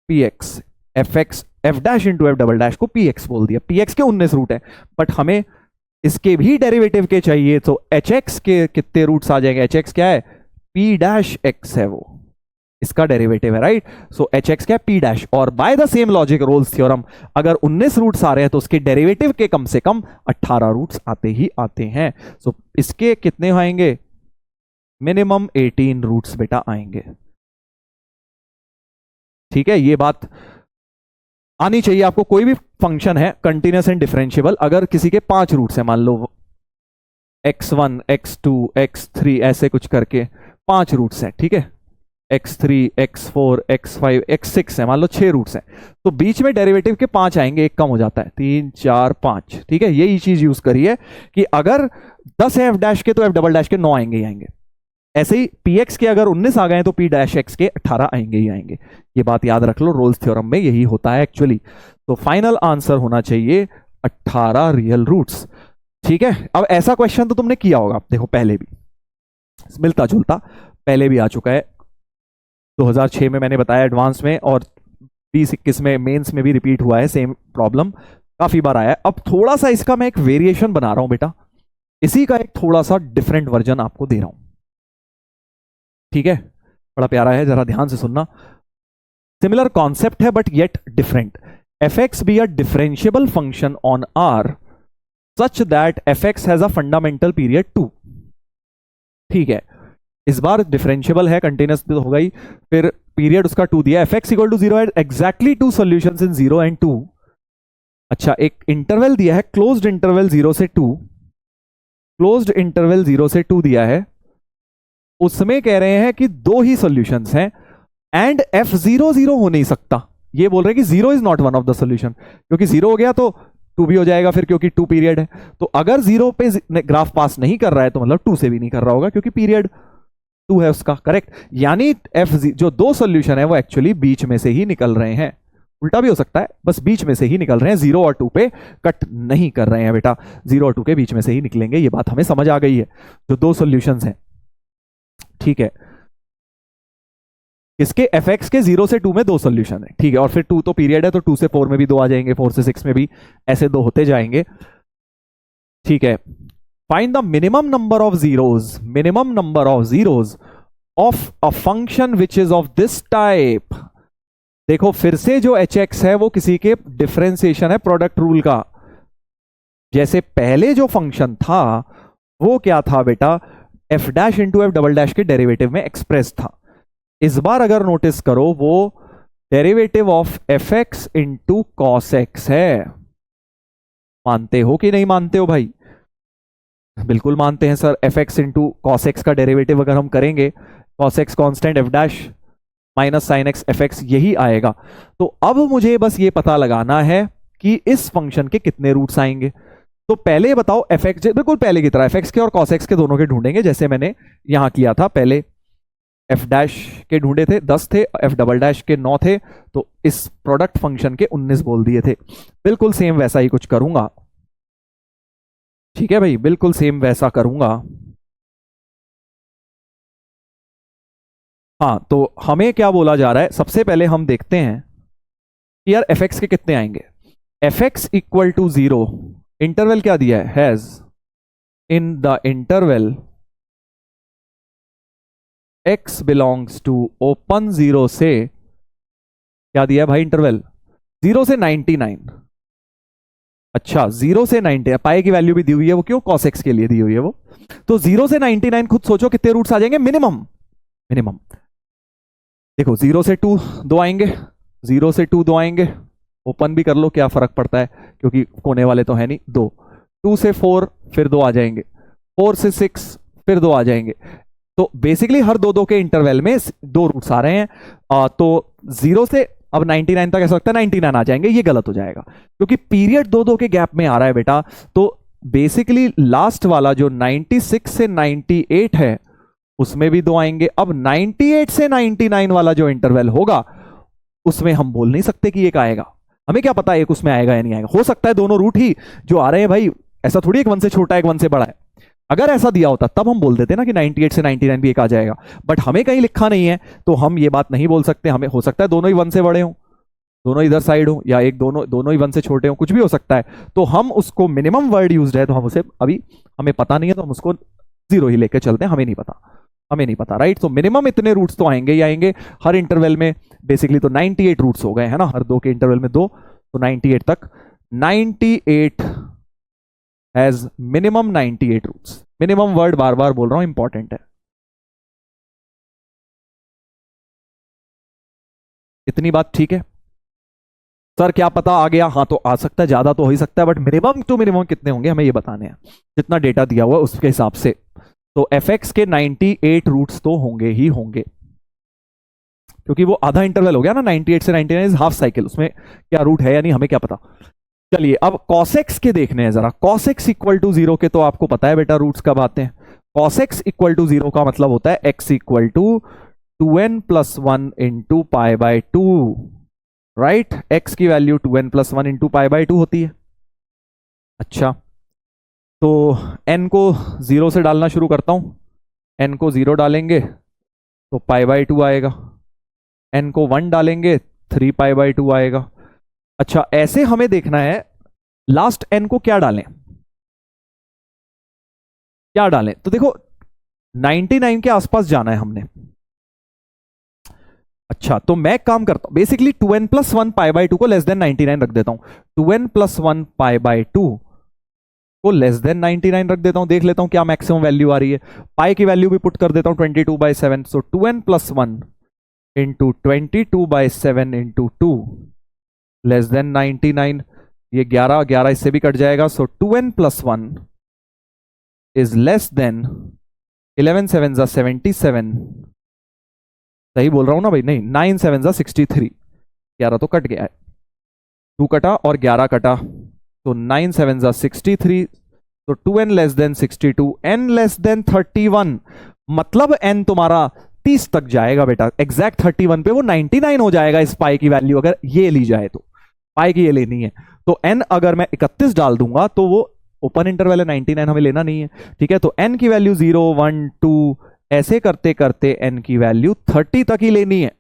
P x F x, F dash into f double dash को पी एक्स बोल दिया। पी एक्स के 19 रूट है, बट हमें इसके भी डेरिवेटिव के चाहिए, तो एच एक्स के कितने रूट्स आ जाएंगे, एच एक्स क्या है, पी डैश एक्स है, वो इसका डेरिवेटिव है, राइट। सो एच एक्स क्या है, पी डैश। और by the same logic Rolle's theorem, अगर 19 रूट्स आ रहे हैं तो उसके डेरिवेटिव के कम से कम 18 रूट्स आते ही आते हैं। सो इसके कितने आएंगे, मिनिमम 18 रूट्स बेटा आएंगे, ठीक है। ये बात आनी चाहिए आपको। कोई भी फंक्शन है कंटिन्यूअस एंड डिफरेंशिएबल, अगर किसी के 5 रूट्स हैं, मान लो x1 x2 x3 ऐसे कुछ करके 5 रूट्स हैं, ठीक है, x3 x4 x5 x6 है, मान लो 6 रूट्स हैं, तो बीच में डेरिवेटिव के 5 आएंगे, एक कम हो जाता है, 3 4 5, ठीक है। यही चीज यूज करिए कि अगर 10 है एफ डैश के तो एफ डबल डैश के 9 आएंगे ही आएंगे। ऐसे ही पी एक्स के अगर 19 आ गए तो पी डैश एक्स के 18 आएंगे ही आएंगे। ये बात याद रख लो, रोल्स थ्योरम में यही होता है एक्चुअली। तो फाइनल आंसर होना चाहिए 18 रियल रूट्स। ठीक है, अब ऐसा क्वेश्चन तो तुमने किया होगा, देखो पहले भी मिलता जुलता पहले भी आ चुका है। 2006 में मैंने बताया एडवांस में, और 2021 में मेंस में भी रिपीट हुआ है सेम प्रॉब्लम, काफी बार आया है। अब थोड़ा सा इसका मैं एक वेरिएशन बना रहा हूं बेटा, इसी का एक थोड़ा सा डिफरेंट वर्जन आपको दे रहा हूं। ठीक है, बड़ा प्यारा है, जरा ध्यान से सुनना। सिमिलर कॉन्सेप्ट है but yet different. F x be a differentiable function on R such that f x has a fundamental period 2। ठीक है, इस बार डिफरेंशियबल है, कंटिन्यूस तो हो गई, फिर पीरियड उसका 2 दिया। F x equal to 0 exactly 2 solutions in 0 and 2। अच्छा, एक इंटरवल दिया है, क्लोज्ड इंटरवल 0 से 2, क्लोज्ड इंटरवल 0 से 2 दिया है, उसमें कह रहे हैं कि 2 ही सॉल्यूशंस हैं एंड एफ 0 0 हो नहीं सकता। ये बोल रहे हैं कि 0 is not one of the solution, क्योंकि 0 हो गया तो 2 भी हो जाएगा फिर, क्योंकि 2 पीरियड है। तो अगर 0 पे ग्राफ पास नहीं कर रहा है तो मतलब 2 से भी नहीं कर रहा होगा, क्योंकि पीरियड 2 है उसका। करेक्ट, यानी एफ जो 2 सॉल्यूशन है वो एक्चुअली बीच में से ही निकल रहे हैं। उल्टा भी हो सकता है, बस बीच में से ही निकल रहे हैं, 0 और 2 पे कट नहीं कर रहे हैं बेटा, 0 और 2 के बीच में से ही निकलेंगे। ये बात हमें समझ आ गई है, जो 2 सॉल्यूशंस हैं। ठीक है, इसके एफ एक्स के 0 से 2 में 2 सॉल्यूशन है। ठीक है, और फिर 2 तो पीरियड है, तो 2 से 4 में भी 2 आ जाएंगे, 4 से 6 में भी, ऐसे 2 होते जाएंगे। ठीक है, find the minimum number of zeros, minimum number of zeros of a function which is of this type. देखो फिर से जो एच एक्स है वो किसी के डिफरेंशिएशन है प्रोडक्ट रूल का। जैसे पहले जो फंक्शन था वो क्या था बेटा, F dash into f double dash के डेरिवेटिव में एक्सप्रेस था। इस बार अगर नोटिस करो वो derivative of f x into cos x है। मानते हो कि नहीं मानते हो भाई? बिल्कुल मानते हैं sir. F x into cos x का डेरिवेटिव अगर हम करेंगे, cos x constant, F dash minus sine x F x, यही आएगा। तो अब मुझे बस ये पता लगाना है कि इस फंक्शन के कितने रूट्स आएंगे। तो पहले बताओ एफ एक्स, बिल्कुल पहले की तरह एफ एक्स के और कॉस एक्स के दोनों के ढूंढेंगे, जैसे मैंने यहां किया था। पहले एफ डैश के ढूंढे थे 10 थे, एफ डबल डैश के 9 थे, तो इस प्रोडक्ट फंक्शन के 19 बोल दिए थे। बिल्कुल सेम वैसा ही कुछ करूंगा। ठीक है भाई, बिल्कुल सेम वैसा करूंगा। हाँ, तो हमें क्या बोला जा रहा है, सबसे पहले हम देखते हैं कि यार एफ एक्स के कितने आएंगे। F x equal to 0, interval क्या दिया है, has in the interval x belongs to open 0 से, क्या दिया है भाई इंटरवल, 0 से 99। अच्छा, 0 से 90, पाई की वैल्यू भी दी हुई है, वो क्यों, cos x के लिए दी हुई है वो। तो 0 से 99 खुद सोचो कितने रूट्स आ जाएंगे मिनिमम। मिनिमम देखो 0 से 2 2 आएंगे, 0 से 2 2 आएंगे, ओपन भी कर लो क्या फर्क पड़ता है, क्योंकि कोने वाले तो है नहीं। 2 2 से 4 फिर 2 आ जाएंगे, 4 से 6 फिर 2 आ जाएंगे। तो बेसिकली हर 2 2 के इंटरवल में 2 रूट्स आ रहे हैं। तो 0 से अब 99 तक ऐसा लगता है 99 आ जाएंगे, ये गलत हो जाएगा, क्योंकि पीरियड 2 2 के गैप में आ रहा है बेटा। तो बेसिकली लास्ट वाला जो 96 से 98 है उसमें भी 2 आएंगे। अब 98 से 99 वाला जो इंटरवल होगा उसमें हम बोल नहीं सकते कि एक आएगा, हमें क्या पता एक उसमें आएगा या नहीं आएगा। हो सकता है दोनों रूट ही जो आ रहे हैं भाई, ऐसा थोड़ी एक 1 से छोटा एक 1 से बड़ा है। अगर ऐसा दिया होता तब हम बोल देते ना कि 98 से 99 भी एक आ जाएगा, बट हमें कहीं लिखा नहीं है तो हम ये बात नहीं बोल सकते। हमें हो सकता है दोनों ही 1 से बड़े हों, दोनों इधर साइड हो, या एक दोनों ही 1 से छोटे हों, कुछ भी हो सकता है। तो हम उसको मिनिमम वर्ड यूज्ड है तो हम उसे अभी हमें पता नहीं है तो हम उसको 0 ही लेकर चलते हैं, हमें नहीं पता, हमें नहीं पता, राइट। तो मिनिमम इतने रूट्स तो आएंगे ही आएंगे हर इंटरवल में। बेसिकली तो 98 रूट्स हो गए है ना, हर 2 के इंटरवल में 2, तो 98 तक, 98 has minimum 98 roots. Minimum word बार बार बोल रहा हूं, इंपॉर्टेंट है। इतनी बात ठीक है सर? क्या पता आ गया, हाँ तो आ सकता है, ज्यादा तो हो ही सकता है, बट मिनिमम टू मिनिमम कितने होंगे हमें ये बताने हैं, जितना डेटा दिया हुआ है उसके हिसाब से। तो एफ एक्स के 98 रूट्स तो होंगे ही होंगे, क्योंकि वो आधा इंटरवल हो गया ना, 98 से 99 इज हाफ साइकिल, उसमें क्या रूट है या नहीं हमें क्या पता। चलिए अब cosx के देखने हैं जरा। cosx इक्वल टू 0 के तो आपको पता है बेटा रूट्स कब आते हैं। cosx इक्वल टू 0 का मतलब होता है x equal to 2n plus 1 into pi by 2, right. x की value 2n plus 1 into pi by 2 होती है। अच्छा, तो n को 0 से डालना शुरू करता हूं। n को 0 डालेंगे तो पाई बाई 2 आएगा, n को 1 डालेंगे 3 पाई बाई 2 आएगा। अच्छा, ऐसे हमें देखना है लास्ट n को क्या डालें, क्या डालें। तो देखो 99 के आसपास जाना है हमने। अच्छा, तो मैं काम करता हूं basically 2n plus 1 pi by 2 को लेस देन 99 रख देता हूं। 2n प्लस 1 पाई बाई 2 को लेस देन 99 रख देता हूं। देख लेता हूं क्या मैक्सिमम वैल्यू आ रही है। पाई की वैल्यू भी पुट कर देता हूं 22/7। सो 2n plus 1 into 22/7 into 2 less than 99। ये 11 इससे भी कट जाएगा। सो 2n plus 1 is less than 11 7 जा 77। सही बोल रहा हूं ना भाई? नहीं, 9 7 जा 63। 11 तो कट गया है, 2 कटा और 11 कटा, तो 9 7 जा 63। तो 2n less than 62, n less than 31, मतलब n तुम्हारा 30 तक जाएगा बेटा। एग्जैक्ट 31 पे वो 99 हो जाएगा इस पाई की वैल्यू, अगर ये ली जाए तो। पाई की ये लेनी है तो n अगर मैं 31 डाल दूंगा तो वो ओपन इंटरवल है, 99 हमें लेना नहीं है, ठीक है। तो n की वैल्यू 0 1 2 ऐसे करते करते n की वैल्यू 30 तक ही लेनी है,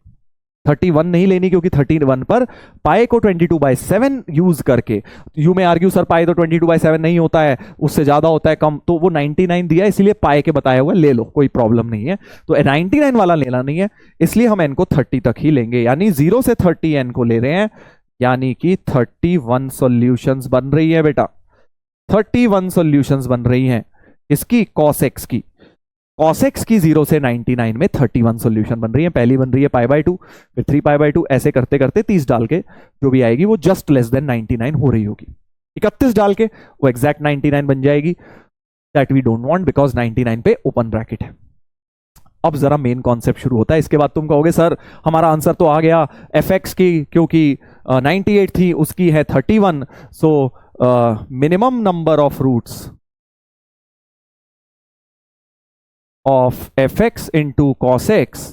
31 नहीं लेनी, क्योंकि 31 पर पाई को 22/7 यूज करके, यू में आर्ग्यू सर पाई तो 22/7 नहीं होता है, उससे ज्यादा होता है कम, तो वो 99 दिया इसलिए पाई के बताया हुआ ले लो, कोई प्रॉब्लम नहीं है। तो 99 वाला लेना नहीं है, इसलिए हम n को 30 तक ही लेंगे, यानी 0 से 30 n को ले रहे हैं, यानी कि 31 सॉल्यूशंस बन रही है बेटा। 31 सॉल्यूशंस बन रही हैं इसकी cos x की। cos x की 0 से 99 में 31 सॉल्यूशन बन रही है। पहली बन रही है पाई बाई 2, फिर 3 पाई बाई 2, ऐसे करते करते 30 डाल के जो भी आएगी वो जस्ट लेस देन 99 हो रही होगी। 31 डाल के वो एग्जैक्ट 99 बन जाएगी, that we don't want because 99 पे ओपन ब्रैकेट है। अब जरा मेन कॉन्सेप्ट शुरू होता है। इसके बाद तुम कहोगे सर हमारा आंसर तो आ गया, fx की क्योंकि 98 थी उसकी है 31, so minimum number of roots of fx into cos x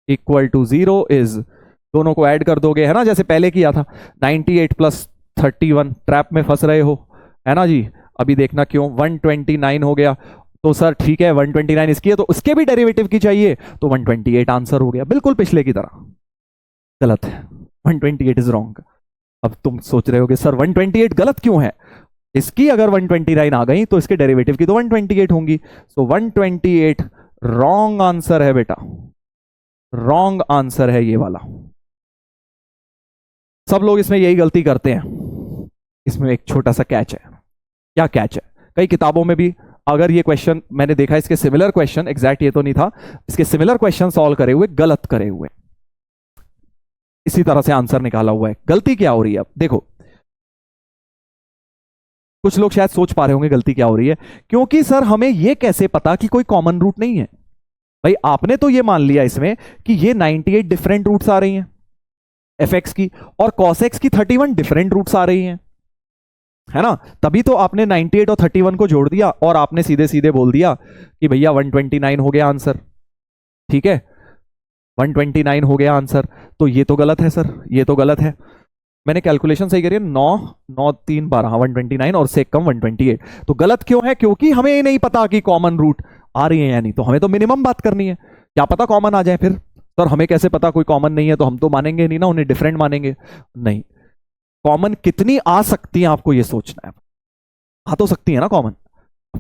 equal to 0 is, दोनों को ऐड कर दोगे है ना, जैसे पहले किया था 98 प्लस 31। ट्रैप में फंस रहे हो है ना जी। अभी देखना क्यों, 129 हो गया तो सर ठीक है 129 इसकी है तो उसके भी डेरिवेटिव की चाहिए, तो 128 आंसर हो गया, बिल्कुल पिछले की तरह। गलत है, 128 इज रॉन्ग। अब तुम सोच रहे होगे सर 128 गलत क्यों है, इसकी अगर 129 आ गई तो इसके डेरिवेटिव की तो 128 होंगी। सो 128 रॉन्ग आंसर है बेटा, रॉन्ग आंसर है ये वाला। सब लोग इसमें यही गलती करते हैं। इसमें एक छोटा सा कैच है। क्या कैच है? कई किताबों में भी अगर ये क्वेश्चन मैंने देखा, इसके सिमिलर क्वेश्चन, एग्जैक्ट ये तो नहीं था, इसके सिमिलर क्वेश्चन सॉल्व करे हुए गलत करे हुए, इसी तरह से आंसर निकाला हुआ है। गलती क्या हो रही है? अब देखो, कुछ लोग शायद सोच पा रहे होंगे गलती क्या हो रही है, क्योंकि सर हमें यह कैसे पता कि कोई कॉमन रूट नहीं है। भाई आपने तो ये मान लिया इसमें कि ये 98 डिफरेंट रूट्स आ रही हैं fx की, और cos x की 31 डिफरेंट रूट्स आ रही हैं, है ना। तभी तो आपने 98 और 31 को जोड़ दिया और आपने सीधे सीधे बोल दिया कि भैया 129 हो गया आंसर, ठीक है 129 हो गया आंसर। तो ये तो गलत है सर, ये तो गलत है। मैंने कैलकुलेशन सही करी है, 9 9 3 12, 129 और से कम 128। तो गलत क्यों है? क्योंकि हमें ये नहीं पता कि कॉमन रूट आ रही है या नहीं, तो हमें तो मिनिमम बात करनी है। क्या पता कॉमन आ जाए, फिर सर हमें कैसे पता कोई कॉमन नहीं है, तो हम तो मानेंगे नहीं ना, उन्हें डिफरेंट मानेंगे। नहीं, कॉमन कितनी आ सकती है आपको ये सोचना है। आ तो सकती है ना कॉमन,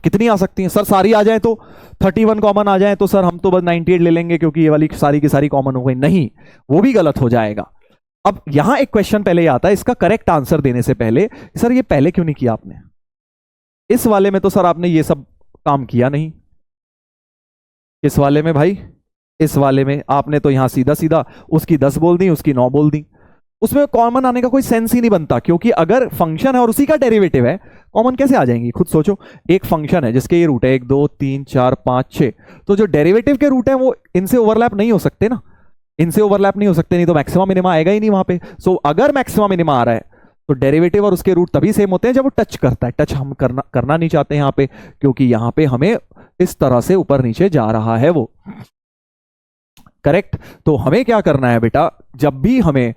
कितनी आ सकती है? सर सारी आ जाए तो 31 कॉमन आ जाए तो सर हम तो बस 98 ले लेंगे क्योंकि ये वाली सारी की सारी कॉमन हो गई। नहीं, वो भी गलत हो जाएगा। अब यहां एक क्वेश्चन पहले आता है, इसका करेक्ट आंसर देने से पहले, सर ये पहले क्यों नहीं किया आपने? इस वाले में तो सर आपने ये सब काम किया नहीं। इस वाले में भाई, इस वाले में आपने तो यहां सीधा सीधा उसकी 10 बोल दी, उसकी 9 बोल दी। उसमें कॉमन आने का कोई सेंस ही नहीं बनता, क्योंकि अगर फंक्शन है और उसी का डेरिवेटिव है, कॉमन कैसे आ जाएंगी? खुद सोचो, एक फंक्शन है जिसके ये रूट है 1 2 3 4 5 6, तो जो डेरिवेटिव के रूट है वो इनसे ओवरलैप नहीं हो सकते ना, इनसे ओवरलैप नहीं हो सकते, नहीं तो मैक्सिमम मिनिमा आएगा ही नहीं वहां पे। सो अगर मैक्सिमम मिनिमा आ रहा है तो डेरिवेटिव और उसके रूट तभी सेम होते हैं जब वो टच करता है। टच हम करना नहीं चाहते यहां पे, क्योंकि यहां पे हमें इस तरह से ऊपर नीचे जा रहा है वो। करेक्ट। तो हमें क्या करना है बेटा, जब भी हमें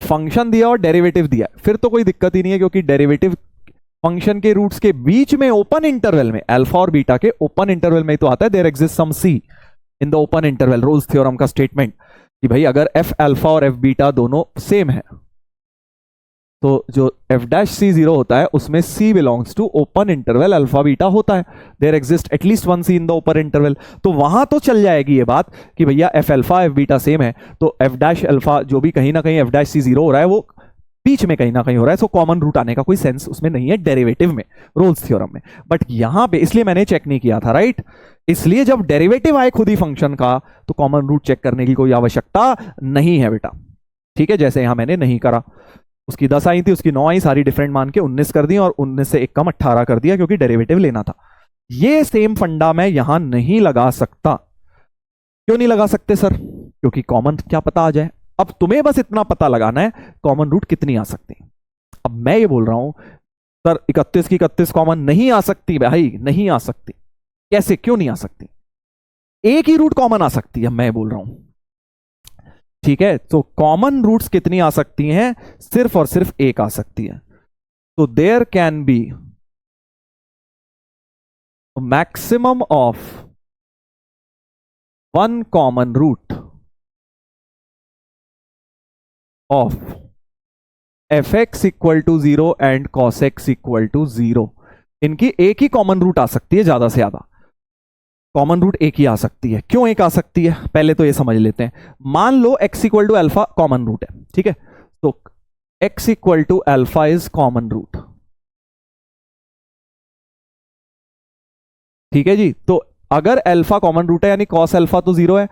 फंक्शन दिया और डेरिवेटिव दिया फिर तो कोई दिक्कत ही नहीं है, क्योंकि डेरिवेटिव फंक्शन के रूट्स के बीच में ओपन इंटरवल में, अल्फा और बीटा के ओपन इंटरवल में तो आता है there exist some c in the open interval, Rolle's theorem का स्टेटमेंट कि भाई अगर एफ अल्फा और एफ बीटा दोनों सेम है तो जो एफ डैश सी जीरो होता है उसमें C belongs to open interval alpha beta होता है, there exist at least one C in the open interval. तो वहां तो चल जाएगी ये बात कि भैया F alpha F beta same है, तो एफ डैश अल्फा जो भी कहीं ना कहीं एफ डैश सी जीरो हो रहा है वो बीच में कहीं ना कहीं हो रहा है, सो कॉमन रूट आने का कोई सेंस उसमें नहीं है डेरिवेटिव में, रोल्स थ्योरम में। बट यहां पे इसलिए मैंने चेक नहीं किया था, राइट। इसलिए जब डेरिवेटिव आए खुद ही फंक्शन का तो कॉमन रूट चेक करने की कोई आवश्यकता नहीं है बेटा, ठीक है। जैसे यहां मैंने नहीं करा, उसकी 10 आई थी, उसकी 9 आई, सारी डिफरेंट मान के 19 कर दी और 19 से एक कम 18 कर दिया, क्योंकि डेरिवेटिव लेना था। ये सेम फंडा मैं यहां नहीं लगा सकता। क्यों नहीं लगा सकते सर? क्योंकि कॉमन क्या पता आ जाए। अब तुम्हें बस इतना पता लगाना है कॉमन रूट कितनी आ सकती। अब मैं ये बोल रहा हूं सर 31 की 31 कॉमन नहीं आ सकती भाई, नहीं आ सकती। कैसे, क्यों नहीं आ सकती? एक ही रूट कॉमन आ सकती है, मैं बोल रहा हूं, ठीक है। तो कॉमन रूट्स कितनी आ सकती हैं? सिर्फ और सिर्फ एक आ सकती है। तो there can be maximum of one common root of f x equal to 0 and cos x equal to 0। इनकी एक ही कॉमन रूट आ सकती है, ज्यादा से ज्यादा कॉमन रूट एक ही आ सकती है। क्यों एक आ सकती है पहले तो ये समझ लेते हैं। मान लो x equal to alpha common root है, ठीक है। तो x equal to alpha is common root, ठीक है जी। तो अगर अल्फा कॉमन रूट है यानी कॉस अल्फा तो 0 है,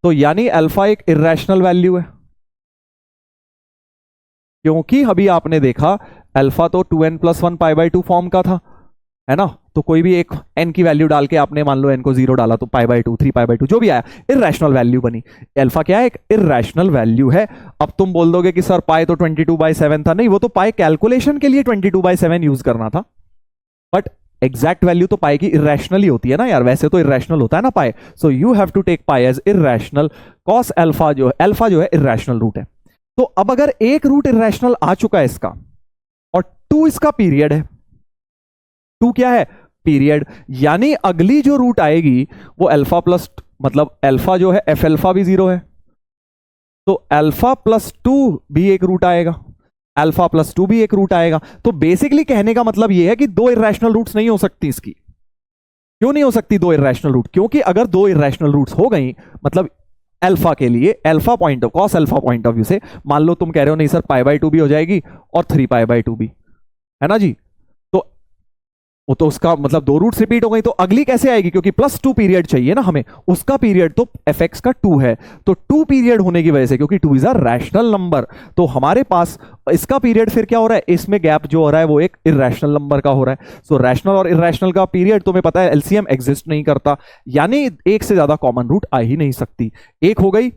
तो यानी अल्फा एक इर्रेशनल वैल्यू है, क्योंकि अभी आपने देखा अल्फा तो 2n+1 π/2 फॉर्म का था, है ना। तो कोई भी एक n की वैल्यू डाल के आपने मान लो n को 0 डाला तो π/2 3π/2 जो भी आया इर्रेशनल वैल्यू बनी। अल्फा क्या है? एक इर्रेशनल वैल्यू है। अब तुम बोल दोगे कि सर पाई तो 22/7 था। नहीं, वो तो पाई कैलकुलेशन के लिए 22/7 यूज करना था, बट एग्जैक्ट वैल्यू तो पाई की इर्रेशनल ही होती है ना यार, वैसे तो इर्रेशनल होता है ना pi. So you have to take pi as irrational. Cos alpha जो है इर्रेशनल रूट है। तो अब अगर एक रूट इर्रेशनल आ चुका है इसका और 2 इसका पीरियड है, 2 क्या है? पीरियड। यानी अगली जो रूट आएगी वो अल्फा प्लस, मतलब अल्फा जो है एफ अल्फा भी 0 है, तो अल्फा प्लस 2 भी एक रूट आएगा, अल्फा प्लस 2 भी एक रूट आएगा। तो बेसिकली कहने का मतलब यह है कि 2 इर्रेशनल रूट्स नहीं हो सकती इसकी। क्यों नहीं हो सकती 2 इर्रेशनल रूट? क्योंकि अगर 2 इर्रेशनल रूट्स हो गई, मतलब अल्फा के लिए alpha point of cos alpha point of view से, मान लो तुम कह रहे हो नहीं सर π/2 भी हो जाएगी और 3π/2 भी, है ना जी। तो वो तो उसका मतलब 2 रूट्स रिपीट हो गई, तो अगली कैसे आएगी? क्योंकि +2 पीरियड चाहिए ना हमें, उसका पीरियड तो एफ एक्स का 2 है, तो 2 पीरियड होने की वजह से, क्योंकि 2 इज अ रैशनल नंबर, तो हमारे पास इसका पीरियड फिर क्या हो रहा है? इसमें गैप जो हो रहा है वो एक इर्रेशनल नंबर का हो रहा है। सो रैशनल और इर्रेशनल का पीरियड तुम्हें पता है एलसीएम एग्जिस्ट नहीं करता, यानी एक से ज्यादा कॉमन रूट आ ही नहीं सकती। एक हो गई,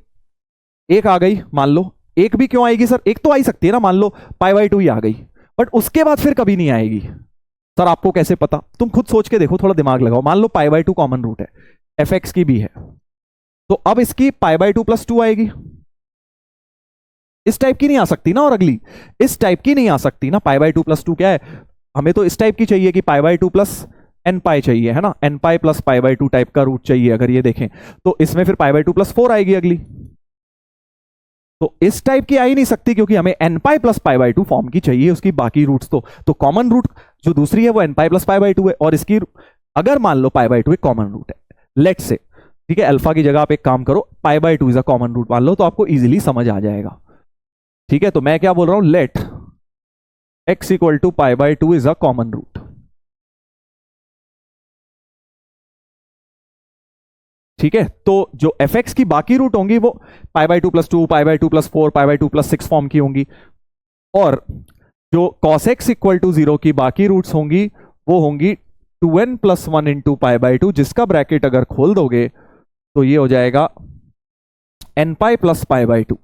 एक आ गई, मान लो एक भी क्यों आएगी सर? एक तो आ ही सकती है ना, मान लो π/2 ही आ गई, बट उसके बाद फिर कभी नहीं आएगी। सर आपको कैसे पता? तुम खुद सोच के देखो, थोड़ा दिमाग लगाओ। मान लो π/2 कॉमन रूट है, एफ एक्स की भी है, तो अब इसकी π/2 + 2 आएगी। इस टाइप की नहीं आ सकती ना, और अगली इस टाइप की नहीं आ सकती ना। π/2 + 2 क्या है? हमें तो इस टाइप की चाहिए कि π/2 + nπ चाहिए, है ना। nπ + π/2 टाइप का रूट चाहिए। अगर ये देखें तो इसमें फिर π/2 + 4 आएगी अगली, तो इस टाइप की आ ही नहीं सकती, क्योंकि हमें nπ + π/2 फॉर्म की चाहिए उसकी बाकी रूट्स। तो कॉमन रूट जो दूसरी है वो nπ + π/2 है, और इसकी अगर मान लो π/2 एक कॉमन रूट है, लेट से, ठीक है। अल्फा की जगह आप एक काम करो, π/2 इज अ कॉमन रूट मान लो, तो आपको इजीली समझ आ जाएगा, ठीक है। तो मैं क्या बोल रहा हूं? Let x equal to π/2 is a common root, ठीक है। तो जो एफ एक्स की बाकी रूट होंगी वो π/2 + 2, π/2 + 4, π/2 + 6 फॉर्म की होंगी, और जो cos x इक्वल टू 0 की बाकी रूट्स होंगी वो होंगी 2n+1 इंटू π/2, जिसका ब्रैकेट अगर खोल दोगे तो ये हो जाएगा nπ + π/2।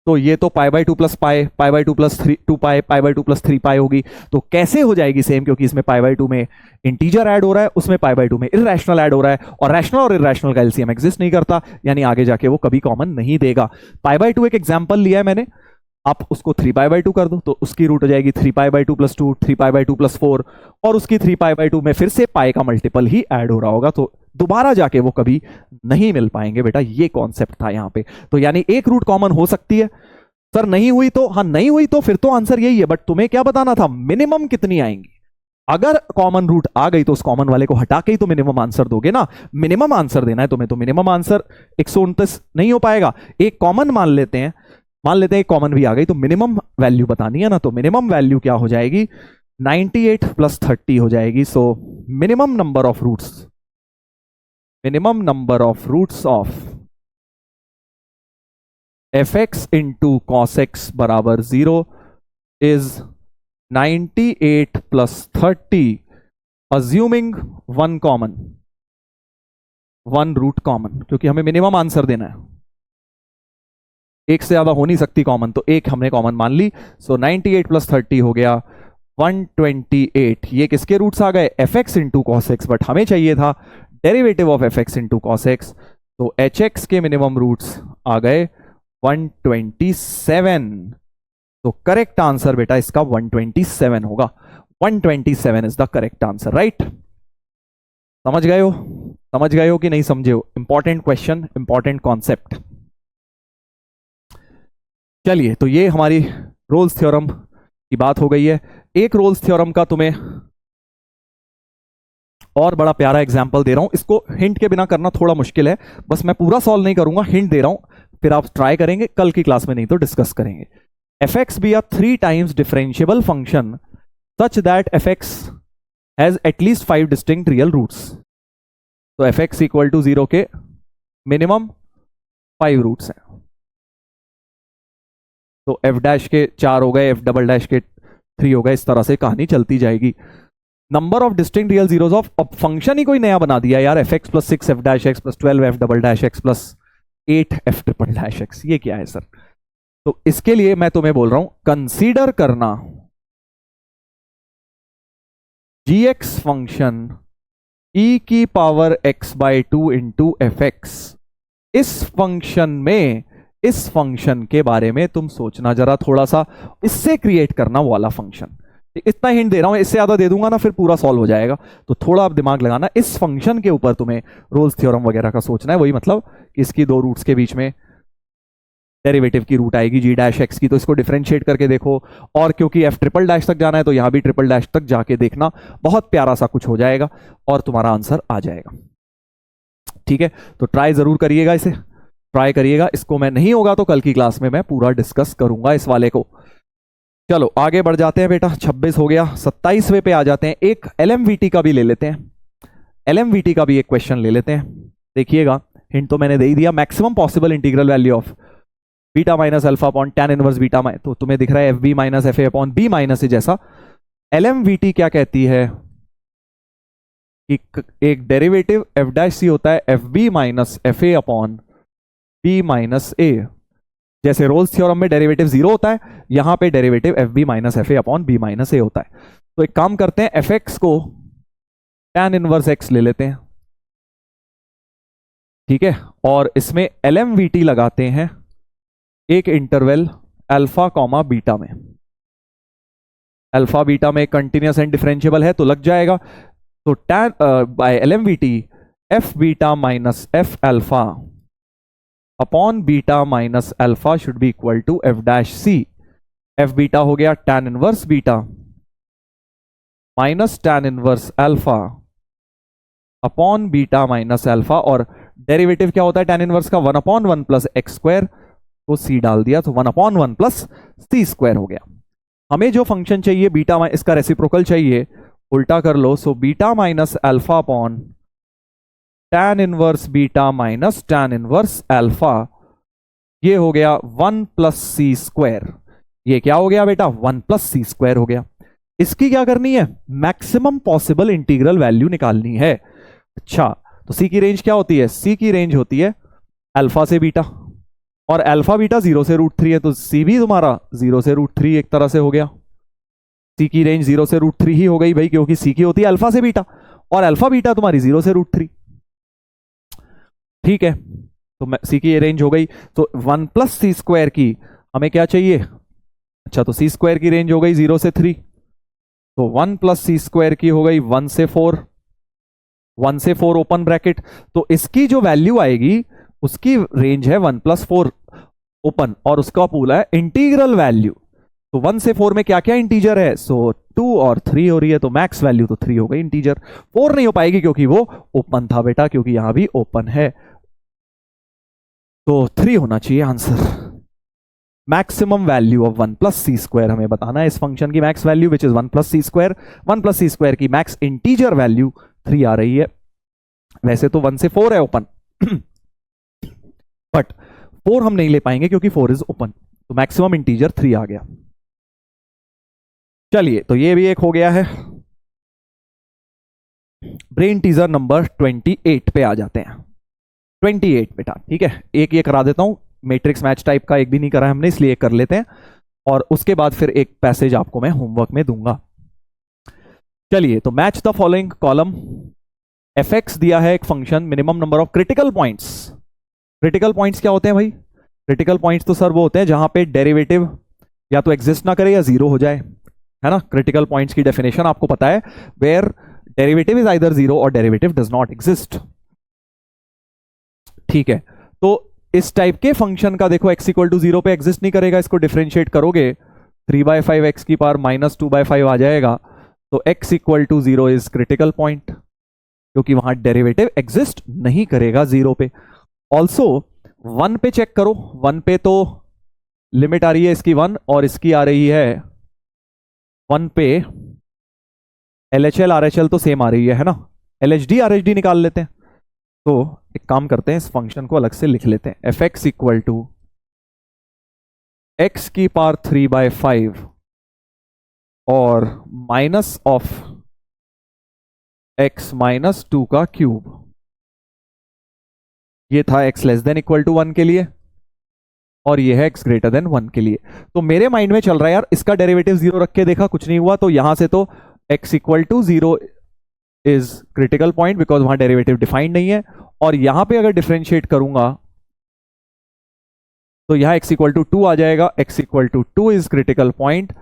तो ये तो पाई by two plus pi, pi by two plus 2 pi, pi by two plus 3 पाई होगी। तो कैसे हो जाएगी सेम, क्योंकि इसमें पाई बाई टू में इंटीजर ऐड हो रहा है, उसमें पाई बाई टू में इररेशनल ऐड हो रहा है, और रैशनल और इररेशनल का एलसीएम एग्जिस्ट नहीं करता, यानी आगे जाके वो कभी कॉमन नहीं देगा। पाई बाई टू एक एग्जाम्पल लिया है मैंने, आप उसको 3 पाई बाई टू कर दो, तो उसकी रूट हो जाएगी 3 पाई by two plus 2, 3 pi by two plus 4, और उसकी 3 पाई बाई टू में फिर से पाई का मल्टीपल ही ऐड हो रहा होगा, तो दोबारा जाके वो कभी नहीं मिल पाएंगे बेटा। ये कॉन्सेप्ट था यहां पे। तो यानी एक रूट कॉमन हो सकती है सर, नहीं हुई तो, हाँ नहीं हुई तो फिर तो आंसर यही है, बट तुम्हें क्या बताना था, मिनिमम कितनी आएंगी। अगर कॉमन रूट आ गई तो उस कॉमन वाले को हटा के ही तो मिनिमम आंसर दोगे ना, मिनिमम आंसर देना है तुम्हें, तो मिनिमम आंसर 129 नहीं हो पाएगा। एक कॉमन मान लेते हैं, कॉमन भी आ गई, तो मिनिमम वैल्यू बतानी है ना, तो मिनिमम वैल्यू क्या हो जाएगी, 98 प्लस 30 हो जाएगी। So minimum number of roots, minimum number of roots of fx into cos x बराबर 0 is 98 plus 30, assuming one common, one root common, क्योंकि हमें मिनिमम आंसर देना है, एक से ज्यादा हो नहीं सकती कॉमन, तो एक हमने कॉमन मान ली। सो 98 प्लस 30 हो गया 128। ये किसके रूट्स आ गए, fx into cos x, but हमें चाहिए था derivative of fx into cos x, तो hx के मिनिमम रूट्स आ गए 127। तो करेक्ट आंसर बेटा इसका 127 होगा। 127 is the correct answer, right. समझ गए हो, समझ गए हो कि नहीं समझे हो, इंपॉर्टेंट क्वेश्चन, इंपॉर्टेंट कॉन्सेप्ट। चलिए, तो ये हमारी रोल्स थ्योरम की बात हो गई है। एक रोल्स थ्योरम का तुम्हें और बड़ा प्यारा एग्जाम्पल दे रहा हूं, इसको हिंट के बिना करना थोड़ा मुश्किल है, बस मैं पूरा सॉल्व नहीं करूंगा, हिंट दे रहा हूं, फिर आप ट्राई करेंगे, कल की क्लास में नहीं तो डिस्कस करेंगे। fx be a 3 times differentiable function such that fx has at least 5 distinct real roots. तो fx इक्वल टू 0 के मिनिमम 5 रूट्स हैं, तो f डैश के 4 हो गए, f डबल डैश के 3 हो गए, इस तरह से कहानी चलती जाएगी। Number of distinct real zeros of, अब फंक्शन ही कोई नया बना दिया यार, fx plus 6 f dash x plus 12 f double dash x plus 8 f triple dash x, ये क्या है सर। तो इसके लिए मैं तुम्हें बोल रहा हूं, कंसीडर करना gx फंक्शन e की power x by 2 into F x. इस फंक्शन में, इस फंक्शन के बारे में तुम सोचना जरा थोड़ा सा, इससे क्रिएट करना वो वाला फंक्शन। इतना हिंट दे रहा हूं, इससे ज्यादा दे दूंगा ना फिर पूरा सॉल्व हो जाएगा, तो थोड़ा आप दिमाग लगाना। इस फंक्शन के ऊपर तुम्हें रोल्स थ्योरम वगैरह का सोचना है, वही मतलब कि इसकी दो रूट्स के बीच में डेरिवेटिव की रूट आएगी जी डैश एक्स की, तो इसको डिफरेंशिएट करके देखो, और क्योंकि एफ ट्रिपल डैश तक जाना है तो यहां भी ट्रिपल डैश तक जाके देखना, बहुत प्यारा सा कुछ हो जाएगा और तुम्हारा आंसर आ जाएगा। ठीक है, तो ट्राई जरूर करिएगा, इसे ट्राई करिएगा। इसको मैं नहीं होगा तो कल की क्लास में मैं पूरा डिस्कस करूंगा इस वाले को। चलो आगे बढ़ जाते हैं बेटा, 26 हो गया, 27वें पे आ जाते हैं। एक एलएमवीटी का भी ले लेते हैं, एलएमवीटी का भी एक क्वेश्चन ले लेते हैं। देखिएगा, हिंट तो मैंने दे ही दिया, maximum possible integral value of beta minus alpha upon tan inverse beta, तो तुम्हें दिख रहा है F B minus F A upon B minus A जैसा। एलएमवीटी क्या कहती है कि एक डेरिवेटिव एफ डैश सी होता है F B minus F A upon B minus A. जैसे रोल्स थ्योरम में डेरिवेटिव 0 होता है, यहां पे derivative F B minus F A upon B minus A होता है। तो एक काम करते हैं, एफ एक्स को tan इनवर्स एक्स ले लेते हैं, ठीक है, और इसमें एलएमवीटी लगाते हैं एक इंटरवल अल्फा कॉमा बीटा में। अल्फा बीटा में कंटिन्यूस एंड डिफरेंशिएबल है तो लग जाएगा। तो tan by LMVT F beta minus F alpha upon beta minus alpha should be equal to F dash C. F beta हो गया tan inverse beta minus tan inverse alpha upon beta minus alpha, और derivative क्या होता है tan inverse का, 1/1 plus x square, तो सी डाल दिया, तो 1/1 प्लस सी स्क्वायर हो गया। हमें जो फंक्शन चाहिए बीटा, इसका रेसिप्रोकल चाहिए, उल्टा कर लो। So beta minus alpha upon tan inverse beta minus tan inverse alpha, ये हो गया 1 प्लस सी स्क्वायर। ये क्या हो गया बेटा, 1 प्लस सी स्क्वायर हो गया। इसकी क्या करनी है, मैक्सिमम पॉसिबल इंटीग्रल वैल्यू निकालनी है। अच्छा, तो सी की रेंज क्या होती है, सी की रेंज होती है अल्फा से बीटा, और अल्फा बीटा 0 से √3 है, तो सी भी तुम्हारा 0 से √3 एक तरह से हो गया। सी की रेंज 0 से √3 ही हो गई भाई, क्योंकि सी की होती है अल्फा से बीटा, और अल्फा बीटा तुम्हारी 0 से √3। ठीक है, तो सी की ये रेंज हो गई। तो 1 प्लस सी स्क्वायर की हमें क्या चाहिए? अच्छा, तो सी स्क्वायर की रेंज हो गई 0 से 3, तो 1 प्लस सी स्क्वायर की हो गई 1 से 4, 1 से 4 ओपन ब्रैकेट। तो इसकी जो वैल्यू आएगी उसकी रेंज है 1 प्लस 4 ओपन, और उसका पूल है इंटीग्रल वैल्यू। तो 1 से 4 में क्या क्या इंटीजर है? सो 2 और 3 हो रही है, तो मैक्स वैल्यू तो 3 हो गई इंटीजर। 4 नहीं हो पाएगी क्योंकि वो ओपन था बेटा, क्योंकि यहां भी ओपन है, तो 3 होना चाहिए answer. Maximum value of 1 plus c square हमें बताना है इस फंक्शन की max value which is 1 plus c square. 1 plus c square की मैक्स इंटीजर वैल्यू 3 आ रही है। वैसे तो 1 से 4 है ओपन बट 4 हम नहीं ले पाएंगे क्योंकि 4 इज ओपन, तो मैक्सिमम इंटीजर 3 आ गया। चलिए, तो ये भी एक हो गया है। ब्रेन टीजर नंबर 28 पे आ जाते हैं। 28 बेटा, ठीक है, एक ये करा देता हूं, मैट्रिक्स मैच टाइप का एक भी नहीं करा है हमने, इसलिए एक कर लेते हैं, और उसके बाद फिर एक पैसेज आपको मैं होमवर्क में दूंगा। चलिए, तो match the following column. F x दिया है एक function, minimum number of critical points. Critical points क्या होते हैं भाई? क्रिटिकल पॉइंट्स तो सर वो होते हैं जहां पे डेरिवेटिव या तो एग्जिस्ट ना करे या जीरो हो जाए, है ना। क्रिटिकल पॉइंट्स की डेफिनेशन आपको पता है, where derivative is either zero और डेरिवेटिव डज नॉट एग्जिस्ट। ठीक है, तो इस टाइप के फंक्शन का देखो x इक्वल टू 0 पे एग्जिस्ट नहीं करेगा, इसको डिफरेंशिएट करोगे 3/5 x की पावर -2/5 आ जाएगा, तो x equal to 0 is critical point, क्योंकि वहां डेरिवेटिव एग्जिस्ट नहीं करेगा 0 पे। ऑल्सो 1 पे चेक करो, 1 पे तो लिमिट आ रही है इसकी 1 और इसकी आ रही है 1 पे LHL RHL तो सेम आ रही है ना। LHD RHD निकाल लेते हैं, तो एक काम करते हैं, इस फंक्शन को अलग से लिख लेते हैं। F x equal to x की पावर 3/5 और माइनस ऑफ x माइनस 2 का क्यूब। ये था x less than equal to 1 के लिए, और ये है x ग्रेटर देन 1 के लिए। तो मेरे माइंड में चल रहा है यार, इसका डेरिवेटिव 0 रख के देखा, कुछ नहीं हुआ, तो यहां से तो x equal to 0 is critical point because वहां डेरिवेटिव डिफाइंड नहीं है, और यहां पे अगर डिफरेंशिएट करूंगा तो यहां x इक्वल टू 2 आ जाएगा। x equal to 2 is critical point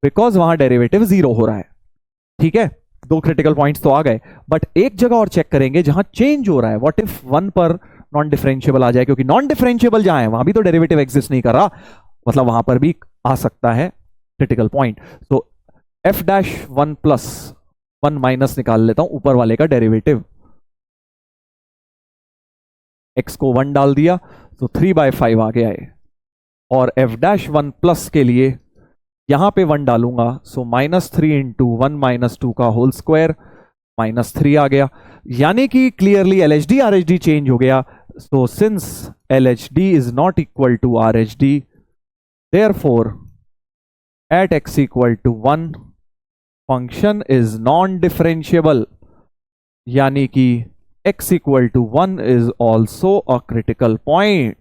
because वहां डेरिवेटिव 0 हो रहा है। ठीक है, 2 क्रिटिकल पॉइंट्स तो आ गए, बट एक जगह और चेक करेंगे जहां चेंज हो रहा है। व्हाट इफ 1 पर नॉन डिफरेंशिएबल आ जाए, क्योंकि नॉन डिफरेंशिएबल जहां है वहां भी तो डेरिवेटिव एग्जिस्ट नहीं कर रहा, मतलब वहां पर भी आ सकता है क्रिटिकल पॉइंट। तो f डैश 1 प्लस 1 माइनस निकाल लेता हूं ऊपर वाले का डेरिवेटिव, x को 1 डाल दिया तो 3/5 आ गया है, और f डैश 1 प्लस के लिए यहां पे 1 डालूंगा, सो -3 इंटू 1 माइनस 2 का होल स्क्वायर, -3 आ गया। यानी कि क्लियरली LHD RHD चेंज हो गया। So since LHD is not equal to RHD, therefore at x equal to 1 function is non differentiable, यानी कि x equal to 1 is also a critical point.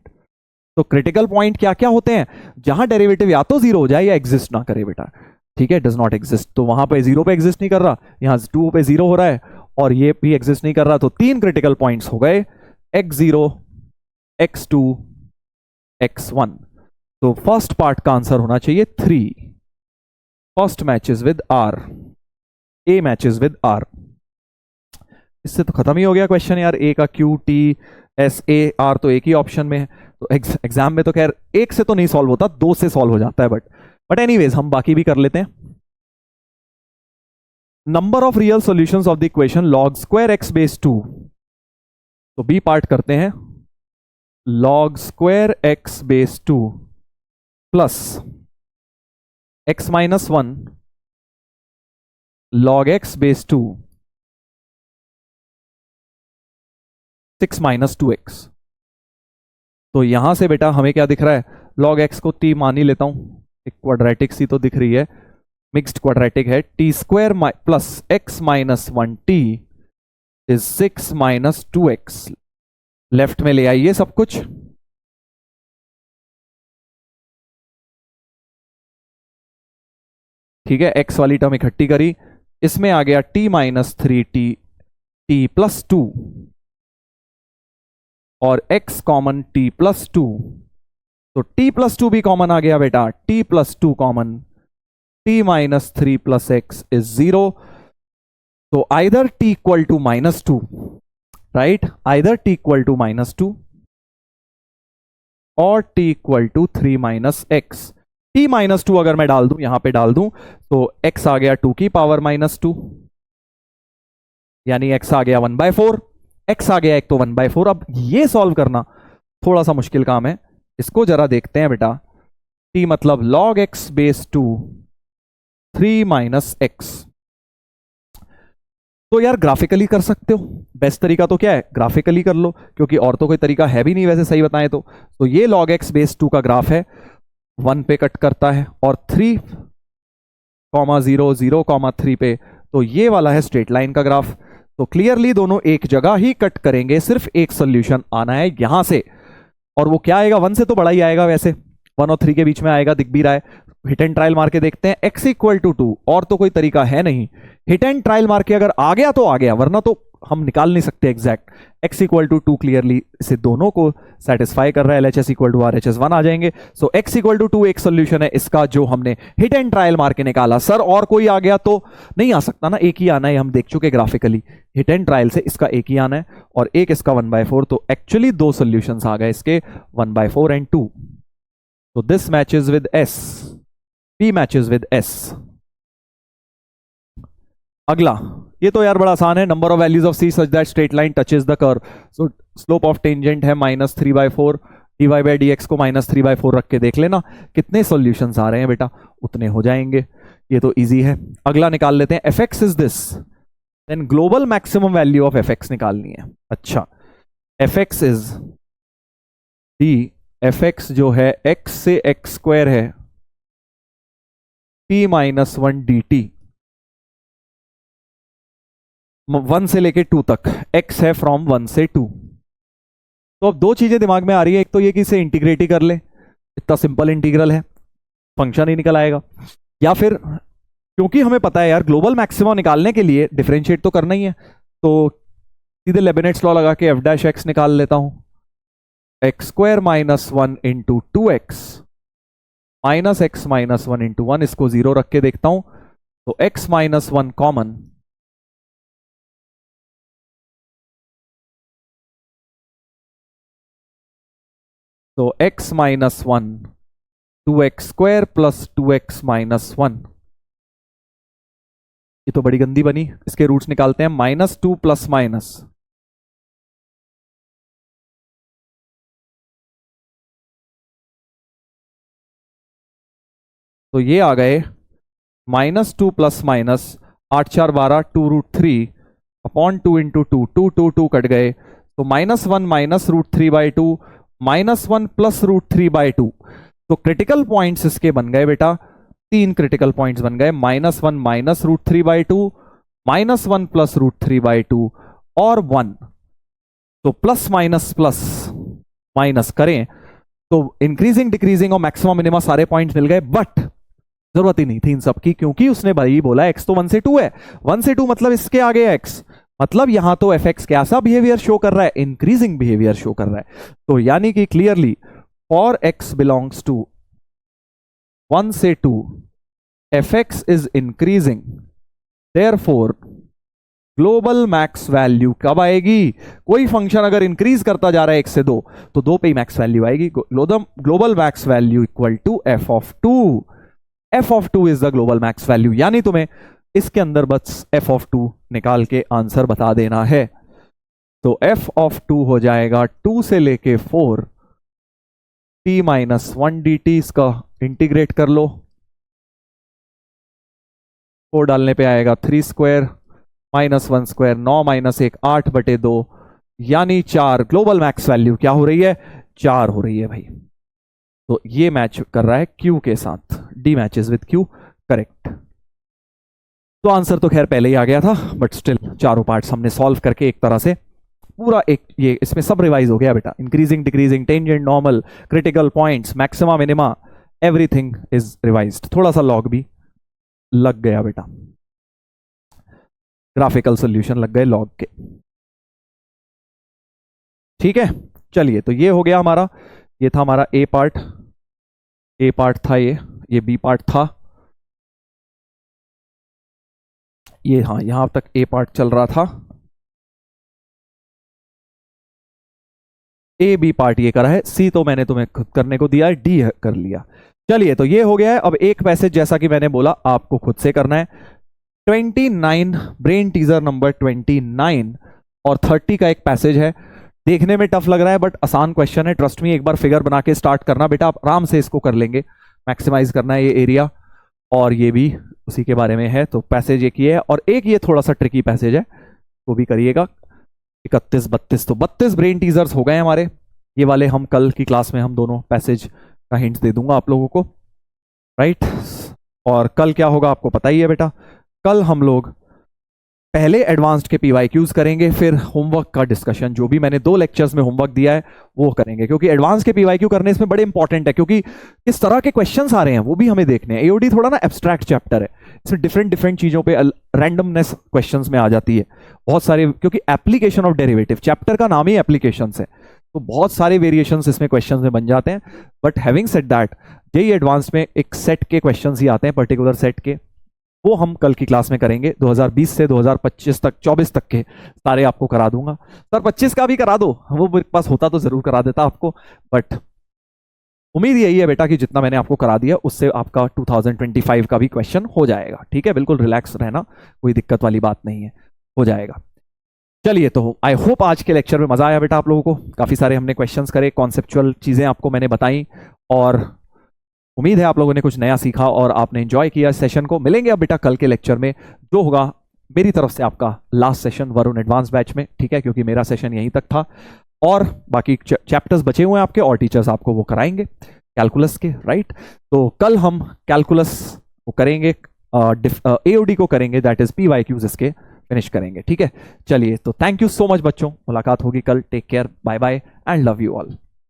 तो critical point क्या क्या होते हैं? जहां डेरिवेटिव या तो 0 हो जाए या एग्जिस्ट ना करे बेटा। ठीक है, डज नॉट एग्जिस्ट, तो वहां पे 0 पे एग्जिस्ट नहीं कर रहा, यहां 2 पे 0 हो रहा है, और ये भी एग्जिस्ट नहीं कर रहा, तो 3 क्रिटिकल पॉइंट्स हो गए, x0 x2 x1। तो फर्स्ट पार्ट का आंसर होना चाहिए 3। First matches with R, A matches with R। इससे तो खत्म ही हो गया क्वेश्चन यार, A का Q T S A R तो एक ही ऑप्शन में है, तो एग्जाम में तो खैर एक से तो नहीं सॉल्व होता, 2 से सॉल्व हो जाता है, बट एनीवेज हम बाकी भी कर लेते हैं। Number of real solutions of the equation log square x base 2, तो बी पार्ट करते हैं, log square x base 2 plus x minus 1 log x base 2 6 minus 2x। तो यहां से बेटा हमें क्या दिख रहा है? log x को t मान ही लेता हूं, एक क्वाड्रेटिक सी तो दिख रही है, मिक्स्ड क्वाड्रेटिक है, t square plus x minus 1t is 6 minus 2x। Left में ले आइए सब कुछ, ठीक है, x वाली टर्म इकट्ठी करी, इसमें आ गया t minus 3t t plus 2 और x कॉमन t प्लस 2, तो t प्लस 2 भी कॉमन आ गया बेटा, t plus 2 common, t minus 3 plus x is 0, तो either t equal to minus 2, right, either t equal to minus 2 और t equal to 3 minus x. t minus 2 अगर मैं डाल दूं, यहां पे डाल दूं, तो x आ गया 2 की पावर माइनस 2, यानी x आ गया 1/4, x आ गया एक तो 1/4। अब ये सॉल्व करना थोड़ा सा मुश्किल काम है, इसको जरा देखते हैं बेटा। t मतलब log x base 2 3 minus x, तो यार ग्राफिकली कर सकते हो, बेस्ट तरीका तो क्या है, ग्राफिकली कर लो, क्योंकि और तो कोई तरीका है भी नहीं वैसे सही बताएं तो ये log x बेस 2 का ग्राफ है, 1 पे कट करता है और 3, 0, 0, 3 पे, तो ये वाला है स्ट्रेट लाइन का ग्राफ। तो क्लियरली दोनों एक जगह ही कट करेंगे, सिर्फ एक सोल्यूशन आना है यहां से, और वो क्या आएगा, 1 से तो बड़ा ही आएगा, वैसे 1 और 3 के बीच में आएगा, दिख भी रहा है। हिट एंड ट्रायल मार के देखते हैं, x इक्वल टू 2, और तो कोई तरीका है नहीं, हिट एंड ट्रायल मार के अगर आ गया तो आ गया, वरना तो हम निकाल नहीं सकते exact. x equal to 2 clearly इसे दोनों को सेटिस्फाई कर रहा है, LHS इक्वल टू RHS 1 आ जाएंगे। सो x इक्वल टू 2 एक सोल्यूशन है इसका, जो हमने हिट एंड ट्रायल मार के निकाला। सर और कोई आ गया तो नहीं आ सकता ना, एक ही आना है, हम देख चुके ग्राफिकली, हिट एंड ट्रायल से इसका एक ही आना है और एक इसका 1/4, तो एक्चुअली दो सोल्यूशंस आ गए इसके, 1/4 and 2। So this matches with S, P matches with S। अगला, ये तो यार बड़ा आसान है, number of values of C such that straight line touches the curve। So slope of tangent है -3/4, dy/dx को -3/4 रख के देख लेना कितने सॉल्यूशंस आ रहे हैं बेटा, उतने हो जाएंगे, ये तो इजी है। अगला निकाल लेते हैं, fx is this, then global maximum value of fx निकालनी है। अच्छा, fx इज d, fx जो है x से x स्क्वायर है t माइनस 1 dt, 1 से लेके 2 तक, x है फ्रॉम 1 से 2। तो अब दो चीजें दिमाग में आ रही है, एक तो ये कि इसे इंटीग्रेट ही कर ले, इतना सिंपल इंटीग्रल है, फंक्शन ही निकल आएगा, या फिर क्योंकि हमें पता है यार ग्लोबल मैक्सिमम निकालने के लिए डिफरेंशिएट तो करना ही है, तो सीधे लेबनेट्स लॉ लगा के f' निकाल लेता हूं, x square minus 1 into 2x minus x minus 1 into 1, इसको 0 रख के देखता हूं, तो x माइनस 1 कॉमन, तो x minus 1 2x square plus 2x minus 1, ये तो बड़ी गंदी बनी, इसके रूट्स निकालते हैं, -2 प्लस माइनस, तो ये आ गए -2 plus minus 8 4 12 2√3 upon 2 into 2, 2 2 2 cut गए, तो -1 माइनस √3/2 -1 प्लस √3/2। तो क्रिटिकल पॉइंट्स इसके बन गए बेटा, 3 क्रिटिकल पॉइंट्स बन गए, -1 माइनस √3/2, -1 प्लस √3/2 और 1। तो प्लस माइनस प्लस माइनस करें तो इंक्रीजिंग डिक्रीजिंग और मैक्सिमम मिनिमम सारे पॉइंट्स मिल गए, बट जरूरत ही नहीं थी इन सब की, क्योंकि उसने भाई बोला x तो 1 से 2 है, 1 से 2 मतलब इसके आगे x, मतलब यहां तो fx कैसा बिहेवियर शो कर रहा है, इंक्रीजिंग बिहेवियर शो कर रहा है। तो यानी कि clearly for x belongs to 1 से 2 fx is increasing, therefore global max value कब आएगी, कोई फंक्शन अगर इंक्रीज करता जा रहा है 1 से 2 तो 2 पे ही मैक्स वैल्यू आएगी, global max value equal to f of 2, f of 2 is the global max value, यानी तुम्हें इसके अंदर बस f ऑफ 2 निकाल के आंसर बता देना है। तो f ऑफ 2 हो जाएगा 2 से लेके 4 t माइनस 1 dt, इसका इंटीग्रेट कर लो, 4 डालने पे आएगा 3 स्क्वायर माइनस 1 स्क्वायर, 9 माइनस 1 8/2, यानी 4। ग्लोबल मैक्स वैल्यू क्या हो रही है, 4 हो रही है भाई। तो ये मैच कर रहा है Q के साथ, D matches with Q, correct. तो आंसर तो खैर पहले ही आ गया था, बट स्टिल चारों पार्ट्स हमने सॉल्व करके एक तरह से पूरा एक ये इसमें सब रिवाइज हो गया बेटा, increasing decreasing tangent normal critical points maxima minima everything is revised, थोड़ा सा लॉग भी लग गया बेटा, ग्राफिकल सॉल्यूशन लग गए लॉग के। ठीक है, चलिए तो ये हो गया हमारा, ये था हमारा ए पार्ट, ए पार्ट था ये बी पार्ट था, ये हाँ यहां तक ए पार्ट चल रहा था, ए बी पार्ट ये करा है, सी तो मैंने तुम्हें खुद करने को दिया है, डी कर लिया। चलिए तो ये हो गया है। अब एक पैसेज जैसा कि मैंने बोला आपको खुद से करना है, 29 ब्रेन टीजर नंबर 29 और 30 का एक पैसेज है। देखने में टफ लग रहा है बट आसान क्वेश्चन है, ट्रस्ट मी। एक बार फिगर बना के स्टार्ट करना बेटा, आप आराम से इसको कर लेंगे। मैक्सिमाइज करना है ये एरिया, और ये भी उसी के बारे में है। तो पैसेज एक ये है, और एक ये थोड़ा सा ट्रिकी पैसेज है, वो भी करिएगा। 31 32, तो 32 ब्रेन टीजर्स हो गए हमारे। ये वाले हम कल की क्लास में हम दोनों पैसेज का हिंट दे दूंगा आप लोगों को, राइट। और कल क्या होगा आपको पता ही है बेटा, कल हम लोग पहले एडवांस्ड के पीवाईक्यूज करेंगे, फिर होमवर्क का डिस्कशन, जो भी मैंने 2 लेक्चर्स में होमवर्क दिया है वो करेंगे, क्योंकि एडवांस के पीवाईक्यू करने इसमें बड़े इंपॉर्टेंट है, क्योंकि किस तरह के क्वेश्चंस आ रहे हैं वो भी हमें देखने हैं। एओडी थोड़ा ना एब्स्ट्रैक्ट चैप्टर है, इसमें डिफरेंट डिफरेंट चीजों पे रैंडमनेस क्वेश्चंस में आ जाती है बहुत सारे, क्योंकि एप्लीकेशन ऑफ डेरिवेटिव, चैप्टर का नाम ही एप्लीकेशंस है, तो बहुत सारे वेरिएशंस इसमें क्वेश्चंस में बन जाते हैं। But having said that, JEE advance में एक सेट के क्वेश्चंस ही आते हैं, पर्टिकुलर सेट के, वो हम कल की क्लास में करेंगे। 2020 से 2025 तक, 24 तक के सारे आपको करा दूंगा। सर 25 का भी करा दो, वो मेरे पास होता तो जरूर करा देता आपको, बट उम्मीद यही है बेटा कि जितना मैंने आपको करा दिया उससे आपका 2025 का भी क्वेश्चन हो जाएगा। ठीक है, बिल्कुल रिलैक्स रहना, कोई दिक्कत वाली बात नहीं है, हो जाएगा। चलिए तो आई होप आज के लेक्चर में मजा आया बेटा आप लोगों को। काफी सारे हमने क्वेश्चंस करे, कॉन्सेप्चुअल चीजें आपको मैंने बताई, और उम्मीद है आप लोगों ने कुछ नया सीखा और आपने एंजॉय किया इस सेशन को। मिलेंगे अब बेटा कल के लेक्चर में, जो होगा मेरी तरफ से आपका last session Varun advance batch में। ठीक है, क्योंकि मेरा सेशन यहीं तक था, और बाकी चैप्टर्स बचे हुए हैं आपके, और टीचर्स आपको वो कराएंगे कैलकुलस के, राइट। तो कल हम कैलकुलस को करेंगे, एओडी को करेंगे, दैट इज पीवाईक्यूज, इसके फिनिश करेंगे। ठीक है, चलिए तो थैंक यू सो मच बच्चों, मुलाकात होगी कल। Take care, bye bye and love you all.